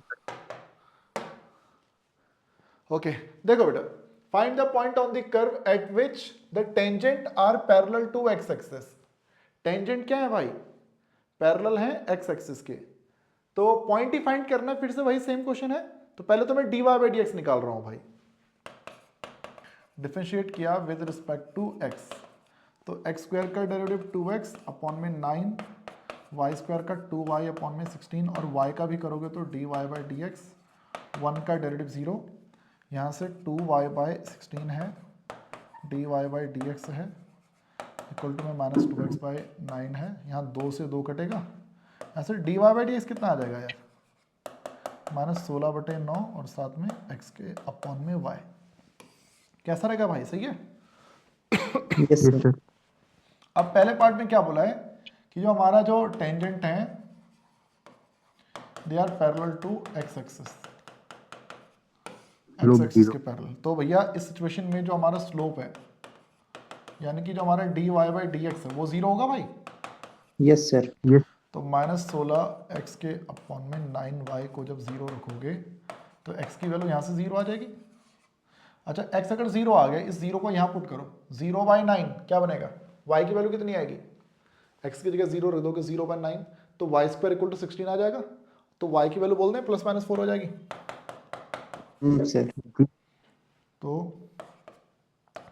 ओके देखो बेटा, find the point on the curve at which the tangent are parallel to x axis. Tangent क्या है भाई? पैरेलल है एक्स एक्सिस के। तो पॉइंट ही फाइंड करना, फिर से वही सेम क्वेश्चन है। तो पहले तो मैं dy/dx निकाल रहा हूं भाई, डिफरेंशिएट किया विद रिस्पेक्ट टू x, तो x स्क्वायर का डेरिवेटिव 2x अपॉन में 9, y स्क्वायर का 2y अपॉन में 16, और y का भी करोगे तो dy बाई डी एक्स, 1 का डेरिवेटिव 0, यहाँ से 2y बाई 16 है, dy बाई डी एक्स है, इक्वल टू में माइनस 2x बाई 9 है, यहाँ 2 से 2 कटेगा, यहाँ से dy बाई डी एक्स कितना आ जाएगा यार, माइनस 16/9 और साथ में x के अपॉन में y। कैसा रहेगा भाई, सही है? Yes sir. अब पहले पार्ट में क्या बोला है कि जो हमारा जो टेंजेंट है they are parallel to x axis, x axis के पैरेलल। तो भैया इस सिचुएशन में जो हमारा स्लोप है यानी कि जो हमारा d y by d x है वो जीरो होगा भाई। Yes sir. तो माइनस 16x के अपॉन में 9y को जब जीरो रखोगे तो x की वैल्यू यहाँ से जीरो आ जाएगी। अच्छा x अगर जीरो आ गया, इस जीरो को यहाँ पुट करो, 0/9 क्या बनेगा, y की वैल्यू कितनी आएगी, x की जगह जीरो रख दोगे 0/9 तो y स्क्वायर इक्वल टू 16 आ जाएगा, तो y की वैल्यू बोल दें ±4 हो जाएगी। सर।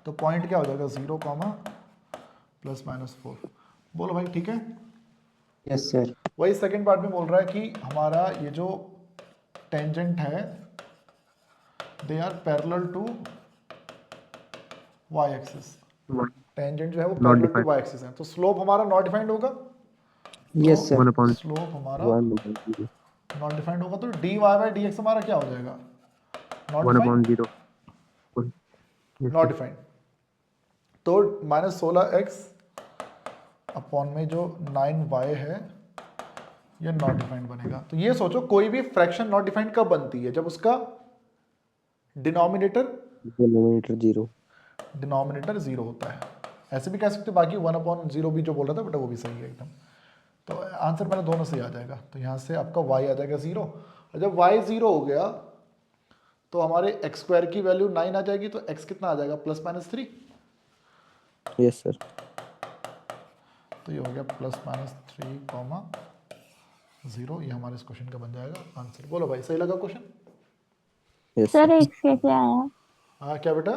तो पॉइंट क्या हो जाएगा 0, ±4। बोलो भाई ठीक है। Yes sir. वही सेकंड पार्ट में बोल रहा है कि हमारा ये जो टेंजेंट है they are parallel to y axis, tangent जो है वो पैरेलल टू y एक्सिस है, तो स्लोप हमारा नॉट डिफाइंड होगा। Yes sir. स्लोप हमारा नॉट डिफाइंड होगा तो dy बाई dx हमारा क्या हो जाएगा, नॉट डिफाइंड। तो -16x अपॉन में जो 9y है ये नॉट डिफाइंड बनेगा। तो ये सोचो कोई भी फ्रैक्शन नॉट डिफाइंड कब बनती है, जब उसका डिनोमिनेटर जीरो होता है। ऐसे भी कह सकते हो, बाकी 1/0 भी जो बोल रहा था बेटा वो भी सही है एकदम। तो आंसर पहले दोनों सही आ जाएगा। तो यहाँ से आपका y आ जाएगा 0, और जब y 0 हो गया तो हमारे x स्क्वायर की वैल्यू 9 आ जाएगी, तो x कितना आ जाएगा +-3। Yes sir. तो ये हो गया +-3, 0। ये हमारे इस क्वेश्चन का बन जाएगा आंसर। बोलो भाई सही लगा question? Yes sir sir. X कैसे आया, हाँ क्या बेटा,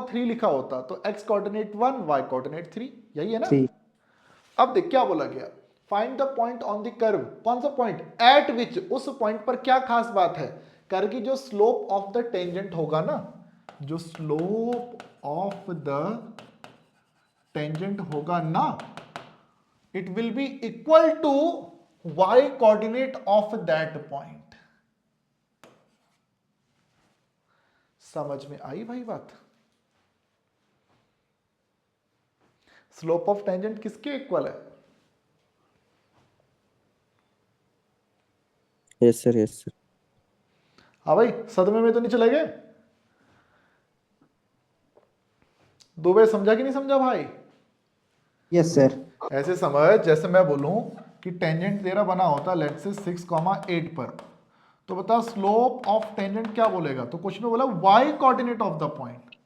x कोऑर्डिनेट 1, y कोऑर्डिनेट 3, यही है ना। अब देख क्या बोला गया, find the point on the curve. कौन सा पॉइंट, एट विच, उस पॉइंट पर क्या खास बात है, कर्व की जो स्लोप ऑफ द टेंजेंट होगा ना, जो स्लोप ऑफ द टेंजेंट होगा ना, it will be equal to y coordinate of that point. समझ में आई भाई बात? स्लोप ऑफ टेंजेंट किसके इक्वल है? Yes sir. Yes sir. हाँ भाई, सदमे में तो नहीं चले गए? दुबे समझा कि नहीं समझा भाई? Yes sir. ऐसे समझ जैसे मैं बोलूं कि टेंजेंट तेरा बना होता लेट से 6,8 पर, तो बता स्लोप ऑफ टेंजेंट क्या बोलेगा? तो क्वेश्चन में बोला y coordinate of the point,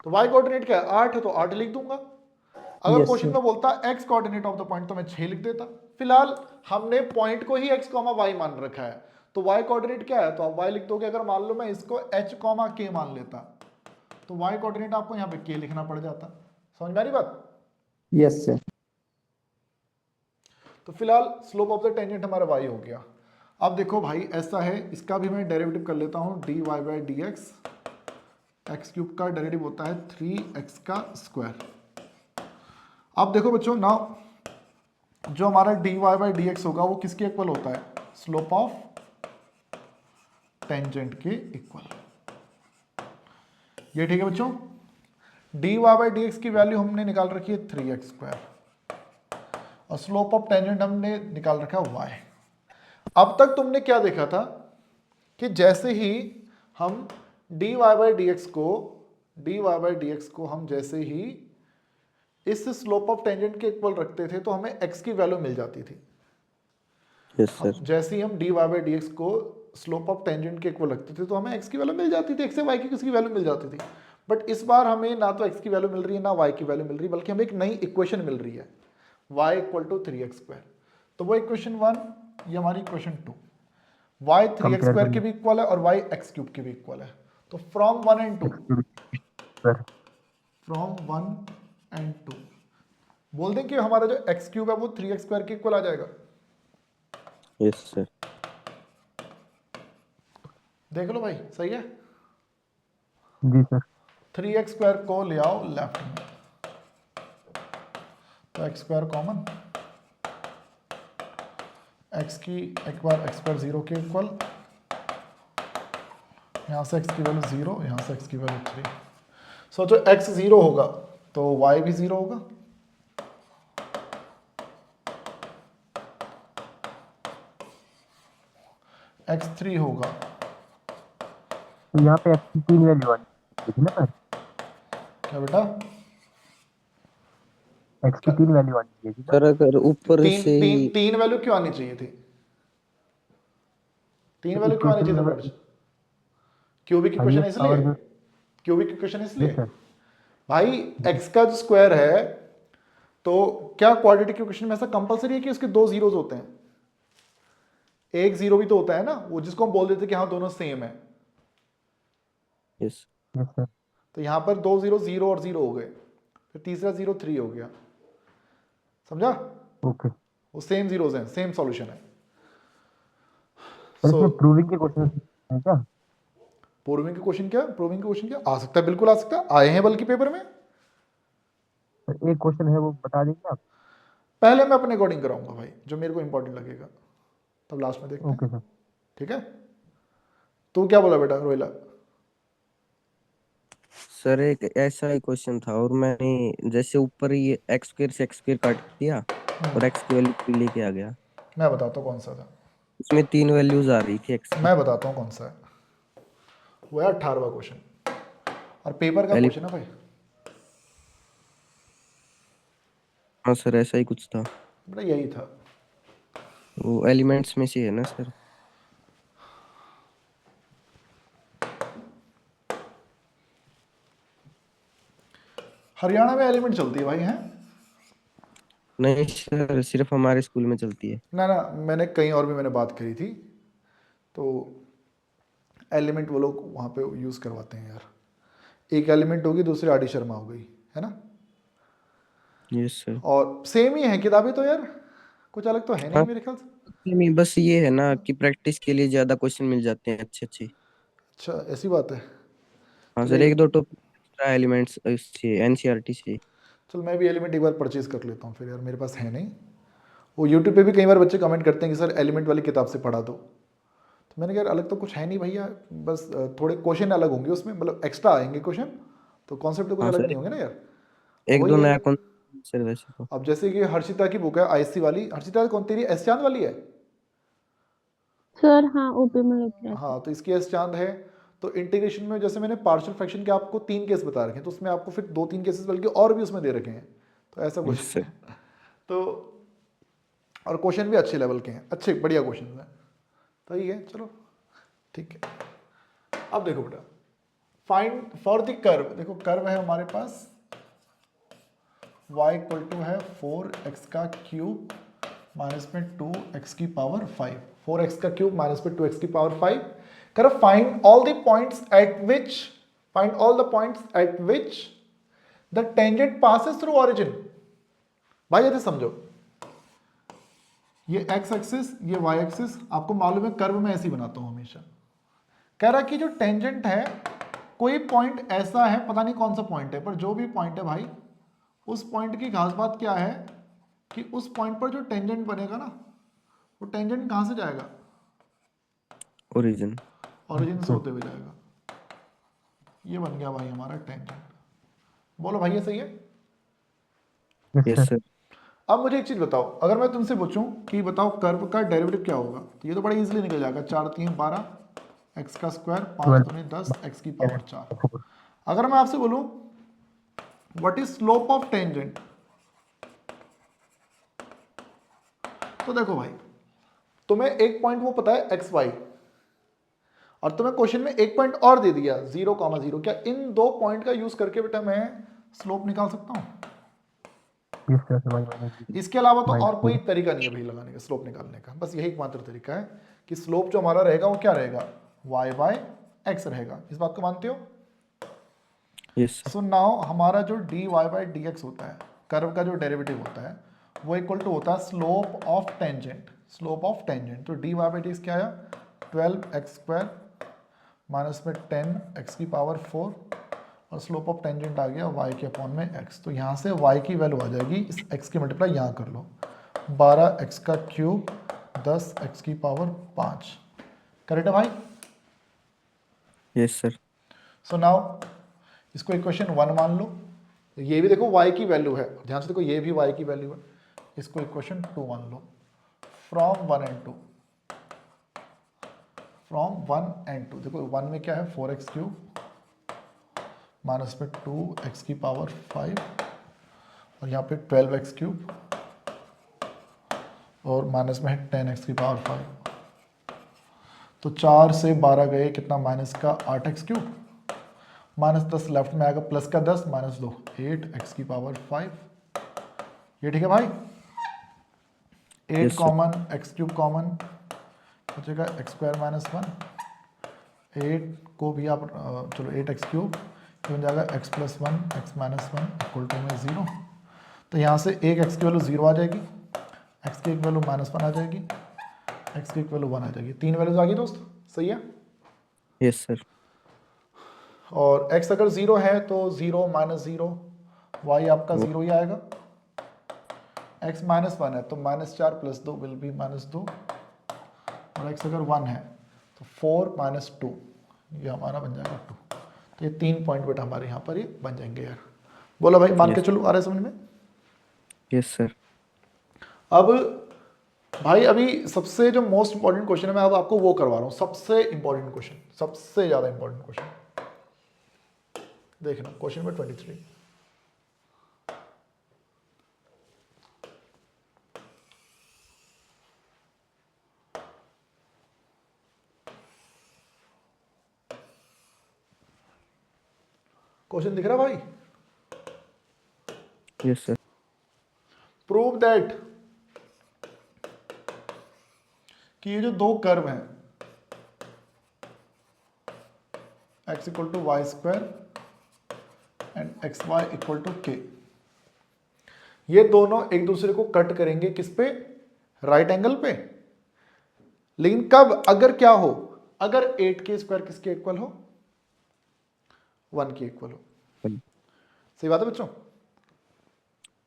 तो y कोऑर्डिनेट क्या है? 8 है तो 8 लिख दूंगा। अगर Yes, क्वेश्चन sir. में बोलता x coordinate of the point तो मैं 6 लिख देता। फिलहाल हमने पॉइंट को ही x, y मान रखा है, तो y कोऑर्डिनेट क्या है? तो आप y लिख दोगे। अगर मान लो मैं इसको h, k मान लेता, तो y कोऑर्डिनेट आपको यहाँ पे k लिखना पड़ जाता। समझ में आ रही बात? Yes, sir. तो फिलहाल स्लोप ऑफ द टेंजेंट हमारा y हो गया। अब देखो भाई ऐसा है, इसका भी मैं डेरिवेटिव कर लेता हूँ, dy by d x, x cube का डेरिवेटिव होता है 3x का स्क्वायर। अब देखो बच्चों ना, जो हमारा dy बाई डी एक्स होगा वो किसके इक्वल होता है? स्लोप ऑफ टेंजेंट के इक्वल। ये ठीक है बच्चों। dy बाई डी एक्स की वैल्यू हमने निकाल रखी है 3x स्क्वायर, और स्लोप ऑफ टेंजेंट हमने निकाल रखा है y। अब तक तुमने क्या देखा था कि जैसे ही हम dy बाई डी एक्स को हम जैसे ही इस स्लोप ऑफ टेंजेंट के इक्वल रखते थे तो हमें x की वैल्यू मिल जाती थी। Yes sir. जैसे ही हम dy बाई डी एक्स को स्लोप ऑफ टेंजेंट के इक्वल रखते थे तो हमें x की वैल्यू मिल जाती थी, x से y की किसकी वैल्यू मिल जाती थी। बट इस बार हमें ना तो x की वैल्यू मिल रही है ना y की वैल्यू मिल रही है, बल्कि हमें एक नई इक्वेशन मिल रही है y equal to 3x square. तो वो इक्वेशन 1, ये हमारी इक्वेशन 2, y 3x स्क्वायर के भी इक्वल है और y x क्यूब के भी इक्वल है। तो फ्रॉम 1 एंड 2 बोल दें कि हमारा जो x क्यूब है वो 3x स्क्वायर के इक्वल आ जाएगा। Yes sir. देख लो भाई, सही है। जी सर। 3x स्क्वायर को ले आओ लेफ्ट में, तो x स्क्वायर कॉमन, x की एक बार x स्क्वायर 0 के इक्वल, यहाँ से x की वैल्यू 0, यहाँ से x की वैल्यू 3। सोचो x 0 होगा तो y भी 0 होगा, x 3 होगा, तो यहाँ पे x की 3 वैल्यू आनी चाहिए ना सर? क्या बेटा? x की 3 वैल्यू आनी चाहिए ना? सर अगर ऊपर से ही तीन वैल्यू क्यों आनी चाहिए थी? तीन वैल्यू क्यों आनी चाहिए था ब्रदर्स? क्यूबिक इक्वेशन है इसलिए, क्यूबिक इक्वेशन इसलिए भाई। x का जो स्क्वायर है, तो क्या क्वाड्रेटिक इक्वेशन में ऐसा कंपलसरी है कि उसके दो जीरोस होते हैं? एक जीरो भी तो होता है ना, वो जिसको हम बोल देते हैं कि हाँ दोनों सेम है। Yes sir. तो यहाँ पर दो जीरो, 0 और 0 हो गए, फिर तीसरा 0 3 हो गया, समझा? ओके। वो सेम जीरोस हैं, सेम सॉल्यूशन है। सर So, इसमें प्रूविंग के क्वेश्चन है क्या? प्रूविंग के क्वेश्चन क्या? प्रूविंग के क्वेश्चन क्या आ सकता है? बिल्कुल आ सकता है, आए हैं बल्कि पेपर में। सर एक क्वेश्चन है वो बता देंगे आप? पहले मैं अपने अकॉर्डिंग कराऊंगा भाई, जो मेरे को इंपॉर्टेंट लगेगा, तब लास्ट में देखते हैं। Okay sir. ठीक है। तू क्या बोला बेटा रोहिला? सर एक ऐसा ही क्वेश्चन था, और मैंने जैसे ऊपर ये x स्क्वायर से x स्क्वायर काट दिया और x की वैल्यू 3 लेके आ गया। मैं बताता हूँ कौन सा था, उसमें 3 वैल्यूज आ रही थी x की। मैं बताता हूँ कौन सा है। वो है 18वां क्वेश्चन, और पेपर का क्वेश्चन है भाई। हाँ सर ऐसा ही कुछ था, बेटा यही था। वो एलिमेंट्स में से है ना सर? हरियाणा में एलिमेंट चलती है भाई, हैं? नहीं सर, सिर्फ हमारे स्कूल में चलती है। ना ना, मैंने कहीं और भी मैंने बात करी थी, तो एलिमेंट वो लोग वहाँ पे यूज़ करवाते हैं यार। एक एलिमेंट होगी, दूसरी आर डी शर्मा हो गई, है ना? Yes sir. और सेम ही है किताबें तो यार, कुछ अलग तो है नहीं हाँ मेरे ख्याल से। नहीं, बस ये है ना कि प्रैक्टिस के लिए ज्यादा क्वेश्चन मिल जाते हैं अच्छे अच्छे। अच्छा ऐसी बात है। हाँ चल सर, एक दो टॉपिक एक्स्ट्रा एलिमेंट्स इससे एनसीईआरटी से। चल मैं भी एलिमेंट एक बार परचेज कर लेता हूँ फिर यार, मेरे पास है नहीं। वो यूट्यूब पे भी कई बार बच्चे कमेंट करते हैं कि सर एलिमेंट वाली किताब से पढ़ा दो, तो मैंने कहा यार अलग तो कुछ है नहीं भैया, बस थोड़े क्वेश्चन अलग होंगे उसमें, मतलब एक्स्ट्रा आएंगे क्वेश्चन, तो कॉन्सेप्ट तो कुछ हाँ अलग सर, नहीं होंगे ना यार। एक वही दो है। नया कॉन्सेप्ट सर वैसे तो। अब जैसे कि हर्षिता की बुक है आईएससी वाली, हर्षिता कौन तेरी एस चांद वाली है? सर हाँ ओपी में लेके रहते हाँ तो इसकी एस चांद है। तो इंटीग्रेशन में जैसे मैंने पार्शियल फ्रैक्शन के आपको 3 केस बता रखे हैं, तो उसमें आपको फिर 2-3 केसेस बल्कि और भी उसमें दे रखे हैं, तो ऐसा Yes, क्वेश्चन sir. है। तो और क्वेश्चन भी अच्छे लेवल के हैं, अच्छे बढ़िया क्वेश्चन हैं। तो ये है, चलो ठीक है। अब देखो बेटा, फाइंड फॉर द कर्व, देखो कर्व है हमारे पास y इक्वल टू है 4x का क्यूब माइनस में 2x की पावर 5, 4x का क्यूब माइनस में 2x की power 5। Curve find all the points at which, find all the points at which the tangent passes through origin. भाई ये समझो, ये x एक्सिस, ये y एक्सिस, आपको मालूम है कर्व में ऐसे ही बनाता हूं हमेशा। कह रहा कि जो टेंजेंट है, कोई पॉइंट ऐसा है, पता नहीं कौन सा पॉइंट है, पर जो भी पॉइंट है भाई, उस पॉइंट की खास बात क्या है कि उस पॉइंट पर जो टेंजेंट बनेगा ना, वो टेंजेंट कहां से जाएगा, Origin. ओरिजिन से होते हुए जाएगा। ये बन गया भाई हमारा टेंजेंट। बोलो भाई ये सही है। Yes, sir. अब मुझे एक चीज बताओ, अगर मैं तुमसे पूछूं कि बताओ कर्व का डेरिवेटिव क्या होगा, तो ये तो बड़ा इजीली निकल जाएगा। 4 3 12 x का स्क्वायर 5 दूनी 10 x की पावर 4। अगर मैं आपसे बोलूं what is slope of tangent, तो देखो भाई, तुम्हें एक पॉइंट वो पता है एक्स वाई, और तुम्हें क्वेश्चन में एक पॉइंट और दे दिया 0,0। क्या इन दो पॉइंट का यूज करके बेटा मैं स्लोप निकाल सकता हूं? Yes, sir. Y minus इसके अलावा तो y और कोई square. तरीका नहीं है भाई लगाने का, स्लोप निकालने का। बस यही एकमात्र तरीका है कि स्लोप जो हमारा रहेगा वो क्या रहेगा, y बाय एक्स रहेगा। इस बात को मानते हो? Yes, sir. सो नाउ हमारा जो dy बाय dx होता है, कर्व का जो डेरिवेटिव होता है, वो इक्वल टू होता है slope of tangent, slope of tangent. तो dy बाय dx क्या आया, 12x स्क्वायर माइनस में 10x की पावर 4, और स्लोप ऑफ टेंजेंट आ गया y के अपॉन में x। तो यहाँ से y की वैल्यू आ जाएगी, इस x की मल्टीप्लाई यहाँ कर लो, 12x का क्यूब 10x की पावर 5। करेक्ट है भाई? Yes, sir. सो नाउ इसको इक्वेशन 1 मान लो। ये भी देखो y की वैल्यू है, ध्यान से देखो ये भी y की वैल्यू है। इसको इक्वेशन 2 मान लो। फ्रॉम 1 एंड 2, फ्रॉम 1 एंड 2, देखो 1 में क्या है 4x क्यूब माइनस में 2x की पावर 5, और यहाँ पे 12x क्यूब, और माइनस में है 10x की पावर 5। तो 4 से 12 गए, कितना माइनस का 8x क्यूब, माइनस 10 लेफ्ट में आएगा, प्लस का 10 माइनस 2 8x की पावर 5। ये ठीक है भाई? 8 Yes, sir. Common, x cube common, बचेगा x स्क्वायर माइनस 1। 8 को भी आप चलो 8x क्यूब बन जाएगा x plus 1 x minus 1 equal to में 0। तो यहाँ से एक x की वैल्यू 0 आ जाएगी, x की एक वैल्यू माइनस 1 आ जाएगी, x की एक वैल्यू 1 आ जाएगी। 3 वैल्यूज आ गई दोस्त, सही है? Yes, sir. और x अगर 0 है तो 0 माइनस 0, y आपका 0 ही आएगा। x माइनस 1 है तो minus 4 plus 2 will be minus 2, और x अगर 1 है तो 4 माइनस 2, ये हमारा बन जाएगा 2। तो ये 3 पॉइंट बेटा हमारे यहाँ पर ये बन जाएंगे यार। बोलो भाई, मान के Yes. चलो, आ रहा है समझ में? Yes, sir. अब भाई अभी सबसे जो मोस्ट इंपॉर्टेंट क्वेश्चन है, मैं अब आपको वो करवा रहा हूँ, सबसे इंपॉर्टेंट क्वेश्चन, सबसे ज्यादा इंपॉर्टेंट क्वेश्चन। देखना क्वेश्चन नंबर 23। क्वेश्चन दिख रहा भाई? Yes, sir. प्रूव दैट कि ये जो दो कर्व हैं x equal to y square and x y equal to k, ये दोनों एक दूसरे को कट करेंगे किस पे, राइट एंगल पे। लेकिन कब, अगर क्या हो, अगर 8k स्क्वायर किसके इक्वल हो, 1 के इक्वल हो। सही बात है बच्चों?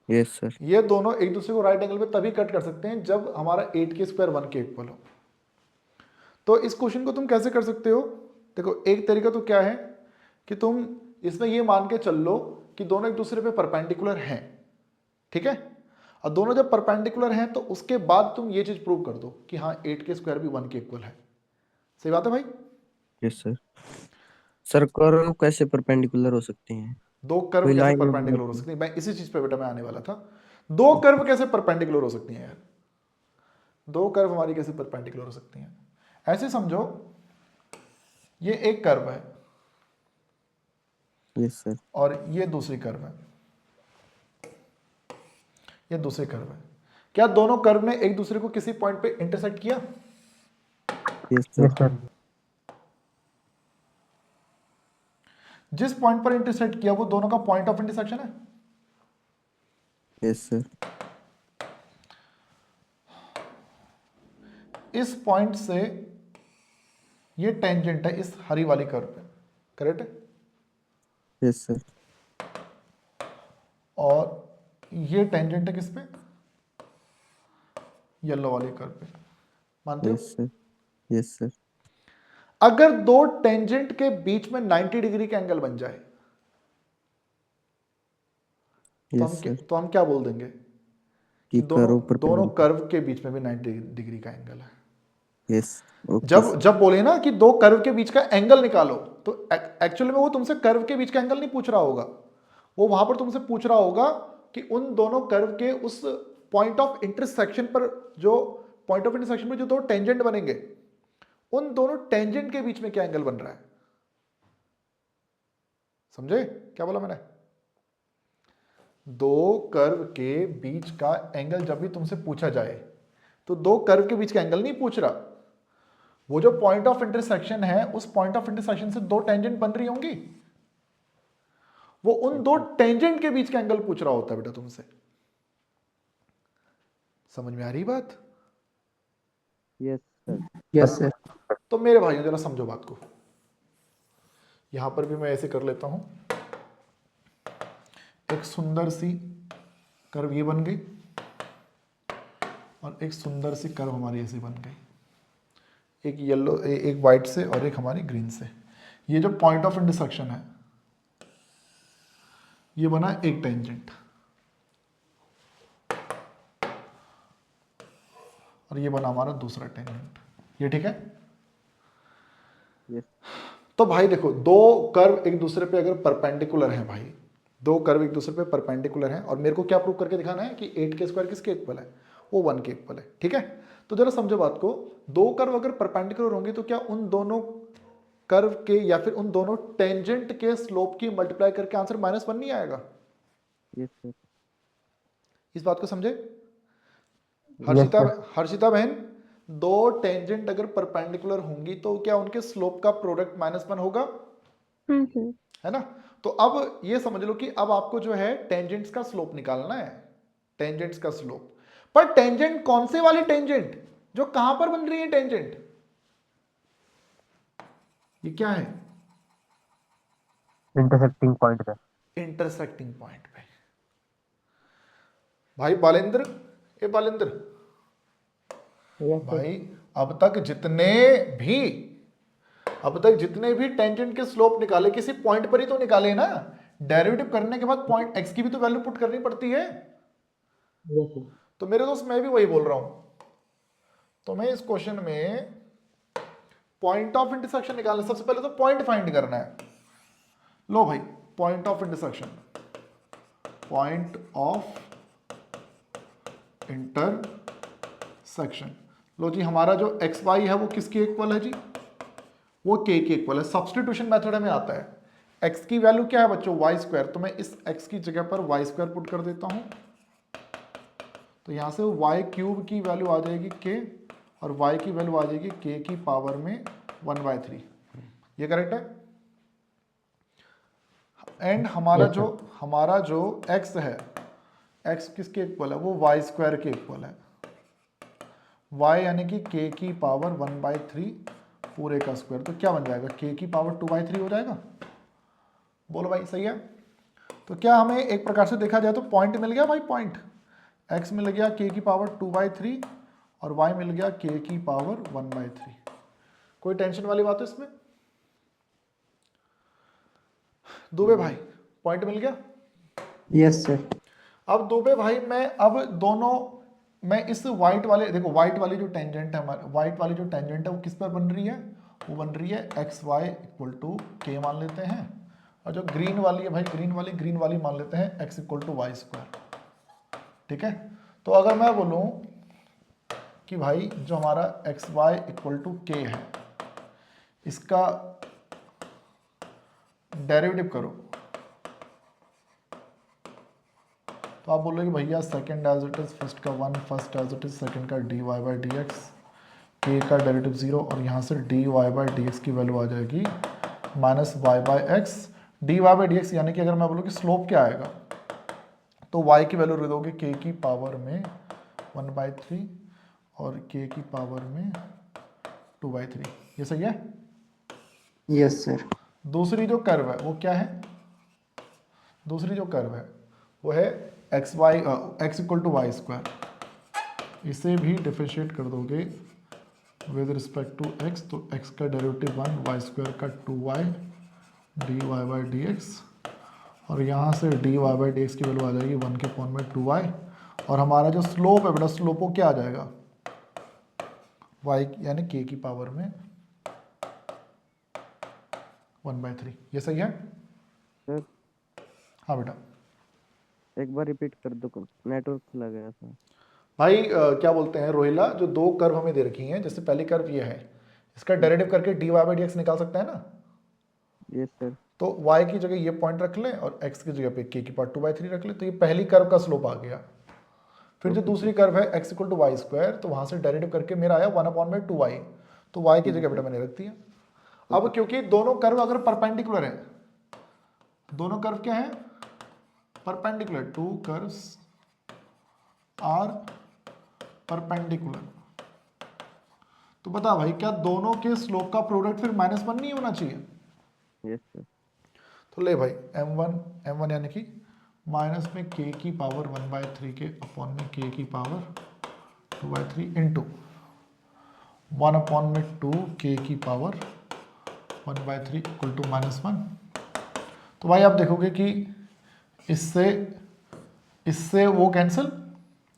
Yes, sir. ये दोनों एक दूसरे को राइट एंगल पे तभी कट कर सकते हैं जब हमारा 8k स्क्वायर 1 के इक्वल हो। तो इस क्वेश्चन को तुम कैसे कर सकते हो? देखो एक तरीका तो क्या है कि तुम इसमें ये मान के चल लो कि दोनों एक दूसरे पे परपेंडिकुलर हैं, ठीक है? और दोनों जब परपेंडिकुलर हैं तो उसके बाद तुम ये चीज प्रूव कर दो कि हाँ 8k स्क्वायर भी 1 के इक्वल है। सही बात है भाई? Yes, sir. सर कर्व कैसे परपेंडिकुलर हो सकते हैं? दो कर्व कोई कैसे line परपेंडिकुलर हो सकती है? मैं इसी चीज पे बेटा मैं आने वाला था। दो कर्व कैसे परपेंडिकुलर हो सकती हैं यार? दो कर्व हमारी कैसे परपेंडिकुलर हो सकती हैं? ऐसे समझो, ये एक कर्व है यस सर। और ये दूसरी कर्व है, ये दूसरी कर्व है। क्या दोनों कर्व ने एक दूसरे को किसी पॉइंट पे इंटरसेक्ट किया? Yes yes sir. सर। जिस पॉइंट पर इंटरसेक्ट किया वो दोनों का पॉइंट ऑफ इंटरसेक्शन है। Yes sir. इस पॉइंट से ये टेंजेंट है इस हरी वाली कर्व पे, करेक्ट है? Yes sir. और ये टेंजेंट है किस पे? येलो वाली कर्व पे, मानते हो? Yes sir. Yes sir. अगर दो टेंजेंट के बीच में 90 डिग्री का एंगल बन जाए यस सर। तो हम क्या बोल देंगे कि कि कर्व दोनों कर्व के बीच में भी 90 डिग्री का एंगल है। यस। ओके जब बोले ना कि दो कर्व के बीच का एंगल निकालो, तो एक्चुअली में वो तुमसे कर्व के बीच का एंगल नहीं पूछ रहा होगा, वो वहां पर तुमसे पूछ रहा होगा कि उन दोनों कर्व के उस पॉइंट ऑफ इंटरसेक्शन पर जो दो टेंजेंट बनेंगे, उन दोनों टेंजेंट के बीच में क्या एंगल बन रहा है। समझे क्या बोला मैंने? दो कर्व के बीच का एंगल जब भी तुमसे पूछा जाए तो दो कर्व के बीच का एंगल नहीं पूछ रहा, वो जो पॉइंट ऑफ इंटरसेक्शन है उस पॉइंट ऑफ इंटरसेक्शन से दो टेंजेंट बन रही होंगी, वो उन दो टेंजेंट के बीच का एंगल पूछ रहा होता है बेटा तुमसे। समझ में आ रही बात? Yes sir. Yes sir. तो मेरे भाइयों जरा समझो बात को। यहां पर भी मैं ऐसे कर लेता हूं, एक सुंदर सी कर्व ये बन गई और एक सुंदर सी कर्व हमारी ऐसे बन गई, एक येलो एक वाइट से और एक हमारी ग्रीन से। ये जो पॉइंट ऑफ इंटरसेक्शन है ये बना एक टेंजेंट और ये बना हमारा दूसरा टेंजेंट। ये ठीक है? यस। तो भाई देखो, दो कर्व एक दूसरे पे अगर परपेंडिकुलर हैं भाई, दो कर्व एक दूसरे पे परपेंडिकुलर हैं और मेरे को क्या प्रूव करके दिखाना है कि 8 के स्क्वायर किसके इक्वल है? वो 1 के इक्वल है। ठीक है? तो जरा समझो बात को, दो कर्व अगर परपेंडिकुलर होंगे तो क्या उन दोनों कर्व के या फिर उन दोनों टेंजेंट के स्लोप की मल्टीप्लाई करके आंसर -1 नहीं आएगा? Yes sir. इस बात को समझे? Yes sir. हर्षिता बहन, दो टेंजेंट अगर परपेंडिकुलर होंगी तो क्या उनके स्लोप का प्रोडक्ट -1 होगा? हाँ सर। है ना? तो अब ये समझ लो कि अब आपको जो है टेंजेंट्स का स्लोप निकालना है, टेंजेंट्स का स्लोप। पर टेंजेंट कौन से वाली टेंजेंट? जो कहां पर बन रही है टेंजेंट? ये क्या है? इंटरसेक्टिंग पॉइंट पे। इंटरसेक्टिंग पॉइंट पे। भाई बालेंद्र, ए बालेंद्र यस सर। भाई, अब तक जितने भी टेंजेंट के स्लोप निकाले किसी पॉइंट पर ही तो निकाले ना। डेरिवेटिव करने के बाद पॉइंट x की भी तो वैल्यू पुट करनी पड़ती है। Yes sir. तो मेरे दोस्त मैं भी वही बोल रहा हूं। तो मैं इस क्वेश्चन में पॉइंट ऑफ इंटरसेक्शन निकालना, सबसे पहले तो पॉइंट फाइंड करना है। लो भाई, point of intersection, point of intersection. लो जी, हमारा जो एक्स वाई है वो किसके इक्वल है जी? वो के इक्वल है। सब्स्टिट्यूशन मेथड में आता है। एक्स की वैल्यू क्या है बच्चों? Y square. तो मैं इस एक्स की जगह पर वाई स्क्वायर पुट कर देता हूं, तो यहां से वाई क्यूब की वैल्यू आ जाएगी के और वाई की वैल्यू आ जाएगी के की पावर में 1/3। ये करेक्ट है? एंड हमारा जो x है, x किसके इक्वल है? वो वाई स्क्वायर के इक्वल है। y यानी कि k की पावर 1/3 पूरे का स्क्वायर। तो क्या बन जाएगा? k की पावर 2/3 हो जाएगा। बोलो भाई, सही है? तो क्या हमें एक प्रकार से देखा जाए तो पॉइंट मिल गया भाई, पॉइंट x मिल गया k की पावर 2/3 और y मिल गया k की पावर 1/3। कोई टेंशन वाली बात है इसमें? दुबे भाई, पॉइंट मिल गया? Yes sir. अब दुबे भाई, मैं इस व्हाइट वाले, देखो व्हाइट वाली जो टेंजेंट है हमारे, व्हाइट वाली जो टेंजेंट है वो किस पर बन रही है? वो बन रही है एक्स वाई इक्वल टू के मान लेते हैं, और जो ग्रीन वाली है भाई, ग्रीन वाली मान लेते हैं x equal to y square. ठीक है, तो अगर मैं बोलूं कि भाई जो हमारा एक्स वाई इक्वल टू के है, इसका डेरिवेटिव करो, तो आप बोलोगे भैया second as it is first का 1, first as it is second का dy by d x, k का डेरिवेटिव 0, और यहाँ से dy बाई डी एक्स की वैल्यू आ जाएगी minus y by x. dy by d x यानी कि अगर मैं बोलूँ कि स्लोप क्या आएगा, तो y की वैल्यू दोगे k की पावर में 1/3 और k की पावर में 2/3। ये सही है? Yes sir. दूसरी जो कर्व है वो क्या है? दूसरी जो कर्व है वो है x equal to y square. इसे भी डिफरेंशिएट कर दोगे विद रिस्पेक्ट टू x, तो x का डेरिवेटिव 1, वाई स्क्वायर का 2y dy by d x, और यहाँ से dy बाई डी एक्स की वैल्यू आ जाएगी 1 के अपॉन में 2y, और हमारा जो स्लोप है बेटा, स्लोप वो क्या आ जाएगा, y यानी k की पावर में 1/3। ये सही है? सर हाँ बेटा। एक बार रिपीट कर दो, नेटवर्क चला गया था। भाई क्या बोलते हैं रोहिला, जो दो कर्व हमें दे रखी हैं, जैसे पहली कर्व ये है, इसका डेरिवेटिव करके dy बाई डी एक्स निकाल सकते हैं ना? Yes sir. तो y की जगह ये पॉइंट रख लें और x की जगह पे k की पावर 2/3 रख लें, तो ये पहली कर्व का स्लोप आ गया। फिर जो दूसरी कर्व है x equal to y square, तो वहां से डेरिवेटिव करके मेरा आया 1 अपॉन में 2y, तो y की जगह बेटा मैंने रख दिया। अब क्योंकि दोनों कर्व अगर परपेंडिकुलर है, दोनों कर्व क्या है? Perpendicular, two curves are perpendicular, तो बता भाई क्या दोनों के स्लोप का प्रोडक्ट फिर -1 नहीं होना चाहिए? Yes sir. तो ले भाई m1 यानी कि माइनस में k की पावर 1/3 के अपॉन में k की पावर 2/3 इंटू 1 अपॉन में 2 k की पावर 1/3 इक्वल टू -1। तो भाई आप देखोगे कि इससे वो कैंसिल,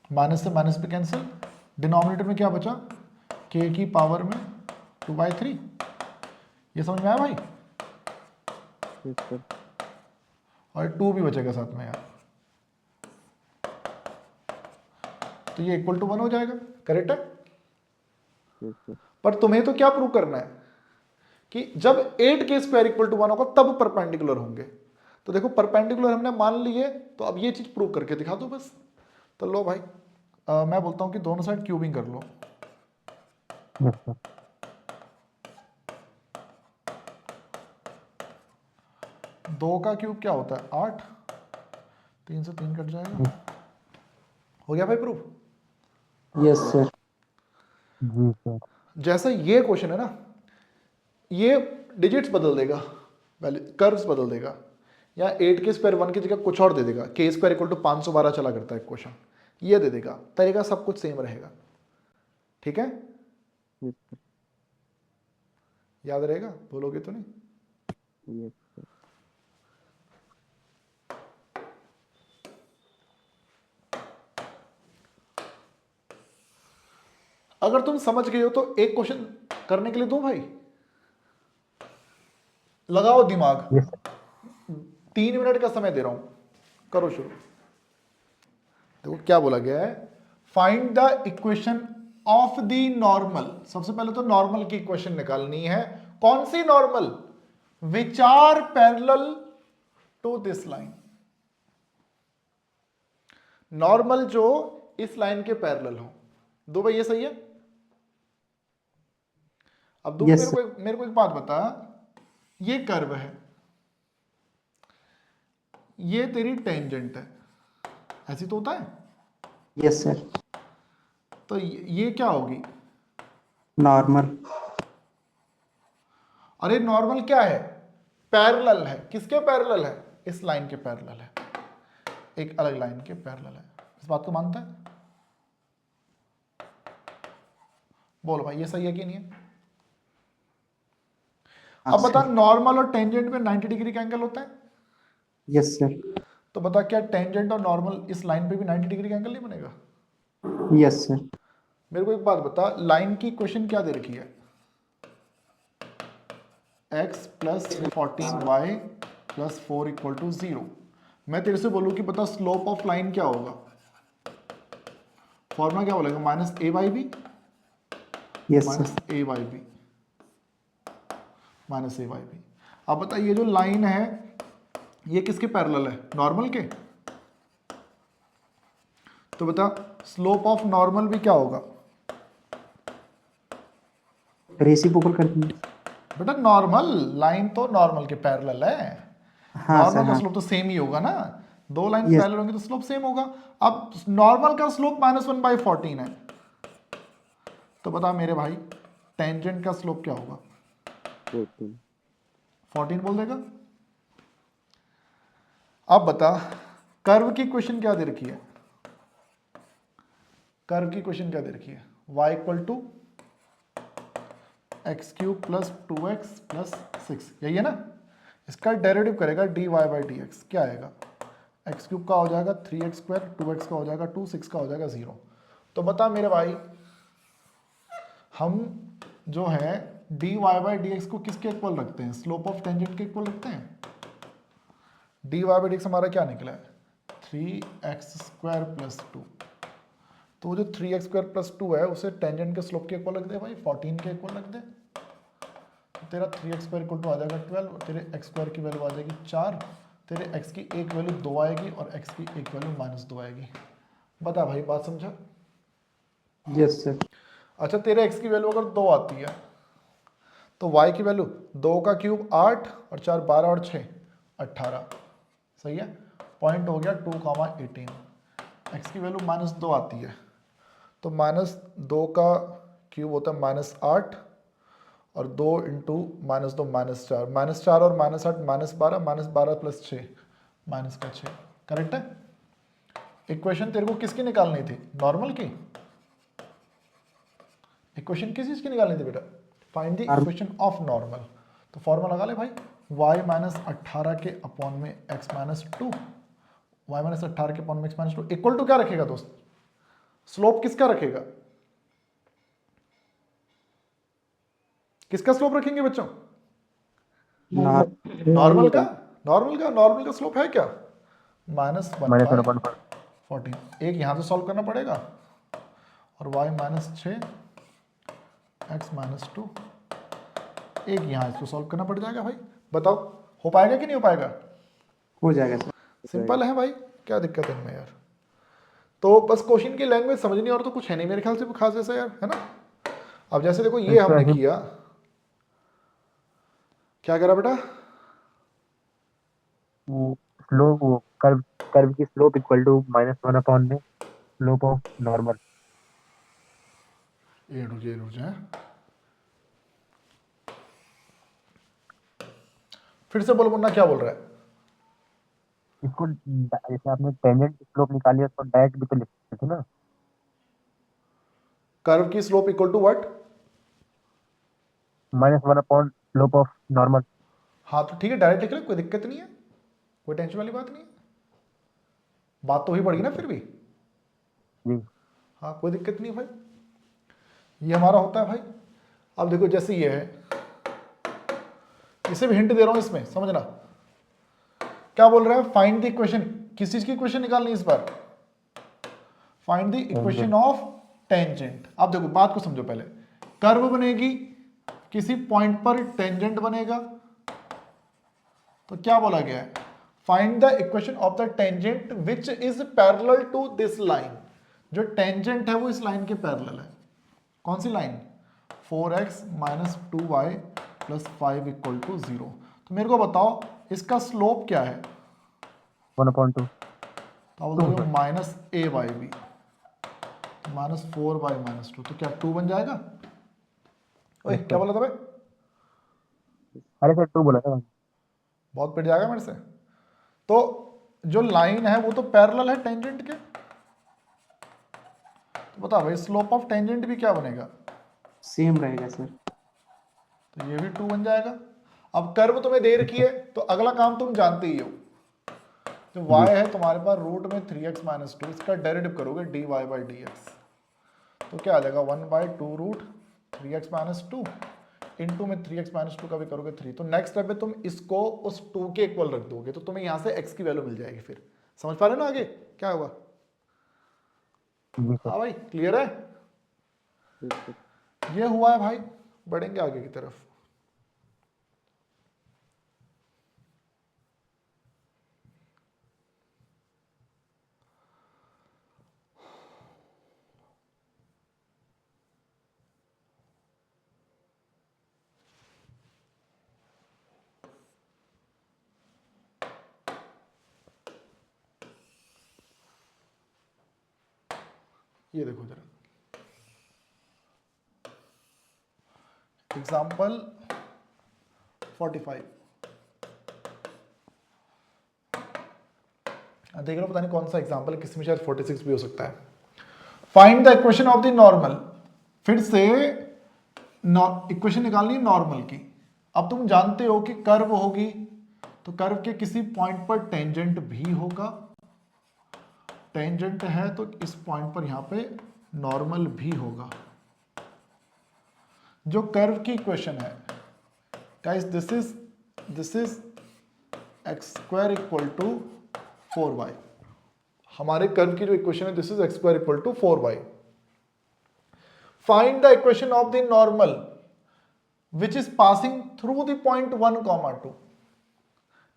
माइनस से माइनस पे कैंसिल, डिनोमिनेटर में क्या बचा, k की पावर में 2/3। ये समझ में आया भाई? Yes sir. और 2 भी बचेगा साथ में यार, तो ये इक्वल टू 1 हो जाएगा। करेक्ट है? Yes sir. पर तुम्हें तो क्या प्रूव करना है कि जब 8k² इक्वल टू 1 होगा तब परपेंडिकुलर होंगे। तो देखो परपेंडिकुलर हमने मान लिए, तो अब ये चीज प्रूव करके दिखा दो बस। तो लो भाई मैं बोलता हूं कि दोनों साइड क्यूबिंग कर लो। Yes sir. 2 का क्यूब क्या होता है? 8, 3 से 3 कट जाएगा। हो गया भाई प्रूफ? Yes sir. जी सर। जैसा ये क्वेश्चन है ना, ये डिजिट्स बदल देगा, कर्व्स बदल देगा, या 8k² 1 की जगह कुछ और दे देगा, k² इक्वल टू 512 चला करता है क्वेश्चन, ये दे देगा, तरीका सब कुछ सेम रहेगा। ठीक है? Yes sir. याद रहेगा? बोलोगे तो नहीं? Yes sir. अगर तुम समझ गए हो तो एक क्वेश्चन करने के लिए दो भाई, लगाओ दिमाग। Yes sir. 3 मिनट का समय दे रहा हूं, करो शुरू। देखो क्या बोला गया है, find the equation of the normal. सबसे पहले तो नॉर्मल की इक्वेशन निकालनी है। कौन सी normal? Which are parallel to this line. Normal जो इस लाइन के पैरेलल हो। दो भाई, ये सही है? अब दो Yes, मेरे को एक बात बता, ये कर्व है, ये तेरी टेंजेंट है, ऐसी तो होता है। Yes sir. तो ये क्या होगी? नॉर्मल। अरे नॉर्मल क्या है? पैरेलल है। किसके पैरेलल है? इस लाइन के पैरेलल है, एक अलग लाइन के पैरेलल है। इस बात को मानता है? बोलो भाई, ये सही है कि नहीं है? अब बता, नॉर्मल और टेंजेंट में 90 डिग्री का एंगल होता है। Yes sir. तो बता, क्या टेंजेंट और नॉर्मल इस लाइन पे भी 90 डिग्री का एंगल नहीं बनेगा? Yes sir. मेरे को एक बात बता, लाइन की इक्वेशन क्या दे रखी है? x + 14y plus 4 equal to 0। मैं तेरे से बोलूँ कि बता स्लोप ऑफ लाइन क्या होगा, फॉर्मूला क्या बोलेगा, minus a by b, yes minus sir. A by b, minus a by b. अब बता ये जो लाइन है ये किसके पैरेलल है, नॉर्मल के। तो बता स्लोप ऑफ नॉर्मल भी क्या होगा रेसिप्रोकल कर दिए। बेटा, नॉर्मल लाइन तो नॉर्मल के पैरेलल है, हाँ सर नॉर्मल का हाँ। स्लोप तो सेम ही होगा ना, दो लाइन यस। पैरेलल होंगी तो स्लोप सेम होगा। अब नॉर्मल का स्लोप -1/14 है, तो बता मेरे भाई टेंजेंट का स्लोप क्या होगा, 14 बोल देगा। अब बता कर्व की क्वेश्चन क्या दे रखी है, कर्व की क्वेश्चन क्या दे रखी है, y equal to x cube plus 2x plus 6, यही है ना। इसका डेरिवेटिव करेगा dy बाई डी एक्स, क्या आएगा, एक्स क्यूब का हो जाएगा 3x स्क्वायर, 2x का हो जाएगा 2, 6 का हो जाएगा 0। तो बता मेरे भाई हम जो है dy बाई डी एक्स को किसके इक्वल रखते हैं, स्लोप ऑफ टेंजेंट के इक्वल रखते हैं। dy बाई डी एक्स हमारा क्या निकला है, 3x स्क्वायर प्लस 2। तो वो जो 3x स्क्वायर प्लस 2 है उसे टेंजेंट के स्लोप के इक्वल रख दे भाई, 14 के इक्वल रख दे। तो तेरा 3x स्क्वायर इक्वल टू आ जाएगा 12, और तेरे x स्क्वायर की वैल्यू आ जाएगी 4, तेरे x की एक वैल्यू 2 आएगी और x की एक वैल्यू -2 आएगी। बता भाई बात समझा। Yes sir. अच्छा तेरे x की वैल्यू अगर 2 आती है तो y की वैल्यू 2 का क्यूब 8 और 4 12 और 6 18, सही है। पॉइंट हो गया 2,18। x की वैल्यू -2 आती है तो -2 का क्यूब होता है -8 और 2 इंटू -2 -4, -4 और -8 -12, -12 प्लस 6 -6, करेक्ट है। इक्वेशन तेरे को किसकी निकालनी थी, नॉर्मल की। इक्वेशन किस चीज की निकालनी थी बेटा, find the equation of normal. तो फॉर्मूला लगा ले भाई, y -18 के अपॉन में x -2, y -18 के अपॉन में x -2 इक्वल टू क्या रखेगा दोस्त, स्लोप किसका रखेगा, किसका स्लोप रखेंगे बच्चों, नॉर्मल का। नॉर्मल का स्लोप है क्या, -1/14। एक यहां से सॉल्व करना पड़ेगा और y -6 x -2, एक यहां इसको सॉल्व करना पड़ जाएगा भाई। बताओ हो पाएगा कि नहीं हो पाएगा, हो जाएगा सर। सिंपल है भाई, क्या दिक्कत है इनमें यार। तो बस क्वेश्चन की लैंग्वेज समझनी और तो कुछ है नहीं मेरे ख्याल से खास ऐसा यार, है ना। अब जैसे देखो ये हमने किया, क्या करा बेटा, स्लोप कर्व की स्लोप इक्वल टू -1 अपॉन में स्लोप ऑफ नॉर्मल। ये रुक जाए, फिर से बोलो मुन्ना क्या बोल रहा है। इसको जैसे आपने टेंजेंट की स्लोप निकाली है, उसको डायरेक्ट भी तो लिख सकते थे ना। कर्व की slope equal to what, -1 upon slope of normal. हाँ तो ठीक है डायरेक्ट लिख ले, कोई दिक्कत नहीं है, कोई टेंशन वाली बात नहीं है, बात तो ही पड़ेगी ना फिर भी। जी हाँ कोई दिक्कत नहीं है भाई, ये हमारा होता है भाई। अब देखो जैसे ये है, इसे भी हिंट दे रहा हूं इसमें समझना, क्या बोल रहा है, फाइंड द इक्वेशन, किस चीज की इक्वेशन निकालनी है इस बार, find the equation of tangent. अब देखो बात को समझो पहले, कर्व बनेगी, किसी पॉइंट पर टेंजेंट बनेगा, तो क्या बोला गया है, find the equation of the tangent which is parallel to this line. जो टेंजेंट है वो इस लाइन के पैरेलल है, कौन सी लाइन, 4x - 2y + 5 = 0। तो मेरे को बताओ इसका स्लोप क्या है, 1/2। तो आप बोलोगे -a/b, -4/-2, तो क्या 2 बन जाएगा। ओए क्या बोला था भाई, अरे सर 2 बोला था। बहुत पिट जाएगा मेरे से। तो जो लाइन है वो तो पैरेलल है टेंजेंट के, तो बता भाई स्लोप ऑफ टेंजेंट भी क्या बनेगा, सेम रहेगा सर। तो ये भी 2 बन जाएगा। अब कर्व तुम्हें दे रखी है तो अगला काम तुम जानते ही हो, जो y है तुम्हारे पास रूट में 3x - 2, इसका डेरिवेटिव करोगे dy/dx, तो क्या आ जाएगा 1/2 √3x - 2 इंटू में 3x माइनस 2 का भी करोगे 3। तो नेक्स्ट स्टेप में तुम इसको उस 2 के इक्वल रख दोगे तो तुम्हें यहाँ से x की वैल्यू मिल जाएगी। फिर समझ पा रहे हो ना आगे क्या होगा? जी सर। हाँ भाई क्लियर है? ये हुआ है भाई, बढ़ेंगे आगे की तरफ। ये देखो जरा एग्जाम्पल 45 देख लो, पता नहीं कौन सा एग्जाम्पल है, किसी में शायद 46 भी हो सकता है। Find the equation of the normal. फिर से इक्वेशन निकालनी है नॉर्मल की। अब तुम जानते हो कि कर्व होगी तो कर्व के किसी पॉइंट पर टेंजेंट भी होगा, टेंजेंट है तो इस पॉइंट पर यहां पे नॉर्मल भी होगा। जो कर्व की इक्वेशन है guys, this is x square equal to 4y। हमारे कर्व की जो इक्वेशन है this is x square equal to 4y। Find the equation of the normal which is passing through the point 1, 2।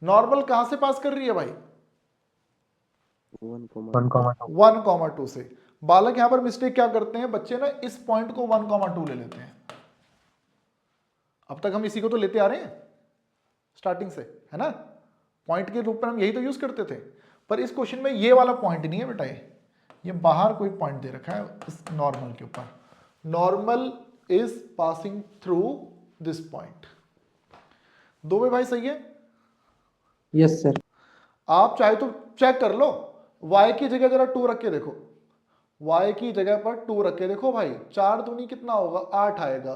Normal कहां से पास कर रही है भाई? 1, 2 से। बालक यहां पर मिस्टेक क्या करते हैं बच्चे ना, इस पॉइंट को 1, 2 ले लेते हैं। अब तक हम इसी को तो लेते आ रहे हैं स्टार्टिंग से, है ना? पॉइंट के रूप में हम यही तो यूज करते थे। पर इस क्वेश्चन में ये वाला पॉइंट नहीं है बेटा, ये बाहर कोई पॉइंट दे रखा है इस नॉर्मल के ऊपर। Normal is passing through this point. दो में भाई सही है? Yes sir. आप चाहे तो चेक कर लो, y की जगह जरा 2 रख के देखो, y की जगह पर 2 रख के देखो भाई। 4 दूनी कितना होगा? 8 आएगा।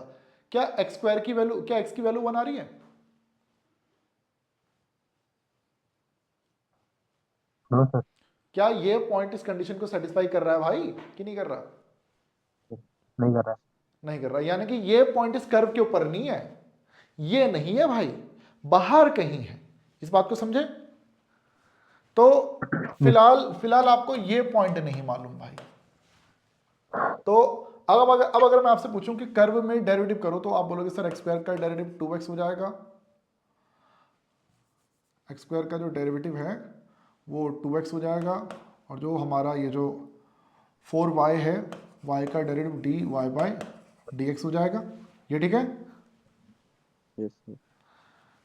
क्या एक्स स्क्वायर की वैल्यू, क्या x की वैल्यू 1 आ रही है? No sir. क्या ये पॉइंट इस कंडीशन को सेटिस्फाई कर रहा है भाई कि नहीं कर रहा? नहीं कर रहा। नहीं कर रहा। यानी कि ये पॉइंट इस कर्व के ऊपर नहीं है, ये नहीं है भाई, बाहर कहीं है। इस बात को समझे? तो फिलहाल आपको ये पॉइंट नहीं मालूम भाई। तो अब अगर मैं आपसे पूछूं कि कर्व में डेरिवेटिव करो तो आप बोलोगे सर एक्स स्क्वायर का डेरिवेटिव 2x हो जाएगा। एक्स स्क्वायर का जो डेरिवेटिव है वो 2x हो जाएगा, और जो हमारा ये जो 4y है, y का डेरिवेटिव dy/dx हो जाएगा। ये ठीक है? Yes sir.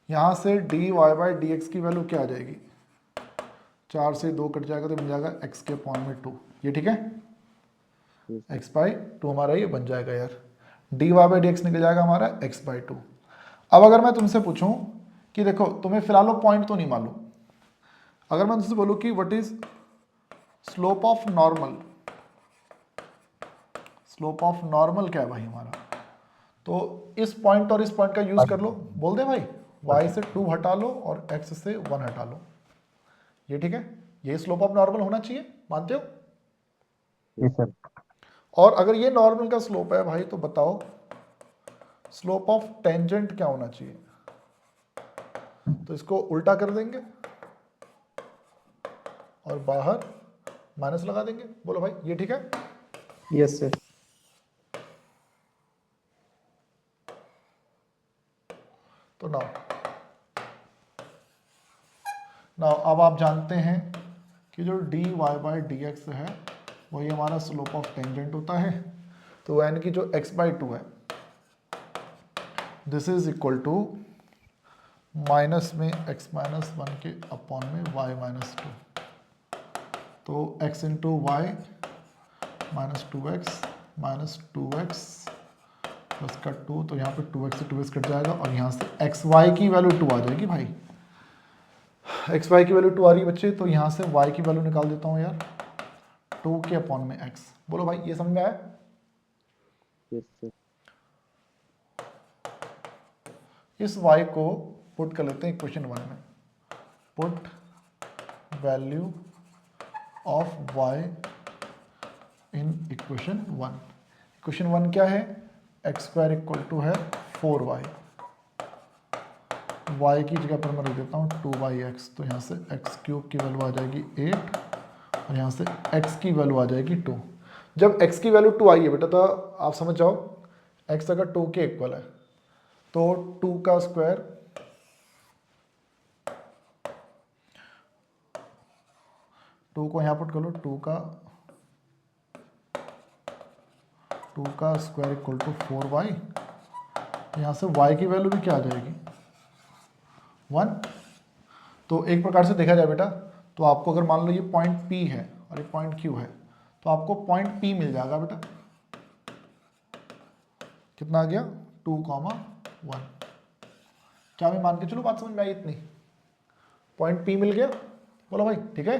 यहाँ से dy/dx की वैल्यू क्या आ जाएगी? 4 से 2 कट जाएगा तो मिल जाएगा x के अपॉन में 2। ये ठीक है? x/2 हमारा ये बन जाएगा यार। dy/dx निकल जाएगा हमारा x/2। अब अगर मैं तुमसे पूछूं कि देखो तुम्हें फिलहाल वो पॉइंट तो नहीं मालूम, अगर मैं तुमसे बोलूं कि what is slope of normal, slope of normal क्या है भाई हमारा? तो इस पॉइंट और इस पॉइंट का यूज कर लो, बोल दे भाई y से 2 हटा लो और x से 1 हटा लो। ये ठीक है? ये स्लोप ऑफ नॉर्मल होना चाहिए, मानते हो? Yes sir. और अगर ये नॉर्मल का स्लोप है भाई तो बताओ स्लोप ऑफ टेंजेंट क्या होना चाहिए? तो इसको उल्टा कर देंगे और बाहर माइनस लगा देंगे। बोलो भाई ये ठीक है? Yes sir. तो नाउ अब आप जानते हैं कि जो dy/dx है वही हमारा स्लोप ऑफ टेंजेंट होता है। तो यानी कि जो x/2 है this is equal to minus में x-1 के अपॉन में y-2। तो x into y minus 2x minus 2x plus का 2, तो यहाँ पे 2x से 2x कट जाएगा और यहाँ से xy की वैल्यू 2 आ जाएगी भाई। xy की वैल्यू 2 आ रही है बच्चे, तो यहाँ से y की वैल्यू निकाल देता हूँ यार, 2 के अपॉन में x। बोलो भाई ये समझ में आया? Yes sir. इस y को पुट कर लेते हैं इक्वेशन 1 में। Put value of y in equation 1। Equation 1 क्या है? x² इक्वल टू है 4y, y की जगह पर मैं रख देता हूँ 2x, तो यहाँ से x क्यूब की वैल्यू आ जाएगी 8 और यहाँ से x की वैल्यू आ जाएगी 2। जब x की वैल्यू 2 आई है बेटा तो आप समझ जाओ x अगर 2 के इक्वल है तो 2 का स्क्वायर, टू को यहाँ पुट कर लो, 2 का स्क्वायर इक्वल टू 4y, यहाँ से y की वैल्यू भी क्या आ जाएगी 1। तो एक प्रकार से देखा जाए बेटा तो आपको अगर मान लो ये पॉइंट P है और ये पॉइंट Q है तो आपको पॉइंट P मिल जाएगा बेटा, कितना आ गया 2,1। क्या मैं मान के चलो बात समझ में आई इतनी, पॉइंट P मिल गया, बोलो भाई ठीक है।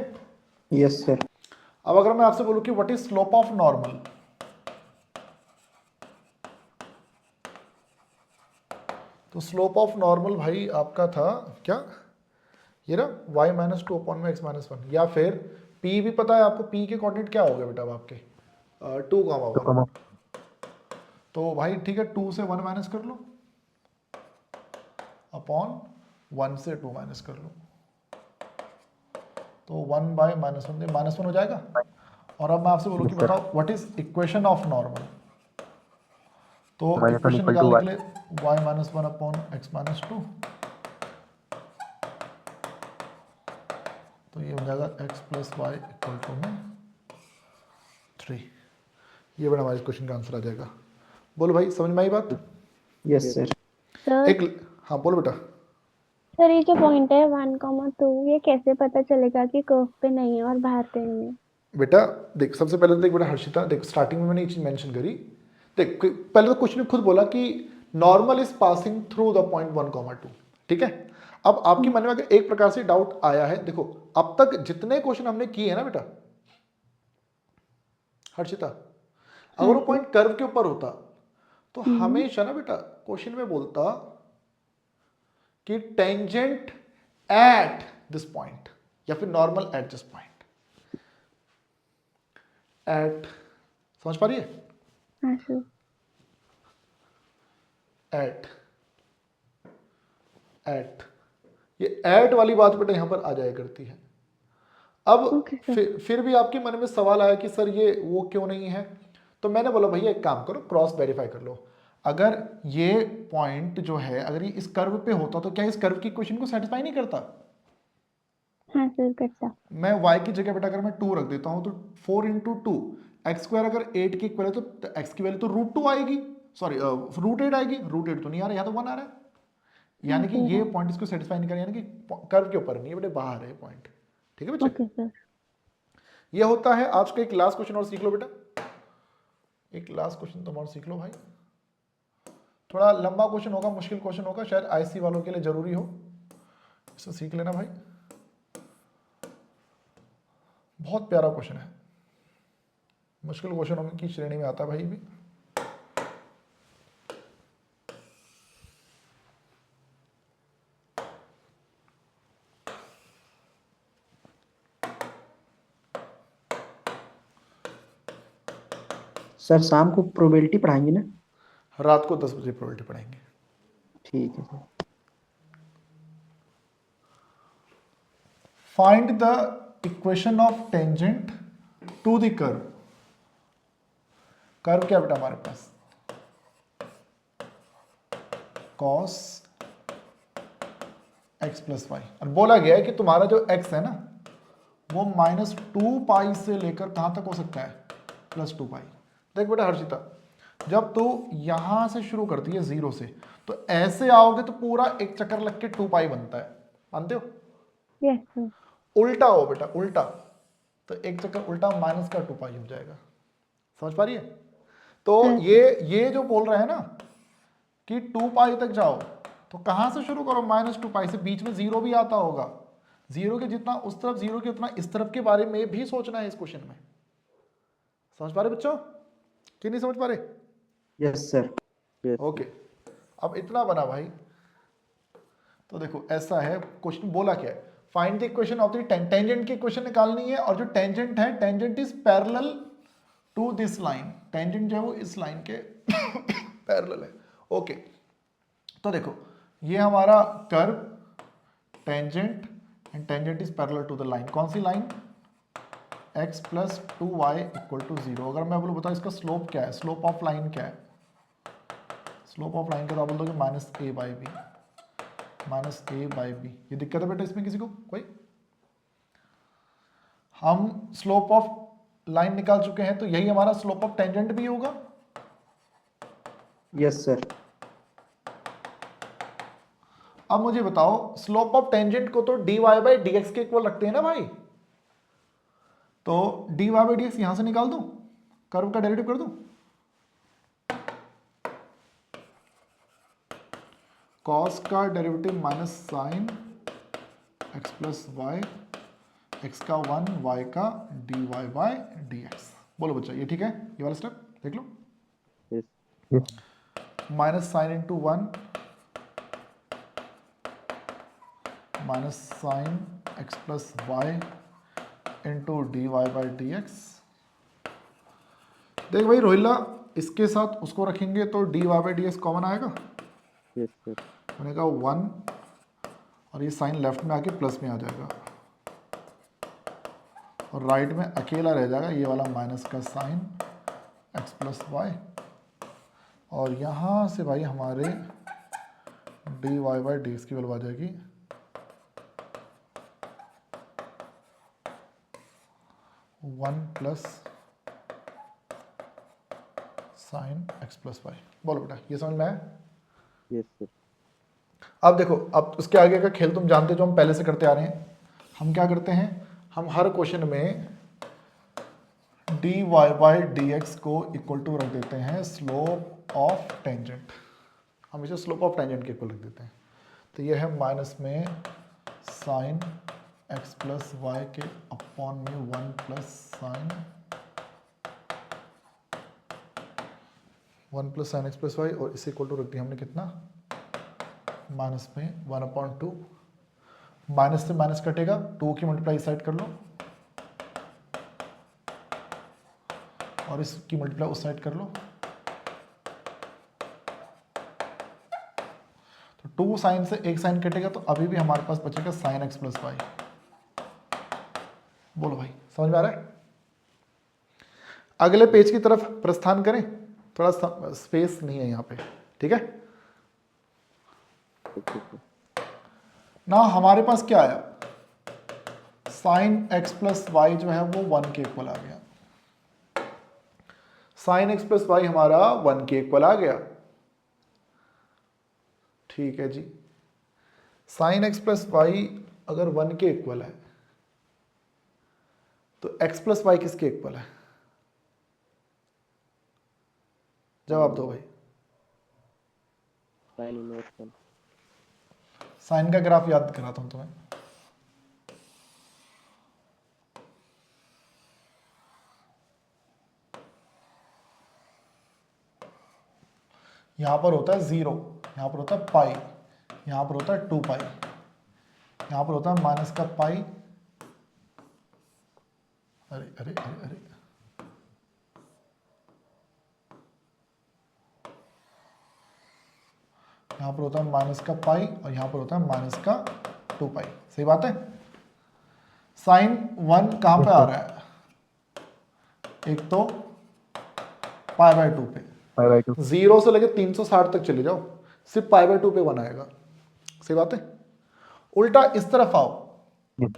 Yes sir. अब अगर मैं आपसे बोलूं कि what is slope of normal, तो स्लोप ऑफ नॉर्मल भाई आपका था क्या, ये ना y माइनस 2 अपॉन में x माइनस 1, या फिर p भी पता है आपको, p के कोऑर्डिनेट क्या हो गए बेटा अब आपके 2,1, तो भाई ठीक है 2 से 1 माइनस कर लो अपॉन 1 से 2 माइनस कर लो, तो 1 बाय -1 हो जाएगा। और अब मैं आपसे बोलूँ कि बताओ what is equation of normal, तो इक्वेशन निकालने के लिए y minus 1 upon x minus 2, तो ये हो जाएगा x plus y equal to में 3। ये बड़ा हमारे क्वेश्चन का आंसर आ जाएगा। बोलो भाई समझ में आई बात? Yes sir. सर एक, हाँ बोलो बेटा। सर ये जो पॉइंट है 1,2 ये कैसे पता चलेगा कि कर्व पे नहीं है और बाहर पे नहीं है? बेटा देख, सबसे पहले तो देख बेटा हर्षिता, देख स्टार्टिंग में मैंने ये चीज मेंशन करी, देख पहले तो क्वेश्चन ने खुद बोला कि normal is passing through the point 1,2, ठीक है। अब आपके मन में अगर एक प्रकार से डाउट आया है, देखो अब तक जितने क्वेश्चन हमने किए हैं ना बेटा हर्षिता, अगर वो पॉइंट कर्व के ऊपर होता तो हमेशा ना बेटा क्वेश्चन में बोलता कि टेंजेंट एट दिस पॉइंट या फिर normal at this point, at, समझ पा रही है? हाँ सर। एट ये एट वाली बात बेटा यहां पर आ जाया करती है। अब Okay, sir. फिर भी आपके मन में सवाल आया कि सर ये वो क्यों नहीं है, तो मैंने बोला भैया एक काम करो, क्रॉस वेरीफाई कर लो। अगर ये पॉइंट जो है अगर ये इस कर्व पे होता तो क्या इस कर्व की इक्वेशन को सेटिस्फाई नहीं करता? हाँ सर करता। मैं y की जगह बेटा अगर मैं 2 रख देता हूं तो 4 इंटू 2 एक्स स्क्वायर अगर 8 की इक्वल है तो x की वैल्यू तो √2 आएगी, सॉरी √8 आएगी, √8 तो नहीं आ रहा, यहाँ तो 1 आ रहा है, यानी कि ये पॉइंट इसको सेटिस्फाई नहीं कर रहा, यानी कि कर्व के ऊपर नहीं है बेटे, बाहर है पॉइंट, ठीक है बच्चे? Okay sir. ये होता है आज का एक लास्ट क्वेश्चन और सीख लो बेटा, एक लास्ट क्वेश्चन तुम और सीख लो भाई, थोड़ा लंबा क्वेश्चन होगा, मुश्किल क्वेश्चन होगा, शायद आईसी वालों के लिए जरूरी हो, इसे सीख लेना भाई, बहुत प्यारा क्वेश्चन है, मुश्किल क्वेश्चनों की श्रेणी में आता है भाई भी। सर शाम को प्रोबेबिलिटी पढ़ाएंगे ना? रात को 10 बजे प्रोबेबिलिटी पढ़ाएंगे। ठीक है sir. Find the equation of tangent to the curve, curve क्या बेटा हमारे पास cos x प्लस वाई, और बोला गया है कि तुम्हारा जो x है ना वो -2π से लेकर कहां तक हो सकता है +2π। देख बेटा हर्षिता, जब तू यहां से शुरू करती है 0 से तो ऐसे आओगे तो पूरा एक चक्कर लग के 2π बनता है, मानते हो? Yes sir. उल्टा हो बेटा, उल्टा तो एक चक्कर उल्टा माइनस का 2π हो जाएगा, समझ पा रही है? तो ये जो बोल रहे हैं ना कि 2π तक जाओ तो कहां से शुरू करो, -2π से, बीच में 0 भी आता होगा, 0 के जितना उस तरफ 0 के उतना इस तरफ के बारे में भी सोचना है इस क्वेश्चन में, समझ पा रहे बच्चों कि नहीं समझ पा रहे? Yes sir. ओके, अब इतना बना भाई, तो देखो ऐसा है क्वेश्चन, बोला क्या है, find the equation of the tangent की इक्वेशन निकालनी है, और जो टेंजेंट है, tangent is parallel to this line, tangent जो है वो इस लाइन के पैरेलल है। ओके, तो देखो ये हमारा curve, tangent, and tangent is parallel to the line. कौन सी line? x plus 2y equal to 0। अगर मैं बोलूँ बताओ इसका स्लोप क्या है, स्लोप ऑफ लाइन क्या है? स्लोप ऑफ लाइन का तो आप बोल दोगे minus a by b, minus a by b. ये दिक्कत है बेटा इसमें किसी को कोई? हम स्लोप ऑफ लाइन निकाल चुके हैं, तो यही हमारा स्लोप ऑफ टेंजेंट भी होगा। Yes sir. अब मुझे बताओ स्लोप ऑफ टेंजेंट को तो dy बाई डी एक्स के इक्वल रखते हैं ना भाई, तो dy बाई डी एक्स यहां से निकाल दूं, कर्व का डेरिवेटिव कर दूं। कॉस का derivative minus sine x plus y, x का 1 वाई का dy बाई डी एक्स। बोलो बच्चा ये ठीक है? ये वाला स्टेप देख लो। Yes. Minus sine into 1 minus sine x plus y into d y by d x. देख भाई रोहिला, इसके साथ उसको रखेंगे तो d y by d x common आएगा। Yes, sir. मैंने कहा 1 और ये साइन लेफ्ट में आके प्लस में आ जाएगा, और राइट में अकेला रह जाएगा ये वाला माइनस का साइन एक्स प्लस वाई, और यहाँ से भाई हमारे d y by d x की वैल्यू आ जाएगी 1 plus sine x plus y. बोलो बेटा ये समझ में आया? Yes, sir. अब देखो, अब उसके आगे का खेल तुम जानते हो जो हम पहले से करते आ रहे हैं। हम क्या करते हैं, हम हर क्वेश्चन में d y by d x को इक्वल टू रख देते हैं स्लोप ऑफ टेंजेंट। हमेशा स्लोप ऑफ टेंजेंट के इक्वल रख देते हैं। तो ये है माइनस में साइन एक्स प्लस वाई के अपॉन में 1 plus sine 1 plus sine x plus y, और इसे इक्वल टू रख दिया हमने कितना, माइनस में 1/2। माइनस से माइनस कटेगा, 2 की मल्टीप्लाई साइड कर लो और इसकी मल्टीप्लाई उस साइड कर लो, तो 2 साइन से 1 साइन कटेगा, तो अभी भी हमारे पास बचेगा साइन एक्स प्लस वाई। बोलो भाई समझ में आ रहा है? अगले पेज की तरफ प्रस्थान करें, थोड़ा स्पेस नहीं है यहाँ पे, ठीक है ना। हमारे पास क्या आया, साइन एक्स प्लस वाई जो है वो 1 के इक्वल आ गया। साइन एक्स प्लस वाई हमारा 1 के इक्वल आ गया, ठीक है जी। साइन एक्स प्लस वाई अगर 1 के इक्वल है तो एक्स प्लस वाई किसके इक्वल है? जवाब दो भाई। Sin inverse 1. साइन का ग्राफ याद कराता हूं तुम्हें। यहां पर होता है 0, यहां पर होता है पाई, यहां पर होता है 2 पाई, यहां पर होता है माइनस का पाई। अरे अरे अरे अरे, यहां पर होता है माइनस का पाई और यहां पर होता है माइनस का 2 पाई। सही बात है। साइन 1 कहां पे आ रहा है? एक तो पाई बाय 2 पे, Pi by 2. 0 से लेके 360 तक चले जाओ, सिर्फ पाई बाय 2 पे 1 आएगा। सही बात है। उल्टा इस तरफ आओ Yes.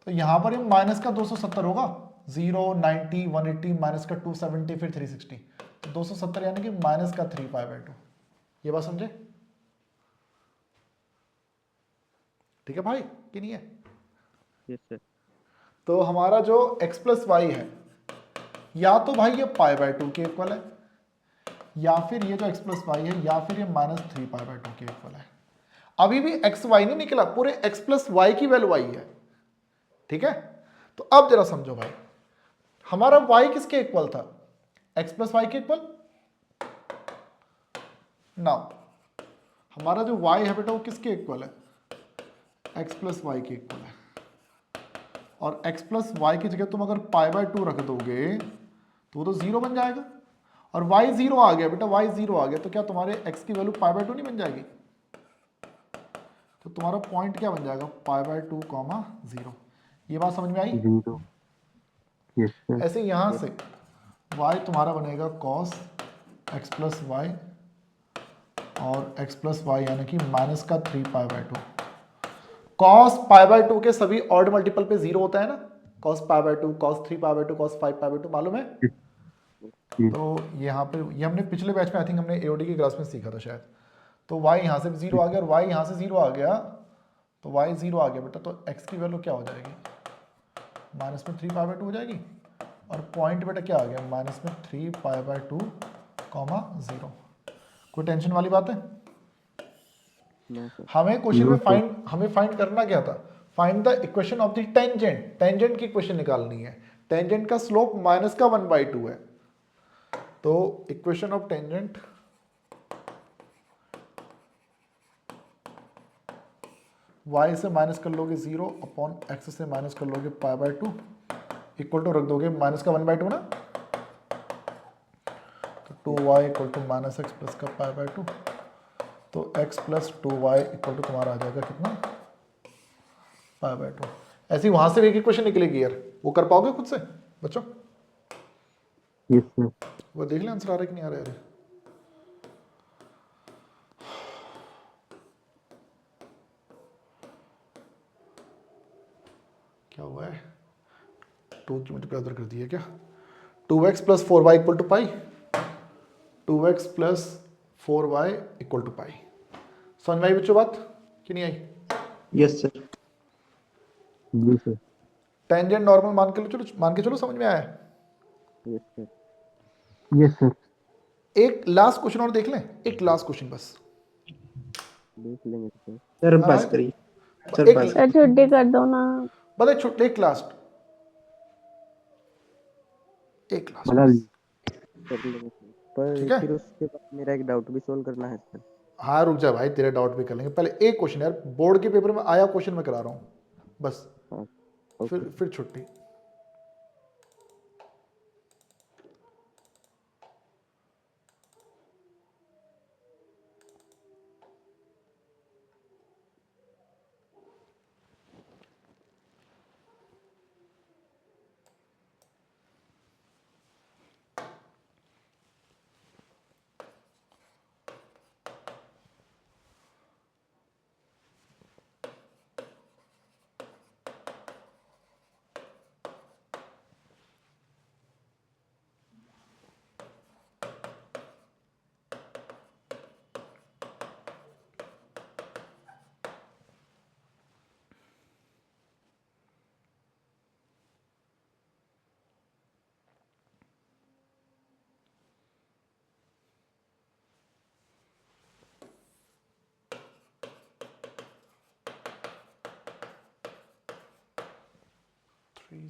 तो यहां पर ये माइनस का 270 होगा, 0, 90, 180, माइनस का 270, फिर 360, तो 270 यानी कि माइनस का 3 पाई बाय 2। ये बात समझे? ठीक है भाई कि नहीं है? Yes, sir. तो हमारा जो x प्लस वाई है, या तो भाई ये पाई बाय 2 के इक्वल है, या फिर ये जो x प्लस वाई है, या फिर ये माइनस 3 पाई बाय 2 के इक्वल है। अभी भी एक्स वाई नहीं निकला, पूरे x प्लस वाई की वैल्यू आई है। ठीक है, तो अब जरा समझो भाई, हमारा y किसके इक्वल था? x प्लस वाई के इक्वल। नाउ हमारा जो y है बेटा वो किसके इक्वल है? x प्लस वाई के इक्वल है। और x प्लस वाई की जगह तुम अगर पाई बाय 2 रख दोगे तो वो तो 0 बन जाएगा, और y 0 आ गया बेटा, y 0 आ गया, तो क्या तुम्हारे x की वैल्यू पाई बाय 2 नहीं बन जाएगी? तो तुम्हारा पॉइंट क्या बन जाएगा? Pi by 2 comma 0। ये बात समझ में आई? 0। Yes sir. ऐसे यहां से y तुम्हारा बनेगा cos x प्लस वाई और x प्लस वाई यानी कि माइनस का 3 pi by 2। cos pi by 2 के सभी ऑड मल्टीपल पे 0 होता है ना, cos pi by 2, cos 3 pi by 2, cos 5 pi by 2, मालूम है? तो यहाँ पे ये हमने पिछले बैच में आई थिंक हमने एओडी की क्लास में सीखा था शायद। तो y यहाँ से 0 आ गया और y यहाँ से 0 आ गया, तो y 0 आ गया बेटा, तो x की वैल्यू क्या हो जाएगी? माइनस में 3 पाई बाय 2 हो जाएगी, और पॉइंट बेटा क्या आ गया? माइनस में 3 पाई बाय 2 कॉमा 0। कोई टेंशन वाली बात है? हमें क्वेश्चन में हमें फाइंड करना क्या था? Find the equation of the tangent. Tangent की इक्वेशन निकालनी है। टेंजेंट का स्लोप माइनस का 1/2 है, तो इक्वेशन ऑफ टेंजेंट y से माइनस कर लोगे 0 अपॉन x से माइनस कर लोगे पाई बाय 2 इक्वल टू रख दोगे माइनस का 1/2 ना, तो 2y equal to minus x plus का पाई बाय 2, तो x plus 2y equal to तुम्हारा आ जाएगा कितना? Pi by 2। ऐसी वहां से एक इक्वेशन निकलेगी यार, वो कर पाओगे खुद से बच्चों? Yes sir. वो देख ले आंसर आ रहा है कि नहीं आ रहा है यार? क्या हुआ है? 2 की मल्टीप्लाई उधर कर दी है क्या? 2x plus 4y equal to pi, 2x plus 4y equal to pi. समझ में आई बच्चों बात कि नहीं आई? Yes sir. जी सर। टेंजेंट नॉर्मल मान के चलो समझ में आया? Yes sir. Yes sir. एक लास्ट क्वेश्चन और देख लें, एक लास्ट क्वेश्चन बस। देख लेंगे सर। सर बस करिए, सर एक बस। सर छुट्टी कर दो ना। बता छोटे एक लास्ट मतलब कर लेंगे सर। पर ठीक है? फिर उसके बाद मेरा एक डाउट भी सोल्व करना है सर। हाँ रुक जा भाई, तेरे डाउट भी कर लेंगे, पहले एक क्वेश्चन यार, बोर्ड के पेपर में आया क्वेश्चन मैं करा रहा हूँ बस, हाँ फिर छुट्टी।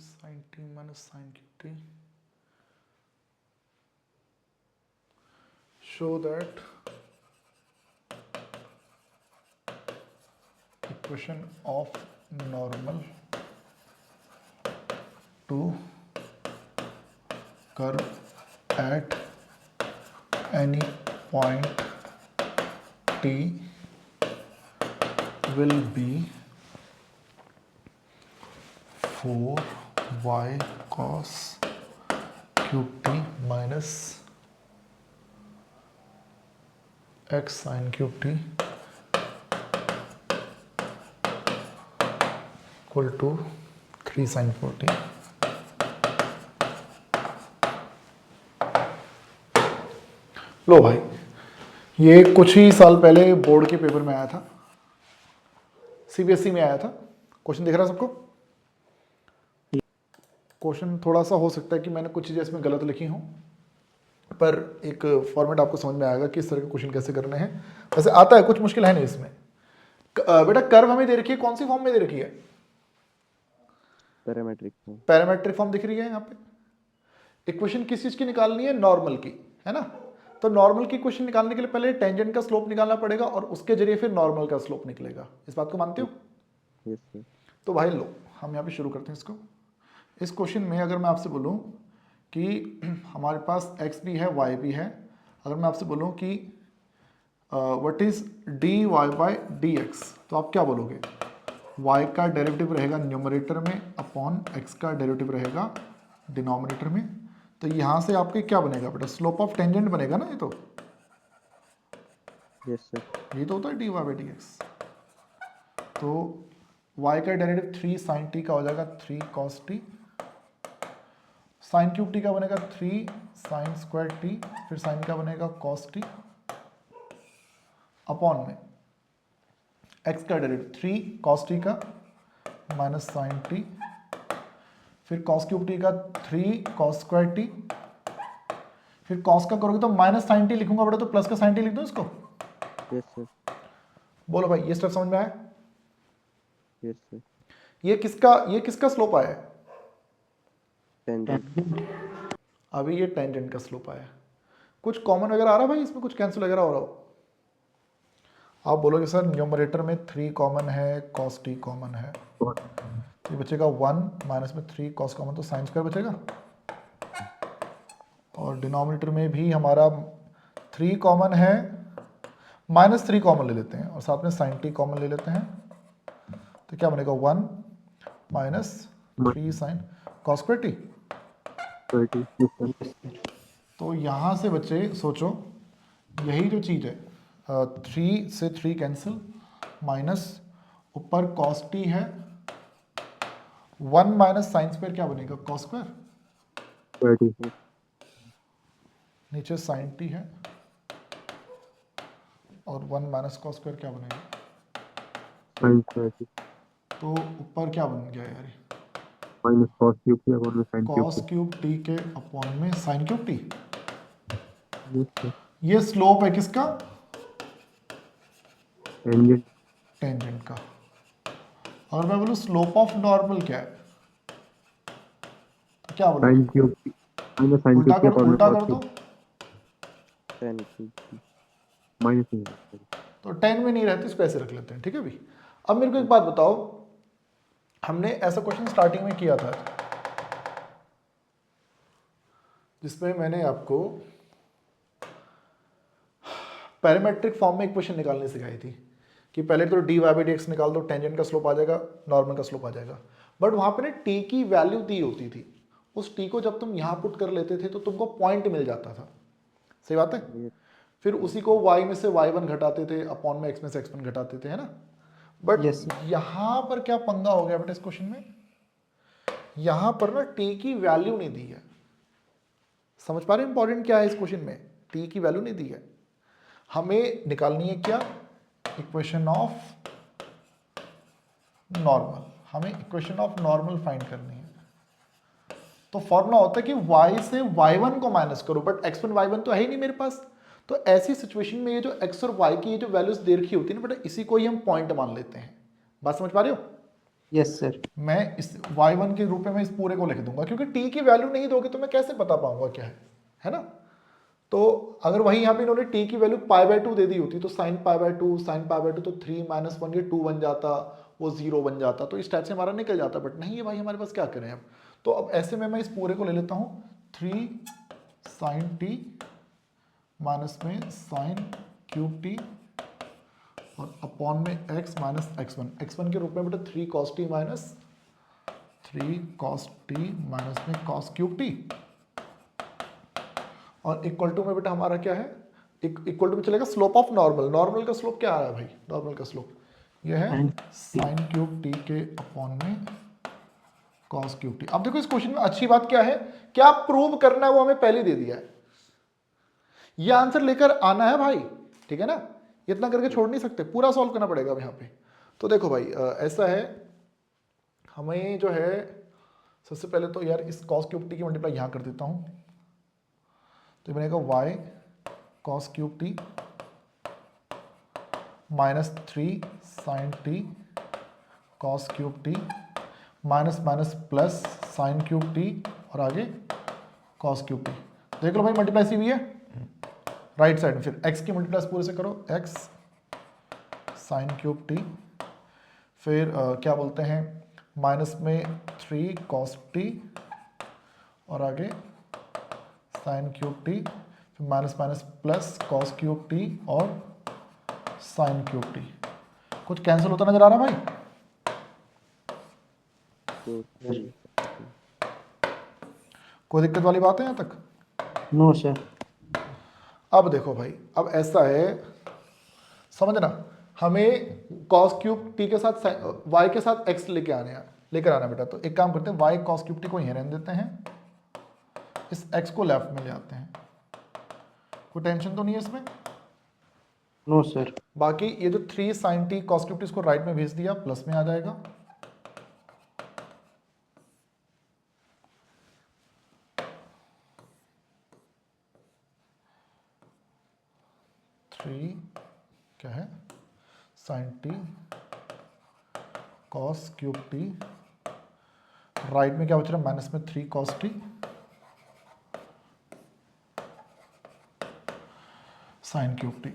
sin t minus sin qt, show that equation of normal to curve at any point t will be 4y cos qt minus x sin qt equal to 3 sin 4t। लो भाई, ये कुछ ही साल पहले बोर्ड के पेपर में आया था, CBSE में आया था। क्वेश्चन दिख रहा है सबको? क्वेश्चन थोड़ा सा हो सकता है कि मैंने कुछ चीज़ें इसमें गलत लिखी हूँ, पर एक फॉर्मेट आपको समझ में आएगा कि इस तरह के क्वेश्चन कैसे करने हैं। वैसे आता है, कुछ मुश्किल है नहीं इसमें। बेटा कर्व हमें दे रखी है, कौन सी फॉर्म में दे रखी है? पैरामेट्रिक फॉर्म दिख रही है यहाँ पे। इक्वेशन किस चीज़ की निकालनी है? नॉर्मल की, है ना? तो नॉर्मल की इक्वेशन निकालने के लिए पहले टेंजेंट का स्लोप निकालना पड़ेगा और उसके जरिए फिर नॉर्मल का स्लोप निकलेगा। इस बात को मानते हो? Yes sir. तो भाई लो, हम यहाँ पे शुरू करते हैं इसको। इस क्वेश्चन में अगर मैं आपसे बोलूँ कि हमारे पास x भी है y भी है। अगर मैं आपसे बोलूँ कि what is d y by d x, तो आप क्या बोलोगे? y का डेरिवेटिव रहेगा न्यूमरेटर में अपॉन x का डेरिवेटिव रहेगा डिनोमिनेटर में। तो यहाँ से आपके क्या बनेगा बेटा? स्लोप ऑफ टेंजेंट बनेगा ना। ये तो यस सर। ये तो होता है d y by d x. तो y का डेरिवेटिव 3 साइन टी का हो जाएगा 3 cos t, sine cube t का बनेगा 3 साइन स्क्वायर टी, फिर साइन का बनेगा कॉस टी अपॉन में x का डेरिवेटिव 3 कॉस टी का माइनस साइन टी, फिर कॉस क्यूब टी का 3 कॉस स्क्वायर टी, फिर कॉस का करोगे तो माइनस साइन टी लिखूंगा बेटा, तो प्लस का साइन टी लिख दूं इसको। Yes sir. बोलो भाई, ये स्टेप समझ में आया? Yes sir. ये किसका स्लोप आया है? टेंजेंट। अभी ये टेंजेंट का स्लोप आया है। कुछ कॉमन वगैरह आ रहा है भाई इसमें? कुछ कैंसिल वगैरह हो रहा हो? आप बोलोगे सर न्यूमरेटर में 3 कॉमन है, कॉस टी कॉमन है, तो ये बचेगा 1 माइनस में 3 कॉस कॉमन, तो साइन स्क्वायर बचेगा। और डिनोमिनेटर में भी हमारा 3 कॉमन है, माइनस 3 कॉमन ले लेते हैं और साथ में साइन टी कॉमन ले लेते हैं, तो क्या बनेगा 1 minus 3 sine cos square T. तो यहाँ से बच्चे सोचो, यही जो चीज़ है 3 से 3 कैंसिल, माइनस ऊपर कॉस टी है, 1 माइनस साइन स्क्वायर क्या बनेगा? कॉस स्क्वायर, नीचे साइन टी है, और 1 माइनस कॉस स्क्वायर क्या बनेगा? तो ऊपर क्या बन गया यार? Minus cos cube T upon sine cube cos cube T के अपॉन में साइन क्यूब टी। टी। ये स्लोप है किसका? टेंजेंट टेंजेंट का। और मैं बोलूँ स्लोप ऑफ नॉर्मल क्या है, तो क्या बोलूँ? Sine cube t minus sine उल्टा क्यूब टी कर, अपॉन उल्टा कॉस कर दो, क्यूब टेन क्यूब। माइनस नहीं। तो 10 में नहीं रहती, इसको ऐसे रख लेते हैं। ठीक है भाई। अब मेरे को एक बात बताओ, हमने ऐसा क्वेश्चन स्टार्टिंग में किया था जिसमें मैंने आपको पैरामेट्रिक फॉर्म में इक्वेशन निकालनी सिखाई थी कि पहले तो d y by d x निकाल दो, टेंजेंट का स्लोप आ जाएगा, नॉर्मल का स्लोप आ जाएगा। बट वहां पे ना टी की वैल्यू दी होती थी, उस टी को जब तुम यहां पुट कर लेते थे तो तुमको पॉइंट मिल जाता था। सही बात है? फिर उसी को y में से y1 घटाते थे, अपॉन में x में से x1 घटाते थे, है ना? बट Yes, यहां पर क्या पंगा हो गया बेटा इस क्वेश्चन में? यहां पर ना t की वैल्यू नहीं दी है। समझ पा रहे हैं इंपॉर्टेंट क्या है इस क्वेश्चन में? t की वैल्यू नहीं दी है। हमें निकालनी है क्या? Equation of normal. हमें इक्वेशन ऑफ नॉर्मल फाइंड करनी है। तो फॉर्मूला होता है कि y से y1 को माइनस करो, बट x1 y1 तो है ही नहीं मेरे पास। तो ऐसी सिचुएशन में ये जो x और y की ये जो वैल्यूज दे रखी होती है ना बेटा, इसी को ही हम पॉइंट मान लेते हैं। बात समझ पा रहे हो? Yes sir. मैं इस y1 के रूप में इस पूरे को लिख दूंगा, क्योंकि t की वैल्यू नहीं दोगे तो मैं कैसे बता पाऊंगा क्या है ना? तो अगर वही यहाँ पे इन्होंने t की वैल्यू π/2 दे दी होती तो sin π/2 sin π/2 तो 3 - 1 ये 2 बन जाता, वो 0 बन जाता, तो इस टाइप से हमारा निकल जाता। बट नहीं है भाई, हमारे पास क्या करें अब? तो अब ऐसे में मैं इस पूरे को ले लेता हूँ 3 sin t माइनस में साइन क्यूब टी और अपॉन में x माइनस x1 के रूप में बेटा 3 cos t minus 3 cos t minus में cos क्यूब टी, और इक्वल टू में बेटा हमारा क्या है? इक्वल टू में चलेगा स्लोप ऑफ नॉर्मल। नॉर्मल का स्लोप क्या आ रहा है भाई? नॉर्मल का स्लोप ये है साइन क्यूब टी के अपॉन में cos क्यूब टी। अब देखो इस क्वेश्चन में अच्छी बात क्या है, क्या प्रूव करना है वो हमें पहले दे दिया है। ये आंसर लेकर आना है भाई, ठीक है ना? इतना करके छोड़ नहीं सकते, पूरा सॉल्व करना पड़ेगा अब यहाँ पे। तो देखो भाई ऐसा है, हमें जो है सबसे पहले तो यार इस cos क्यूब टी की मल्टीप्लाई यहाँ कर देता हूँ, तो बनेगा y cos cube t minus 3 sine t cos cube t minus minus plus sine cube t और आगे cos क्यूब टी। देख लो भाई मल्टीप्लाई सी हुई है राइट साइड में। फिर x की मल्टीप्लाई पूरे से करो, x साइन क्यूब टी, फिर क्या बोलते हैं माइनस में 3 cos टी और आगे साइन क्यूब टी, फिर minus minus plus cos cube t और साइन क्यूब टी। कुछ कैंसिल होता नजर आ रहा है भाई? कोई दिक्कत वाली बात है यहाँ तक? No sir. अब देखो भाई, अब ऐसा है, समझना, हमें कॉस क्यूब टी के साथ वाई के साथ एक्स लेकर आना बेटा। तो एक काम करते हैं, वाई कॉस क्यूब टी को यहीं रहने देते हैं, इस एक्स को लेफ्ट में ले आते हैं। कोई टेंशन तो नहीं है इसमें? No sir. बाकी ये जो 3 sine t cos cube t इसको राइट में भेज दिया, प्लस में आ जाएगा। क्या है, sine t cos cube t, right में क्या बच रहा है, माइनस में 3 cos t sine cube t.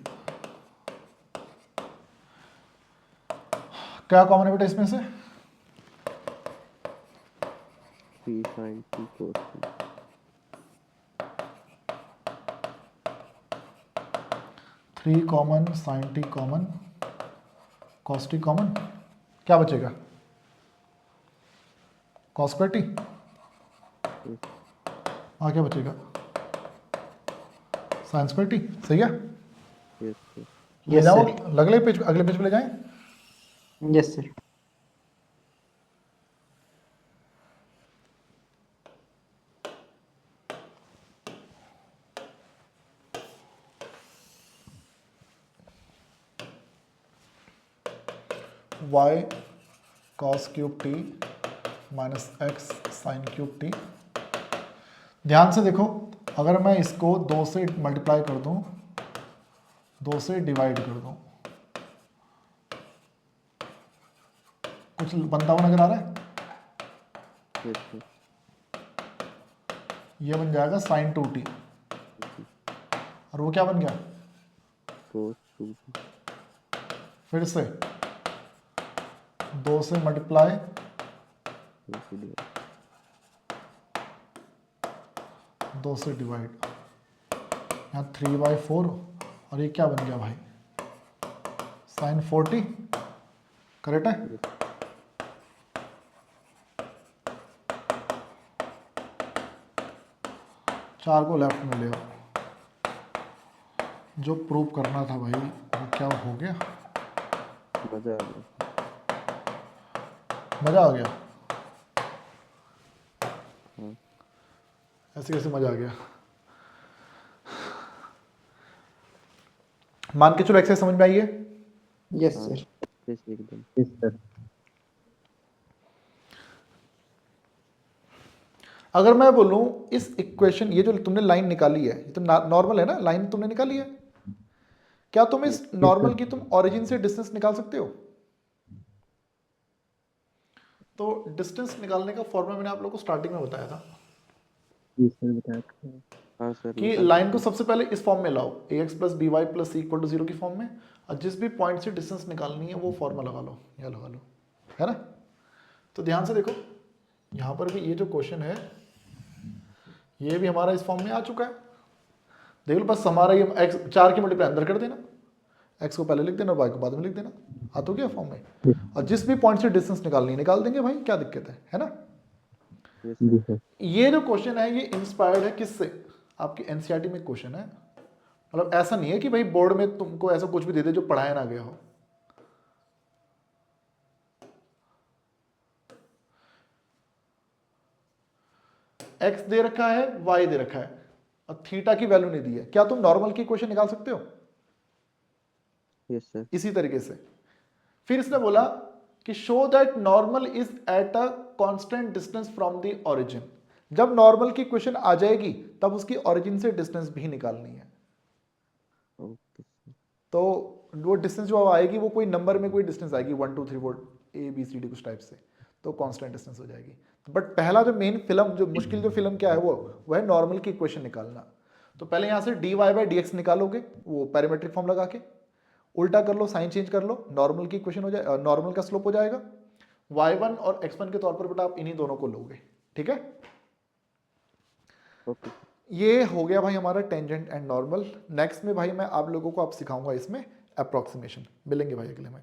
क्या कॉमन है बेटा इसमें से? 3 sin t cos t। 3 common, sine t common, cos t common, क्या बचेगा? Cos square t. और क्या बचेगा? Sine square t. सही है? Yes sir. ले जाओ अगले पेज पे ले जाएं। Yes sir. y cos cube t minus x sine cube t. ध्यान से देखो, अगर मैं इसको 2 से मल्टीप्लाई कर दूं, 2 से डिवाइड कर दूं, कुछ बनता हुआ नजर आ रहा है? Yes sir. ये बन जाएगा साइन 2t, और वो क्या बन गया? cos 2t। फिर से 2 से मल्टीप्लाई, 2 से डिवाइड, यहाँ 3/4, और ये क्या बन गया भाई? Sign 4t। करेक्ट है? चार को लेफ्ट में ले आओ। जो प्रूव करना था भाई वो क्या हो गया? मजा आ गया। मजा आ गया? ऐसे कैसे मजा आ गया? मान के चलो एक्सरसाइज समझ में आई है? Yes sir. यस एकदम। Yes sir. अगर मैं बोलूं इस इक्वेशन, ये जो तुमने लाइन निकाली है, ये तो नॉर्मल है ना, लाइन तुमने निकाली है, क्या तुम इस नॉर्मल की तुम ओरिजिन से डिस्टेंस निकाल सकते हो? तो डिस्टेंस निकालने का फॉर्मूला मैंने आप लोगों को स्टार्टिंग में बताया था जी सर बताया। हाँ सर। कि लाइन को सबसे पहले इस फॉर्म में लाओ, ax + by + c = 0 की फॉर्म में, और जिस भी पॉइंट से डिस्टेंस निकालनी है वो फॉर्मूला लगा लो, या लगा लो, है ना? तो ध्यान से देखो, यहाँ पर भी ये जो क्वेश्चन है ये भी हमारा इस फॉर्म में आ चुका है। देख लो, बस हमारा ये x 4 की मल्टीप्लाई अंदर कर देना, x को पहले लिख देना और y को बाद में लिख देना, आ तो गया फॉर्म में। और जिस भी पॉइंट से डिस्टेंस निकालनी है निकाल देंगे भाई, क्या दिक्कत है ना? जी सर। ये जो क्वेश्चन है ये इंस्पायर्ड है किससे? आपकी एनसीईआरटी में क्वेश्चन है, मतलब ऐसा नहीं है कि भाई बोर्ड में तुमको ऐसा कुछ भी दे दे जो पढ़ाया ना गया हो। एक्स दे रखा है, वाई दे रखा है, और थीटा की वैल्यू नहीं दी है, क्या तुम नॉर्मल की क्वेश्चन निकाल सकते हो? Yes sir. इसी तरीके से फिर इसने बोला कि show that normal is at a constant distance from the origin. जब नॉर्मल की क्वेश्चन आ जाएगी तब उसकी ओरिजिन से डिस्टेंस भी निकालनी है। Okay sir. तो वो डिस्टेंस जो आएगी वो कोई नंबर में कोई डिस्टेंस आएगी, 1 2 3 4 ABCD कुछ टाइप से, तो कांस्टेंट डिस्टेंस हो जाएगी। बट पहला जो मेन फिल्म, जो मुश्किल जो फिल्म क्या है वो है नॉर्मल की इक्वेशन निकालना। तो पहले यहाँ से dy/dx निकालोगे, वो पैरामेट्रिक फॉर्म लगा के, उल्टा कर लो, साइन चेंज कर लो, नॉर्मल की इक्वेशन हो जाए, नॉर्मल का स्लोप हो जाएगा। y1 और x1 के तौर पर बेटा आप इन्हीं दोनों को लोगे, ठीक है? ओके। ये हो गया भाई हमारा टेंजेंट एंड नॉर्मल। नेक्स्ट में भाई मैं आप लोगों को अब सिखाऊंगा इसमें अप्रोक्सीमेशन। मिलेंगे भाई अगले में।